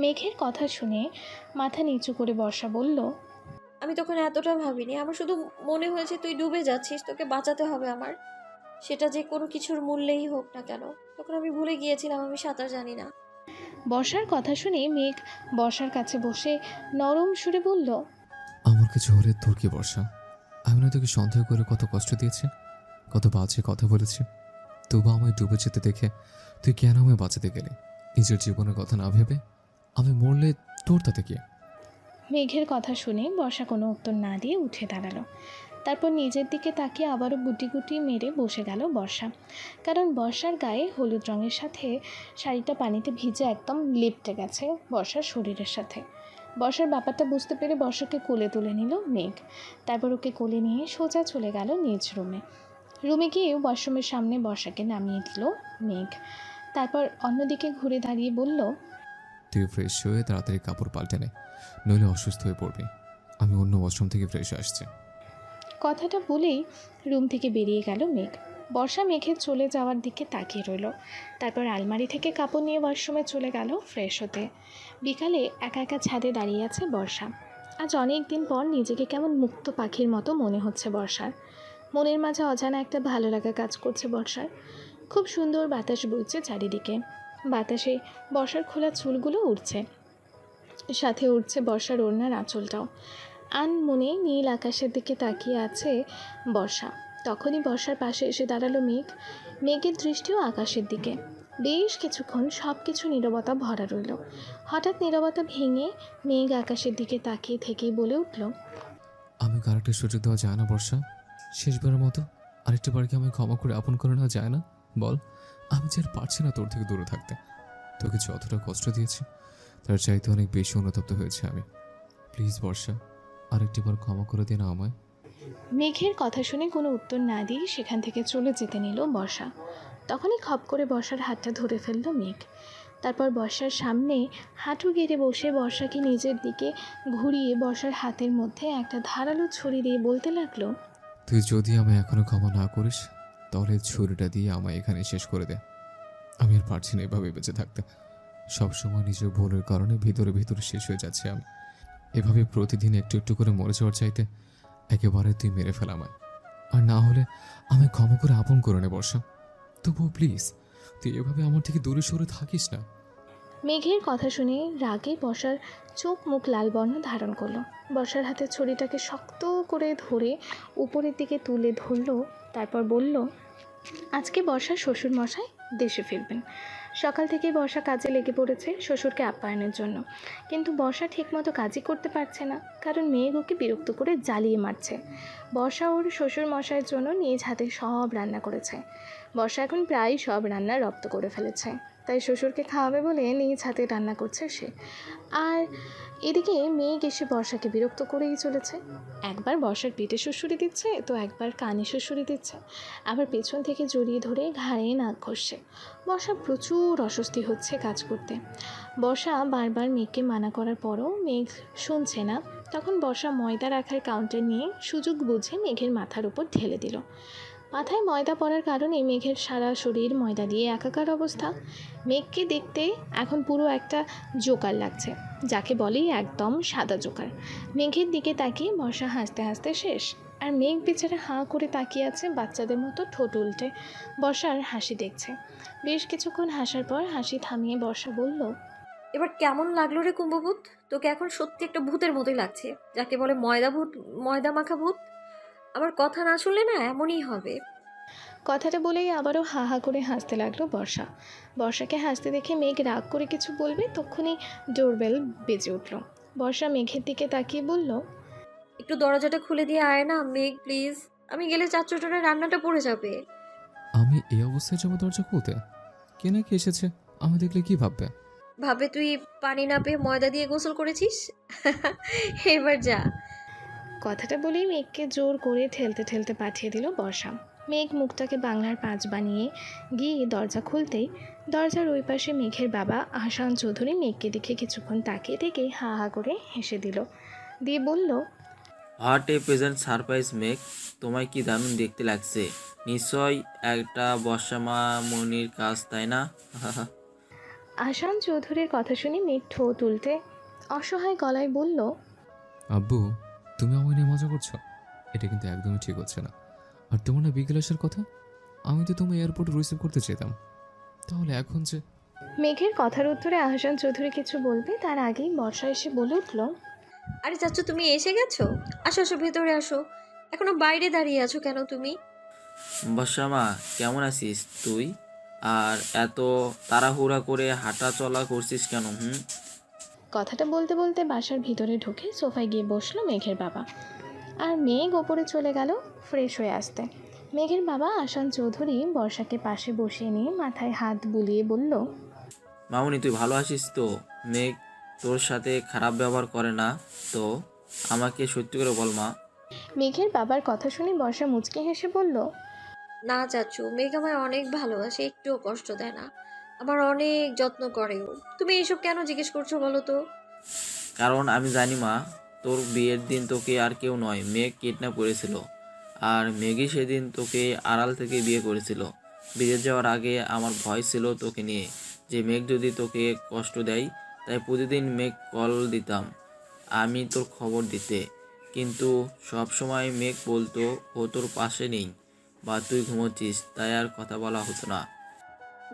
মেঘের কথা শুনে মাথা নিচু করে বর্ষা বলল, আমি তখন এতটা ভাবিনি, আমার শুধু মনে হয়েছে তুই ডুবে যাচ্ছিস, তোকে বাঁচাতে হবে আমার, সেটা যে কোনো কিছুর মূল্যেই হোক না কেন। তখন আমি ভুলে গিয়েছিলাম আমি সাঁতার জানি না। বর্ষার কথা শুনে মেঘ বর্ষার কাছে বসে নরম সুরে বলল, আমার কিছু হলে তোর কি বর্ষা? আমি না তোকে সন্দেহ করে কত কষ্ট দিয়েছি, কত বাজে কথা বলেছি, তবু আমায় ডুবে যেতে দেখে তুই কেন আমায় বাঁচাতে গেলি? নিজের জীবনের কথা না ভেবে আমি মরলে তোর তাতে কি? মেঘের কথা শুনে বর্ষা কোনো উত্তর না দিয়ে উঠে দাঁড়ালো। তারপর নিজের দিকে তাকিয়ে আবারও গুটি গুটি মেরে বসে গেল বর্ষা, কারণ বর্ষার গায়ে হলুদ রঙের সাথে শাড়িটা পানিতে ভিজে একদম লেপ্টে গেছে বর্ষার শরীরের সাথে। বর্ষার ব্যাপারটা বুঝতে পেরে বর্ষাকে কোলে তুলে নিল মেঘ। তারপর ওকে কোলে নিয়ে সোজা চলে গেল নিজ রুমে। রুমে গিয়ে ওয়াশরুমের সামনে বর্ষাকে নামিয়ে দিল মেঘ। তারপর অন্যদিকে ঘুরে দাঁড়িয়ে বলল, তুই ফ্রেশ হয়ে তাড়াতাড়ি কাপড় পাল্টে নে, নইলে অসুস্থ হয়ে পড়বি। আমি অন্য ওয়াশরুম থেকে ফ্রেশ আসছি। কথাটা বলেই রুম থেকে বেরিয়ে গেল মেঘ। বর্ষা মেঘের চলে যাওয়ার দিকে তাকিয়ে রইল। তারপর আলমারি থেকে কাপড় নিয়ে ওয়াশরুমে চলে গেল ফ্রেশ হতে। বিকালে একা একা ছাদে দাঁড়িয়ে আছে বর্ষা। আজ অনেক দিন পর নিজেকে কেমন মুক্ত পাখির মতো মনে হচ্ছে বর্ষার। মনের মাঝে অজানা একটা ভালো লাগা কাজ করছে বর্ষার। খুব সুন্দর বাতাস বইছে চারিদিকে। বাতাসে বর্ষার খোলা চুলগুলো উড়ছে, সাথে উড়ছে বর্ষার ওড়নার আঁচলটাও। আনমনে নীল আকাশের দিকে তাকিয়ে আছে বর্ষা। তখনই বর্ষার পাশে এসে দাঁড়ালো মেঘ। মেঘের দৃষ্টিও আকাশের দিকে। বেশ কিছুক্ষণ সব কিছু নীরবতা ভরা রইল। হঠাৎ নীরবতা ভেঙে মেঘ আকাশের দিকে তাকিয়ে থেকেই বলে উঠল, আমি কারেক্টে সুযোগ দেওয়া যায় না বর্ষা? শেষবারের মতো আরেকটা বার কি আমায় ক্ষমা করে আপন করে নেওয়া যায় না? বল, আমি যে আর পারছি না তোর থেকে দূরে থাকতে। তোকে যতটা কষ্ট দিয়েছি তার চাইতে অনেক বেশি অনুতপ্ত হয়েছে আমি। প্লিজ বর্ষা, আরেকটি বার ক্ষমা করে দে না আমায়। মেঘের কথা শুনে কোনো উত্তর না দিয়ে সেখান থেকে চলে যেতে নিল বর্ষা। তখনই খপ করে বর্ষার হাতটা ধরে ফেলল মেঘ। তারপর বর্ষার সামনে হাঁটু গেড়ে বসে বর্ষাকে নিজের দিকে ঘুরিয়ে বর্ষার হাতের মধ্যে একটা ধারালো ছুরি দিয়ে বলতে লাগলো, তুই যদি আমায় এখনো ক্ষমা না করিস তাহলে ছুরিটা দিয়ে আমায় এখানে শেষ করে দে। আমি আর পারছি না এভাবে বেঁচে থাকতে। সবসময় নিজের ভুলের কারণে ভিতরে ভিতরে শেষ হয়ে যাচ্ছে আমি। এভাবে প্রতিদিন একটু একটু করে মরে যাওয়ার চাইতে একেবারে তুই মেরে ফেল আমায়। আর না হলে আমায় ক্ষমা করে আপন করে নে বর্ষা। তবুও প্লিজ তুই এভাবে আমার থেকে দূরে সরে থাকিস না। মেঘের কথা শুনে রাগে বর্ষার চোখ মুখ লাল বর্ণ ধারণ করলো। বর্ষার হাতে ছুরিটাকে শক্ত করে ধরে উপরের দিকে তুলে ধরলো। তারপর বলল, আজকে বর্ষার শ্বশুর মশাই দেশে ফিরবেন। সকাল থেকেই বর্ষা কাজে লেগে পড়েছে শ্বশুরকে আপ্যায়নের জন্য। কিন্তু বর্ষা ঠিকমতো কাজই করতে পারছে না, কারণ মেঘ ওকে বিরক্ত করে জ্বালিয়ে মারছে। বর্ষা ওর শ্বশুর মশাইয়ের জন্য নিজ হাতে সব রান্না করেছে। বর্ষা এখন প্রায় সব রান্না রপ্ত করে ফেলেছে, তাই শ্বশুরকে খাওয়াবে বলে নিজ হাতে রান্না করছে সে। আর এদিকে মেঘ এসে বর্ষাকে বিরক্ত করেই চলেছে। একবার বর্ষার পিঠে শ্বশুরি দিচ্ছে, তো একবার কানে শ্বশুরি দিচ্ছে, আবার পেছন থেকে জড়িয়ে ধরে ঘাড়ে নাক ঘষছে। বর্ষা প্রচুর অস্বস্তি হচ্ছে কাজ করতে। বর্ষা বারবার মেঘকে মানা করার পরও মেঘ শুনছে না। তখন বর্ষা ময়দা রাখার কাউন্টার নিয়ে সুযোগ বুঝে মেঘের মাথার উপর ঢেলে দিল। মাথায় ময়দা পড়ার কারণে মেঘের সারা শরীর ময়দা দিয়ে একাকার অবস্থা। মেঘকে দেখতে এখন পুরো একটা জোকার লাগছে, যাকে বলে একদম সাদা জোকার। মেঘের দিকে তাকিয়ে বর্ষা হাসতে হাসতে শেষ। আর মেঘ বেচারা হাঁ করে তাকিয়ে আছে বাচ্চাদের মতো ঠোঁট উল্টে বর্ষার হাসি দেখছে। বেশ কিছুক্ষণ হাসার পর হাসি থামিয়ে বর্ষা বলল, এবার কেমন লাগলো রে কুম্ভভূত? তোকে এখন সত্যি একটা ভূতের মতোই লাগছে, যাকে বলে ময়দা ভূত, ময়দা মাখা ভূত। আমার কথা না শুনলে না এমনই হবে। কথাটা বলেই আবারও হা হা করে হাসতে লাগলো বর্ষা। বর্ষাকে হাসতে দেখে মেঘ রাগ করে কিছু বলবে, তখনই ডোরবেল বেজে উঠল। বর্ষা মেঘের দিকে তাকিয়ে বলল, একটু দরজাটা খুলে দিয়ে আয় না মেঘ প্লিজ, আমি গেলে চাচুটারে রান্নাটা পড়ে যাবে। আমি এই অবস্থায় যাবো দরজা খুলতে? কে নাকি এসেছে, আমি দেখলে কি ভাববে? ভাবে তুই পানি না পেয়ে ময়দা দিয়ে গোসল করেছিস। এবার যা। কথাটা বলেই মেঘকে জোর করে ঠেলতে ঠেলতে পাঠিয়ে দিল বর্ষা। মেঘ মুখটাকে বাংলার 5 বানিয়ে গিয়ে দরজা খুলতেই দরজার ওই পাশে মেঘের বাবা আহসান চৌধুরী মেঘকে দেখে কিছুক্ষণ তাকিয়ে থেকেই হা হা করে হেসে দিল, দিয়ে বলল, হোয়াট এ প্রেজেন্ট সারপ্রাইজ মেঘ, তোমায় কি দারুণ দেখতে লাগছে। নিশ্চয় একটা বর্ষামা মনির কাজ, তাই না? আহসান চৌধুরীর কথা শুনে মেঘ ঠোঁট উল্টে অসহায় গলায় বলল, আব্বু, তুমি আমায় নিয়ে মজা করছো? এটা কিন্তু একদমই ঠিক হচ্ছে না। আর তোমার না বিকেল আসার কথা? আমি তো তোমায় এয়ারপোর্টে রিসিভ করতে চেতাম, তাহলে এখন যে। মেঘের কথার উত্তরে আহসান চৌধুরী কিছু বলবে তার আগেই বর্ষা এসে বলে উঠল, আরে চাচু তুমি এসে গেছো? আসো আসো ভেতরে আসো। এখনো বাইরে দাঁড়িয়ে আছো কেন তুমি? বর্ষামা কেমন আছিস তুই? আর এত তাড়াহুড়া করে হাঁটা চলা করছিস কেন? কথাটা বলতে বলতে বাসার ভিতরে ঢুকে সোফায় গিয়ে বসলো মেঘের বাবা। আর মেঘ ওপরে চলে গেল ফ্রেশ হয়ে আসতে। মেঘের বাবা আহসান চৌধুরী বর্ষাকে পাশে বসিয়ে নিয়ে মাথায় হাত বুলিয়ে বলল, মামুনি তুই ভালো আছিস তো? মেঘ তোর সাথে খারাপ ব্যবহার করে না তো? আমাকে সত্যি করে বল মা। মেঘের বাবার কথা শুনে বর্ষা মুচকি হেসে বলল, না চাচু, মেঘ আমায় অনেক ভালোবাসে, একটুও কষ্ট দেয় না, আমার অনেক যত্ন করেও। তুমি এইসব কেন জিজ্ঞেস করছো বলো তো? কারণ আমি জানি মা, তোর বিয়ের দিন তোকে আর কেউ নয় মেঘ কিডন্যাপ করেছিল। আর মেঘই সেদিন তোকে আড়াল থেকে বিয়ে করেছিল। বিয়ে যাওয়ার আগে আমার ভয় ছিল তোকে নিয়ে, যে মেঘ যদি তোকে কষ্ট দেয়। তাই প্রতিদিন মেঘ কল দিতাম আমি তোর খবর দিতে। কিন্তু সব সময় মেঘ বলতো ও তোর পাশে নেই বা তুই ঘুমোচ্ছিস, তাই আর কথা বলা হতো না।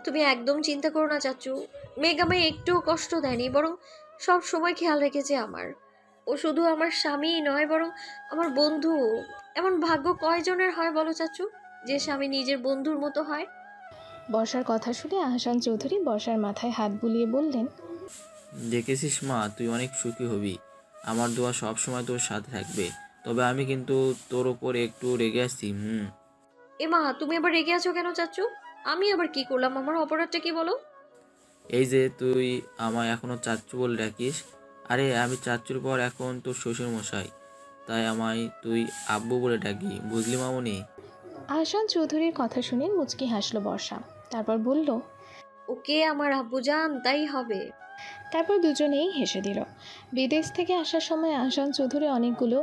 তুমি একদম চিন্তা করো না চাচু, মেঘ আমায় একটুও কষ্ট দেয়নি, বরং সব সময় খেয়াল রেখেছে আমার। ও শুধু আমার স্বামীই নয়, বরং আমার বন্ধু। এমন ভাগ্য কয়জনের হয় বলো চাচু, যে স্বামী নিজের বন্ধুর মতো হয়? বর্ষার কথা শুনে আহসান চৌধুরী বর্ষার মাথায় হাত বুলিয়ে বললেন, দেখেছিস মা, তুই অনেক সুখী হবি। আমার দোয়া সব সময় তোর সাথে থাকবে। তবে আমি কিন্তু তোর ওপর একটু রেগে আছি। মা, তুমি আবার রেগে আছো কেন চাচু? আমি আবার কি করলাম? আমার অপরাধটা কি বলো? এই যে তুই আমায় এখনো চাচ্চু বলে ডাকিস। আরে আমি চাচ্চুর পর এখন তোর শ্বশুর মশাই, তাই আমায় তুই আব্বু বলে ডাকি, বুঝলি মামুনি? আহসান চৌধুরীর কথা শুনে মুচকি হাসল বর্ষা। তারপর বলল, ওকে আমার আব্বু জান, তাই হবে। তারপর দুজনেই হেসে দিল। বিদেশ থেকে আসার সময় আহসান চৌধুরী অনেকগুলো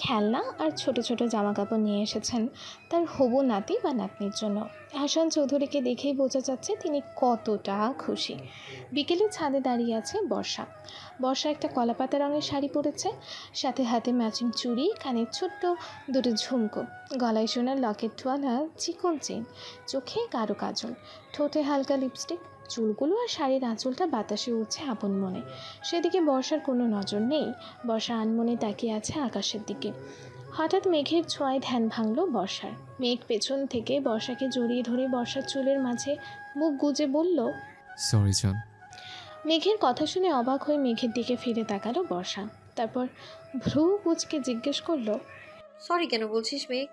খেলনা আর ছোট ছোট জামা কাপড় নিয়ে এসেছেন তার হবু নাতি বা নাতনির জন্য। আহসান চৌধুরীকে দেখেই বোঝা যাচ্ছে তিনি কতটা খুশি। বিকেলে ছাদে দাঁড়িয়ে আছে বর্ষা। বর্ষা একটা কলাপাতা রঙের শাড়ি পরেছে, সাথে হাতে ম্যাচিং চুড়ি, কানে ছোট্ট দুটো ঝুমকো, গলায় সোনার লকেটওয়ালা চিকন চেন, চোখে গাঢ় কাজল, ঠোঁটে হালকা লিপস্টিক। চুলগুলো আর শাড়ির আঁচলটা বাতাসে উঠছে আপন মনে। সেদিকে বর্ষার কোনো নজর নেই। বর্ষা আনমনে তাকিয়ে আছে আকাশের দিকে। হঠাৎ মেঘের ছোঁয়ায় ধ্যান ভাঙল বর্ষার। মেঘ পেছন থেকে বর্ষাকে জড়িয়ে ধরে বর্ষার চুলের মাঝে মুখ গুজে বলল, সরি জান। মেঘের কথা শুনে অবাক হয়ে মেঘের দিকে ফিরে তাকালো বর্ষা। তারপর ভ্রু কুঁচকে জিজ্ঞেস করলো, সরি কেন বলছিস মেঘ?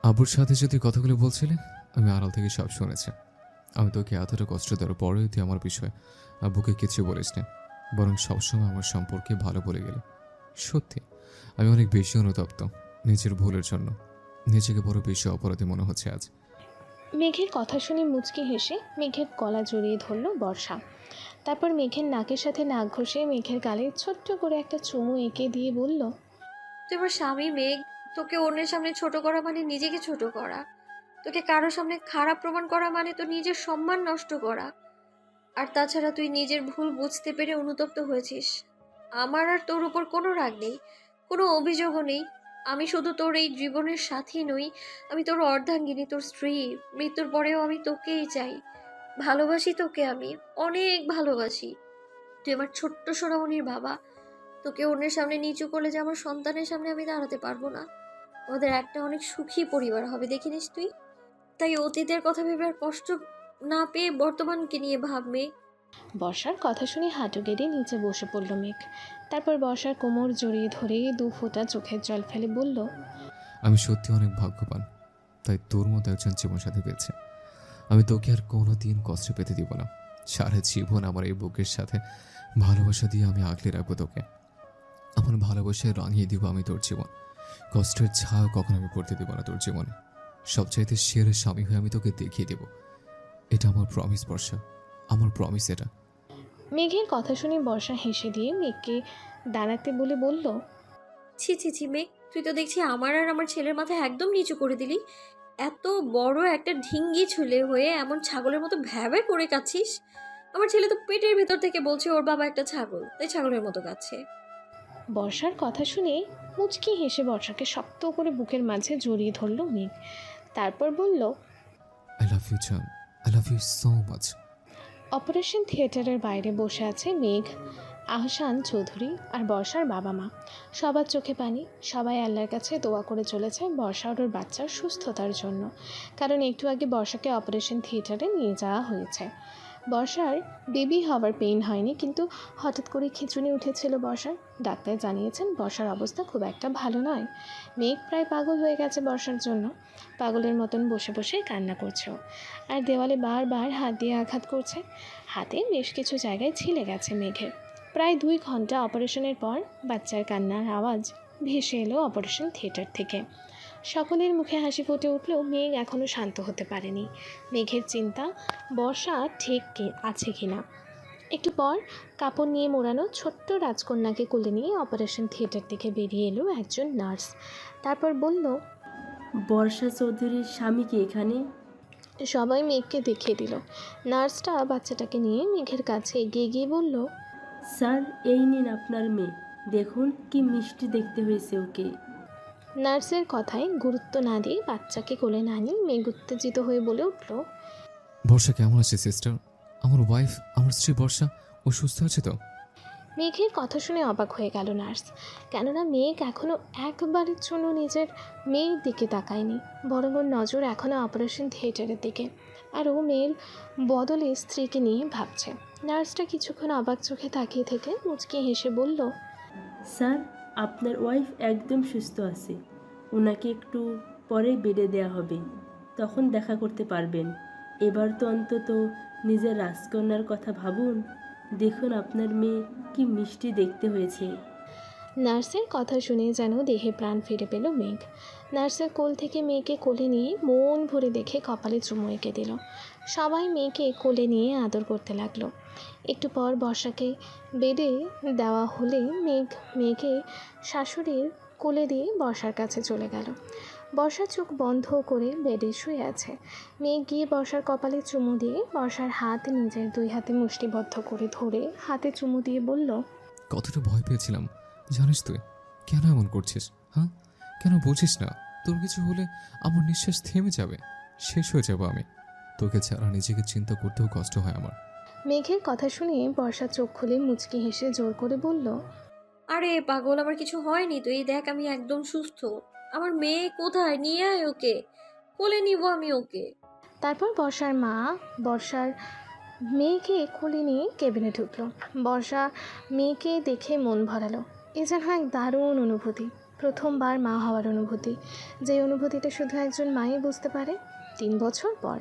আব্বুর সাথে যে তুই কথাগুলো বলছিলে, আমি আড়াল থেকে সব শুনেছি। আমি তোকে এতটা কষ্ট দেওয়ার পরেও তুই আমার বিষয়ে আব্বুকে কিছু বলিস না, বরং সবসময় আমার সম্পর্কে ভালো বলে গেলে। সত্যি আমি অনেক বেশি অনুতপ্ত নিজের ভুলের জন্য। নিজেকে বড় বেশি অপরাধী মনে হচ্ছে আজ। মেঘের কথা শুনে মুচকি হেসে মেঘের গলা জড়িয়ে ধরল বর্ষা। তারপর মেঘের নাকের সাথে নাক ঘষে মেঘের গালে ছোট্ট করে একটা চুমু এঁকে দিয়ে বলল, তুই আমার স্বামী মেঘ। তোকে অন্যের সামনে ছোট করা মানে নিজেকে ছোট করা। তোকে কারোর সামনে খারাপ প্রমাণ করা মানে তো নিজের সম্মান নষ্ট করা। আর তাছাড়া তুই নিজের ভুল বুঝতে পেরে অনুতপ্ত হয়েছিস। আমার আর তোর উপর কোনো রাগ নেই, কোনো অভিযোগও নেই। আমি শুধু তোর এই জীবনের সাথী নই, আমি তোর অর্ধাঙ্গিনী, তোর স্ত্রী। মৃত্যুর পরেও আমি তোকেই চাই। ভালোবাসি তোকে, আমি অনেক ভালোবাসি। তুই আমার ছোট্ট সোনামণির বাবা। তোকে অন্যের সামনে নিচু করলে যে আমার সন্তানের সামনে আমি দাঁড়াতে পারবো না। আমাদের একটা অনেক সুখী পরিবার হবে, দেখিনিস তুই? তাই অতীতের কথা ভেবে আর কষ্ট না পেয়ে বর্তমানকে নিয়ে ভাববে। বর্ষার কথা শুনে হাঁটু গেড়ে নিচে বসে পড়ল মেঘ। তারপর বর্ষার কোমর জড়িয়ে ধরে 2 ফোঁটা চোখের জল ফেলে বলল, আমি সত্যি অনেক ভাগ্যবান, তাই তোর মতো একজন জীবনসাথী পেয়েছে। আমি তোকে আর কোনো দিন কষ্ট পেতে দিব না। সারা জীবন আমার এই বুকের সাথে ভালোবাসা দিয়ে আমি আগলে রাখবো তোকে। আমার ভালোবাসায় রাঙিয়ে দিব আমি তোর জীবন। কষ্টের ছায়া কখনো আমি পড়তে দিব না তোর জীবনে। সবচাইতে সেরা স্বামী হয়ে আমি তোকে দেখিয়ে দেব। এটা আমার প্রমিস বর্ষা, আমার প্রমিস এটা। মেঘের কথা শুনে বর্ষা হেসে দিয়ে মেঘকে দাঁড়াতে বলে বলল, ছি ছি ছি মেঘ, তুই তো দেখছি আমার আর আমার ছেলের মাথায় একদম নিচু করে দিলি। এত বড় একটা ঢিঙ্গি ছুলে হয়ে এমন ছাগলের মতো ভ্যাবে করে কাচ্ছিস। আমার ছেলে তো পেটের ভেতর থেকে বলছে ওর বাবা একটা ছাগল, তাই ছাগলের মতো কাচ্ছে। বর্ষার কথা শুনে মুচকি হেসে বর্ষাকে শক্ত করে বুকের মাঝে জড়িয়ে ধরল মেঘ। তারপর বলল, আই লাভ ইউ জান, I love you so much. Operation থিয়েটারের বাইরে বসে আছে মেঘ, আহসান চৌধুরী আর বর্ষার বাবা মা। সবার চোখে পানি। সবাই আল্লাহর কাছে দোয়া করে চলেছে বর্ষা আর ওর বাচ্চার সুস্থতার জন্য, কারণ একটু আগে বর্ষাকে অপারেশন থিয়েটারে নিয়ে যাওয়া হয়েছে। বর্ষার বেবি হওয়ার পেইন হয়নি, কিন্তু হঠাৎ করে খিঁচুনি উঠেছিল বর্ষার। ডাক্তার জানিয়েছেন বর্ষার অবস্থা খুব একটা ভালো নয়। মেঘ প্রায় পাগল হয়ে গেছে বর্ষার জন্য। পাগলের মতন বসে বসে কান্না করছে ও, আর দেওয়ালে বারবার হাত দিয়ে আঘাত করছে। হাতে বেশ কিছু জায়গায় ছিলে গেছে মেঘের। প্রায় 2 ঘন্টা অপারেশনের পর বাচ্চার কান্নার আওয়াজ ভেসে এলো অপারেশন থিয়েটার থেকে। সকলের মুখে হাসি ফুটে উঠলেও মেঘ এখনও শান্ত হতে পারেনি। মেঘের চিন্তা বর্ষা ঠিক আছে কিনা। একটু পর কাপড় নিয়ে মোড়ানো ছোট্ট রাজকন্যাকে কোলে নিয়ে অপারেশন থিয়েটার থেকে বেরিয়ে এলো একজন নার্স। তারপর বলল, বর্ষা চৌধুরীর স্বামী কি এখানে? সবাই মেঘকে দেখিয়ে দিল। নার্সটা বাচ্চাটাকে নিয়ে মেঘের কাছে এগিয়ে গিয়ে বলল, স্যার, এই নিন আপনার মেয়ে। দেখুন কি মিষ্টি দেখতে হয়েছে ওকে। নার্সের কথায় গুরুত্ব না দিয়ে বাচ্চাকে কোলে না নিয়ে মেঘ উত্তেজিত হয়ে বলে উঠল, বর্ষা কেমন আছে সিস্টার? আমার ওয়াইফ, আমার স্ত্রী বর্ষা, ও সুস্থ আছে তো? মেঘের কথা শুনে অবাক হয়ে গেল নার্স। কেননা মেঘ এখনও একবারের জন্য নিজের মেয়ের দিকে তাকায়নি, বরং ওর নজর এখনও অপারেশন থিয়েটারের দিকে, আর ও মেয়ের বদলে স্ত্রীকে নিয়ে ভাবছে। নার্সটা কিছুক্ষণ অবাক চোখে তাকিয়ে থেকে মুচকি হেসে বলল, স্যার, আপনার ওয়াইফ একদম সুস্থ আছে। ওনাকে একটু পরে বেডে দেয়া হবে, তখন দেখা করতে পারবেন। এবার তো অন্তত নিজের রাজকন্যার কথা ভাবুন। দেখুন আপনার মেয়ে কি মিষ্টি দেখতে হয়েছে। নার্সের কথা শুনে যেন দেহে প্রাণ ফিরে পেল মেঘ। নার্সের কোল থেকে মেয়েকে কোলে নিয়ে মন ভরে দেখে কপালে চুমু এঁকে দিল। সবাই মেয়েকে কোলে নিয়ে আদর করতে লাগলো। একটু পর বর্ষাকে বেডে দেওয়া হলে মেয়েকে শাশুড়ির কোলে দিয়ে বর্ষার কাছে চলে গেল। বর্ষা চোখ বন্ধ করে বেডে শুয়ে আছে। মেঘ গিয়ে বর্ষার কপালে চুমু দিয়ে বর্ষার হাত নিজের দুই হাতে মুষ্টিবদ্ধ করে ধরে হাতে চুমু দিয়ে বলল, কতটা ভয় পেয়েছিলাম জানিস তুই? কেন এমন করছিস? হ্যাঁ, কেন বুঝিস না? তোর কিছু হলে আমার নিঃশ্বাস থেমে যাবে, শেষ হয়ে যাব আমি। তোকে ছাড়া নিজেকে চিন্তা করতেও কষ্ট হয় আমার। মেঘের কথা শুনে বর্ষা চোখ খুলে মুচকি হেসে জোর করে বলল, আরে পাগল, আমার কিছু হয়নি, তুই দেখ আমি একদম সুস্থ। আমার মেয়ে কোথায়? নিয়ে আয় ওকে, কোলে নিব আমি ওকে। তারপর বর্ষার মা বর্ষার মেয়েকে কোলে নিয়ে কেবিনে ঢুকলো। বর্ষা মেয়েকে দেখে মন ভরালো। এ যেন এক দারুণ অনুভূতি, প্রথমবার মা হওয়ার অনুভূতি, যে অনুভূতিটা শুধু একজন মাই বুঝতে পারে। 3 বছর পর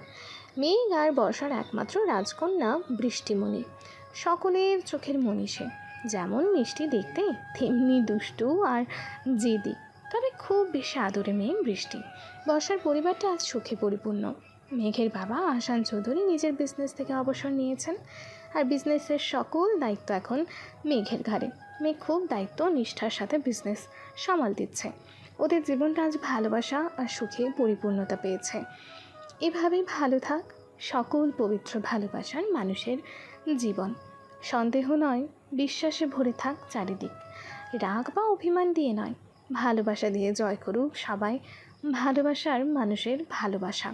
মেঘ আর বর্ষার একমাত্র রাজকন্যা বৃষ্টিমণি, সকলের চোখের মণি সে। যেমন মিষ্টি দেখতে, তেমনি দুষ্টু আর জেদি, তবে খুব বেশি আদরে মেয়ে বৃষ্টি। বর্ষার পরিবারটা আজ সুখে পরিপূর্ণ। মেঘের বাবা আসান চৌধুরী নিজের বিজনেস থেকে অবসর নিয়েছেন, আর বিজনেসের সকল দায়িত্ব এখন মেঘের ঘাড়ে। মেঘ খুব দায়িত্ব নিষ্ঠার সাথে বিজনেস সামাল দিচ্ছে। ওদের জীবনটা আজ ভালোবাসা আর সুখে পরিপূর্ণতা পেয়েছে। এভাবেই ভালো থাক সকল পবিত্র ভালোবাসার মানুষের জীবন। সন্দেহ নয়, বিশ্বাসে ভরে থাক চারিদিক। রাগ বা অভিমান দিয়ে নয়, ভালোবাসা দিয়ে জয় করুক সবাই ভালোবাসার মানুষের ভালোবাসা।